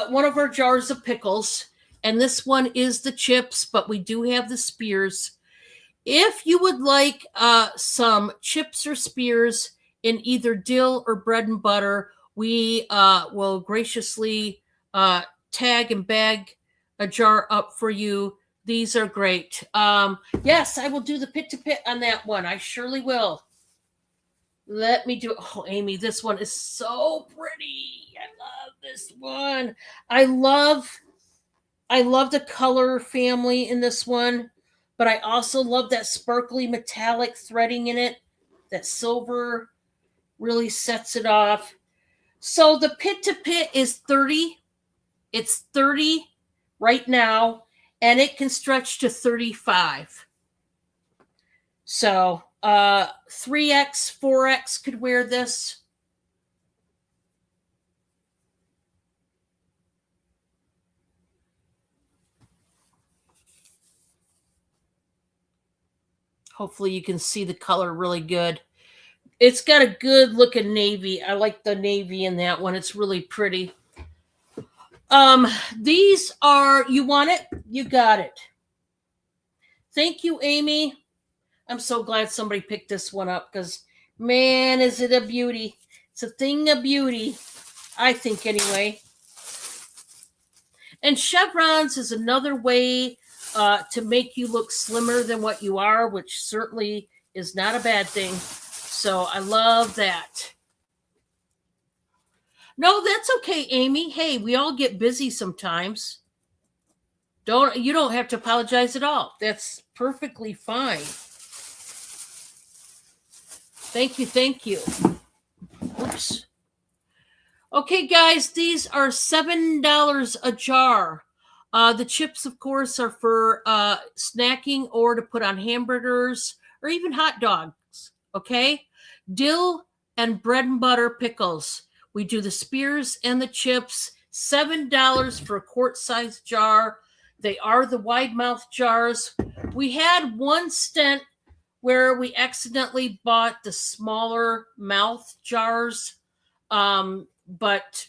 one of our jars of pickles, and this one is the chips, but we do have the spears. If you would like some chips or spears in either dill or bread and butter, we will graciously tag and bag a jar up for you. These are great. Yes, I will do the pit to pit on that one. I surely will. Let me do. Oh, Amy, this one is so pretty. I love this one. I love I love the color family in this one, but I also love that sparkly metallic threading in it. That silver really sets it off. So the pit to pit is 30. It's 30 right now, and it can stretch to 35. So 3X, 4X could wear this. Hopefully you can see the color really good. It's got a good looking navy. I like the navy in that one. It's really pretty. These are, you want it? You got it. Thank you, Amy. I'm so glad somebody picked this one up because, man, is it a beauty. It's a thing of beauty, I think, anyway. And chevrons is another way to make you look slimmer than what you are, which certainly is not a bad thing. So I love that. No, that's okay, Amy. Hey, we all get busy sometimes. You don't have to apologize at all. That's perfectly fine. Thank you, thank you. Oops. Okay, guys, these are $7 a jar. The chips, of course, are for snacking or to put on hamburgers or even hot dogs. Okay, dill and bread and butter pickles. We do the spears and the chips. $7 for a quart-sized jar. They are the wide mouth jars. We had one stint where we accidentally bought the smaller mouth jars, but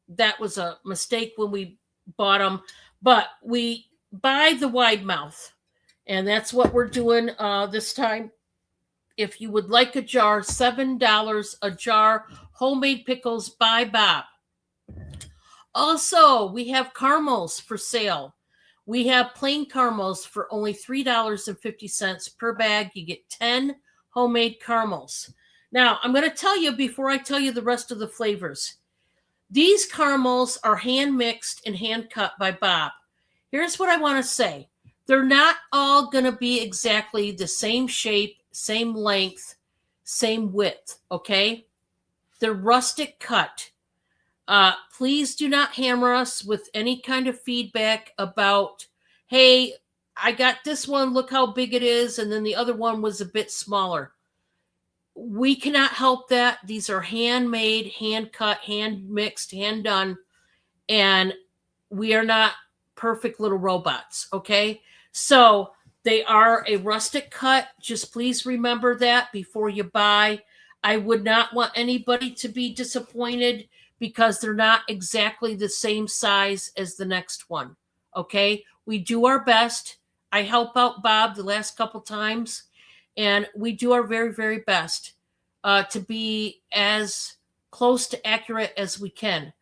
that was a mistake when we bought them. But we buy the wide mouth, and that's what we're doing this time. If you would like a jar, $7 a jar. Homemade pickles by Bob. Also, we have caramels for sale. We have plain caramels for only $3.50 per bag. You get 10 homemade caramels. Now, I'm going to tell you before I tell you the rest of the flavors. These caramels are hand mixed and hand cut by Bob. Here's what I want to say. They're not all going to be exactly the same shape, same length, same width, okay? They're rustic cut. Please do not hammer us with any kind of feedback about, hey, I got this one, look how big it is, and then the other one was a bit smaller. We cannot help that. These are handmade, hand cut, hand mixed, hand done, and we are not perfect little robots, okay? So they are a rustic cut. Just please remember that before you buy. I would not want anybody to be disappointed because they're not exactly the same size as the next one. Okay. We do our best. I help out Bob the last couple times, and we do our very, very best to be as close to accurate as we can.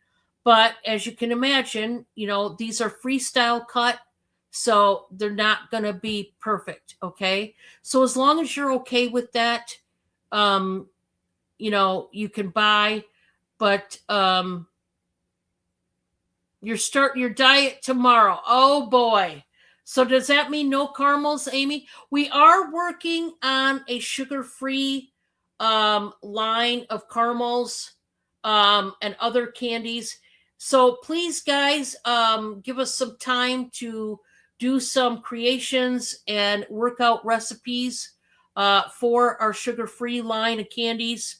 But as you can imagine, these are freestyle cut, so they're not going to be perfect. Okay. So as long as you're okay with that, you can buy. But you're starting your diet tomorrow. Oh boy. So does that mean no caramels, Amy? We are working on a sugar-free line of caramels and other candies. So please, guys, give us some time to do some creations and work out recipes for our sugar-free line of candies.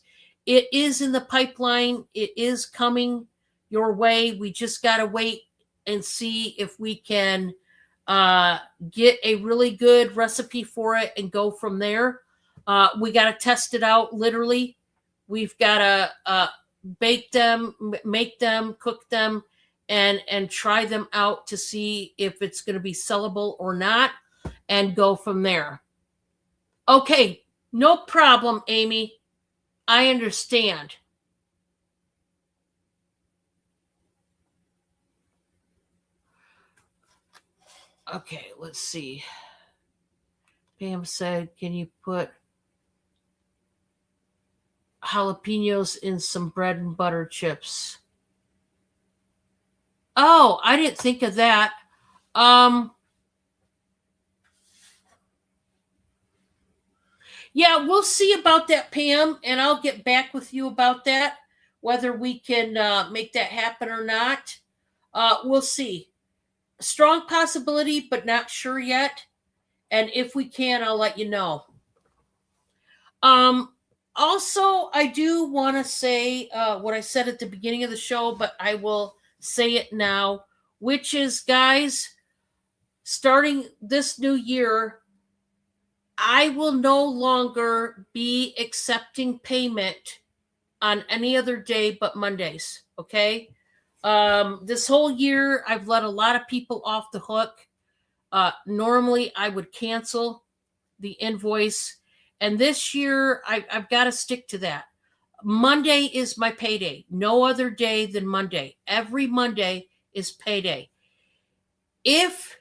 It is in the pipeline. It is coming your way. We just got to wait and see if we can get a really good recipe for it and go from there. We got to test it out literally. We've got to bake them, make them, cook them, and try them out to see if it's going to be sellable or not, and go from there. Okay, no problem, Amy. I understand. Okay, let's see. Pam said, can you put jalapenos in some bread and butter chips. Oh, I didn't think of that. Yeah, we'll see about that, Pam, and I'll get back with you about that, whether we can make that happen or not. We'll see. Strong possibility, but not sure yet. And if we can, I'll let you know. Also, I do want to say what I said at the beginning of the show, but I will say it now, which is, guys, starting this new year, I will no longer be accepting payment on any other day but Mondays. Okay. This whole year, I've let a lot of people off the hook. Normally, I would cancel the invoice. And this year, I've got to stick to that. Monday is my payday. No other day than Monday. Every Monday is payday. If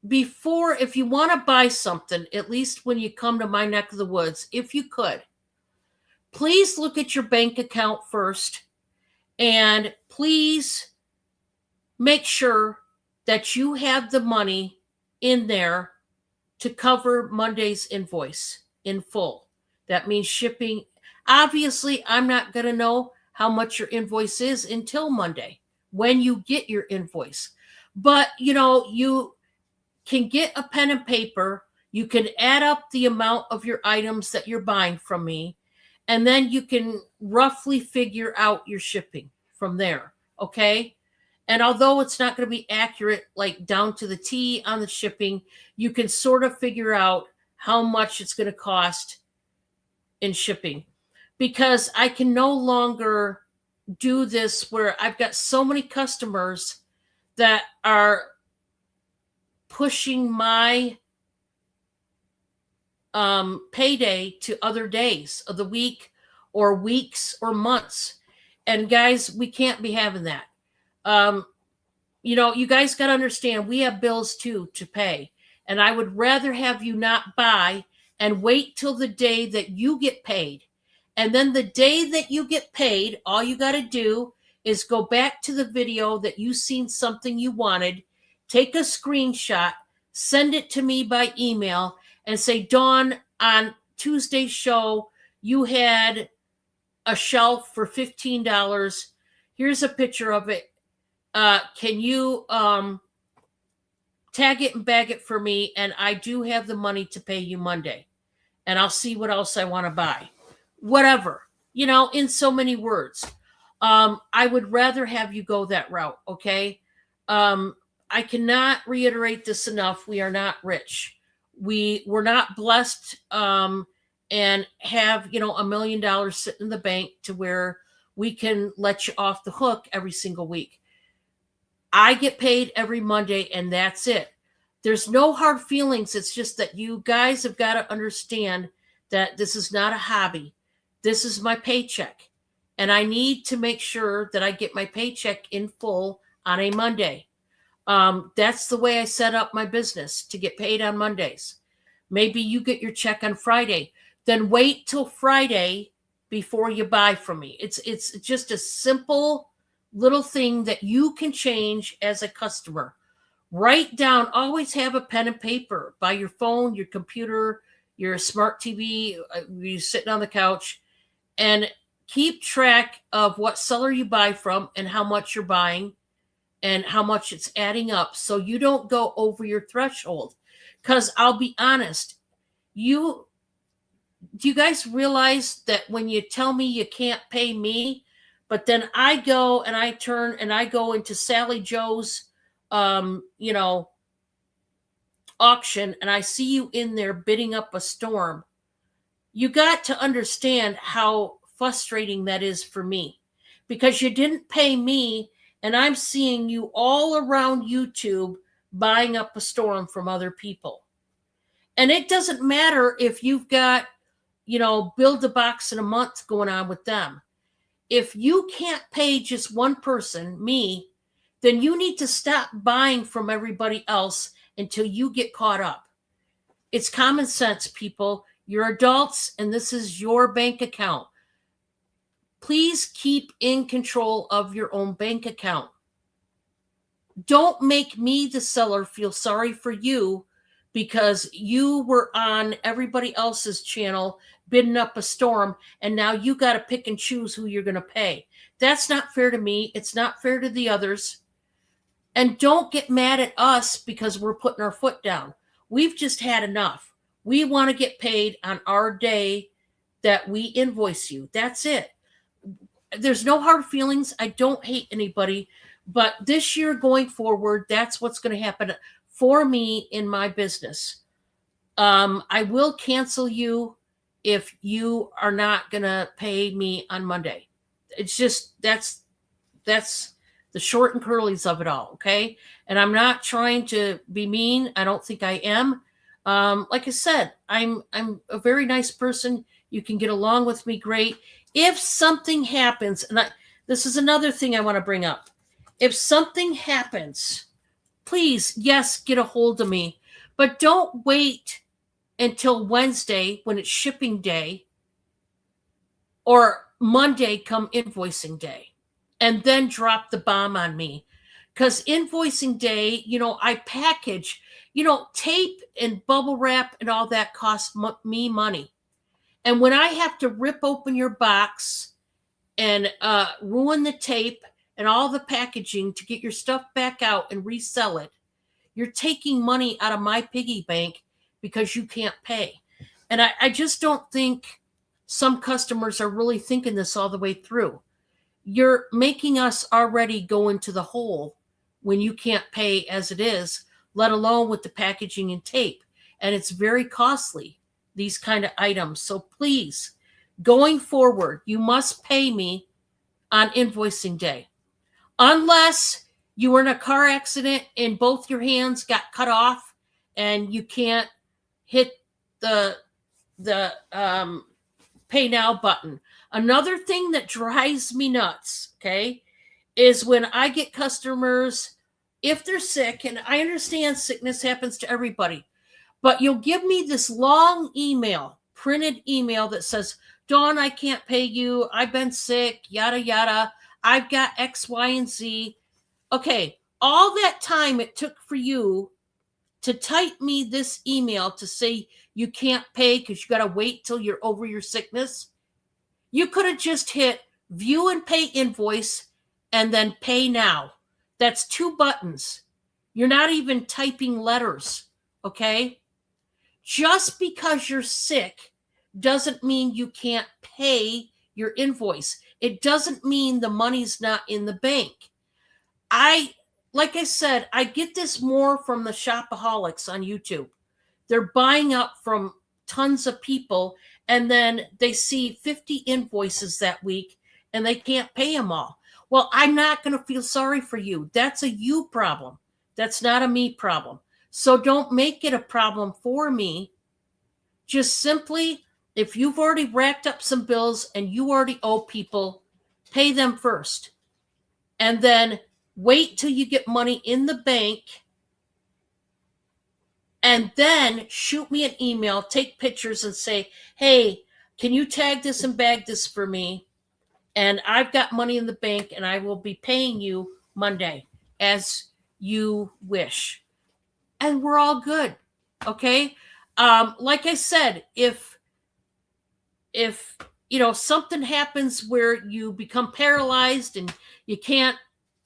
you want to buy something, at least when you come to my neck of the woods, if you could, please look at your bank account first, and please make sure that you have the money in there to cover Monday's invoice in full. That means shipping. Obviously, I'm not going to know how much your invoice is until Monday when you get your invoice. But, you can get a pen and paper. You can add up the amount of your items that you're buying from me, and then you can roughly figure out your shipping from there. Okay. And although it's not going to be accurate, like down to the T on the shipping, you can sort of figure out how much it's going to cost in shipping, because I can no longer do this where I've got so many customers that are pushing my payday to other days of the week or weeks or months. And guys, we can't be having that. You guys got to understand, we have bills too to pay. And I would rather have you not buy and wait till the day that you get paid. And then the day that you get paid, all you got to do is go back to the video that you seen something you wanted, take a screenshot, send it to me by email, and say, Dawn, on Tuesday's show, you had a shelf for $15. Here's a picture of it. Can you tag it and bag it for me? And I do have the money to pay you Monday. And I'll see what else I want to buy. Whatever, in so many words. I would rather have you go that route, okay? I cannot reiterate this enough. We are not rich. We're not blessed and have, $1 million sitting in the bank to where we can let you off the hook every single week. I get paid every Monday, and that's it. There's no hard feelings. It's just that you guys have got to understand that this is not a hobby. This is my paycheck. And I need to make sure that I get my paycheck in full on a Monday. That's the way I set up my business, to get paid on Mondays. Maybe you get your check on Friday. Then wait till Friday before you buy from me. It's just a simple little thing that you can change as a customer. Write down, always have a pen and paper by your phone, your computer, your smart TV, you're sitting on the couch, and keep track of what seller you buy from and how much you're buying and how much it's adding up, so you don't go over your threshold. Because I'll be honest, do you guys realize that when you tell me you can't pay me, but then I go and I turn and I go into Sally Joe's, auction, and I see you in there bidding up a storm, you got to understand how frustrating that is for me, because you didn't pay me, and I'm seeing you all around YouTube buying up a storm from other people. And it doesn't matter if you've got, build a box in a month going on with them. If you can't pay just one person, me, then you need to stop buying from everybody else until you get caught up. It's common sense, people. You're adults, and this is your bank account. Please keep in control of your own bank account. Don't make me, the seller, feel sorry for you because you were on everybody else's channel bidding up a storm, and now you got to pick and choose who you're going to pay. That's not fair to me. It's not fair to the others. And don't get mad at us because we're putting our foot down. We've just had enough. We want to get paid on our day that we invoice you. That's it. There's no hard feelings. I don't hate anybody. But this year going forward, that's what's going to happen for me in my business. I will cancel you if you are not going to pay me on Monday. It's just that's the short and curlies of it all, okay? And I'm not trying to be mean. I don't think I am. Like I said, I'm a very nice person. You can get along with me great. If something happens, and this is another thing I want to bring up. If something happens, please, yes, get a hold of me. But don't wait until Wednesday when it's shipping day or Monday come invoicing day and then drop the bomb on me. Because invoicing day, I package, tape and bubble wrap and all that costs me money. And when I have to rip open your box and ruin the tape and all the packaging to get your stuff back out and resell it, you're taking money out of my piggy bank because you can't pay. And I just don't think some customers are really thinking this all the way through. You're making us already go into the hole when you can't pay as it is, let alone with the packaging and tape. And it's very costly, these kind of items. So please, going forward, you must pay me on invoicing day. Unless you were in a car accident and both your hands got cut off and you can't hit the pay now button. Another thing that drives me nuts, okay, is when I get customers, if they're sick, and I understand sickness happens to everybody, but you'll give me this long email, printed email that says, Dawn, I can't pay you. I've been sick, yada, yada. I've got X, Y, and Z. Okay, all that time it took for you to type me this email to say you can't pay because you got to wait till you're over your sickness. You could have just hit view and pay invoice and then pay now. That's 2 buttons. You're not even typing letters, okay? Just because you're sick doesn't mean you can't pay your invoice. It doesn't mean the money's not in the bank. Like I said, I get this more from the shopaholics on YouTube. They're buying up from tons of people, and then they see 50 invoices that week, and they can't pay them all. Well, I'm not going to feel sorry for you. That's a you problem. That's not a me problem. So don't make it a problem for me. Just simply, if you've already racked up some bills and you already owe people, pay them first. And then wait till you get money in the bank. And then shoot me an email, take pictures and say, hey, can you tag this and bag this for me? And I've got money in the bank and I will be paying you Monday as you wish. And we're all good. Okay. Like I said, if something happens where you become paralyzed and you can't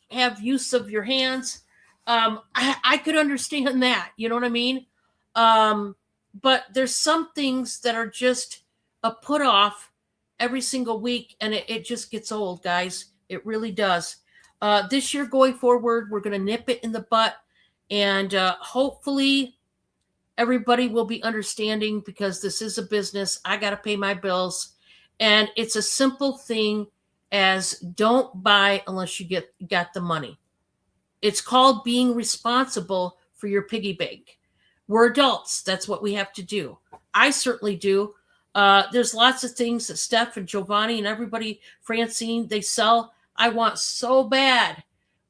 have use of your hands, I could understand that. You know what I mean? But there's some things that are just a put off every single week, and it just gets old, guys. It really does. This year going forward, we're going to nip it in the butt, and hopefully everybody will be understanding because this is a business. I got to pay my bills, and it's a simple thing as don't buy unless you got the money. It's called being responsible for your piggy bank. We're adults. That's what we have to do. I certainly do. There's lots of things that Steph and Giovanni and everybody, Francine, they sell. I want so bad,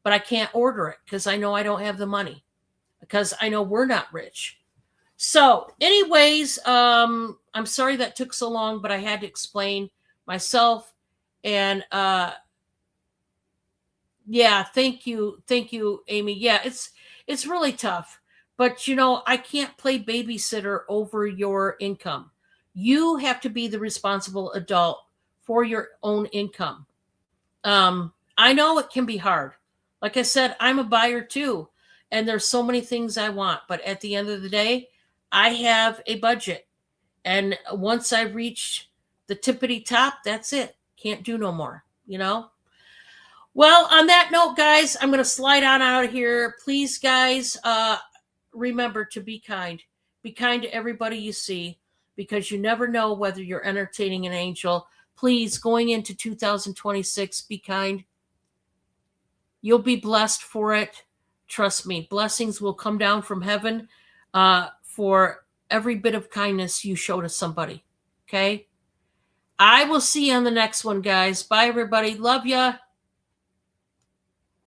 but I can't order it because I know I don't have the money, because I know we're not rich. So anyways, I'm sorry that took so long, but I had to explain myself And yeah, thank you, Amy. Yeah, it's really tough, but I can't play babysitter over your income. You have to be the responsible adult for your own income. I know it can be hard. Like I said, I'm a buyer too, and there's so many things I want, but at the end of the day, I have a budget, and once I reach the tippity top, that's it. Can't do no more. Well, on that note, guys, I'm going to slide on out of here. Please, guys, remember to be kind. Be kind to everybody you see, because you never know whether you're entertaining an angel. Please, going into 2026, be kind. You'll be blessed for it. Trust me, blessings will come down from heaven for every bit of kindness you show to somebody. Okay? I will see you on the next one, guys. Bye, everybody. Love ya.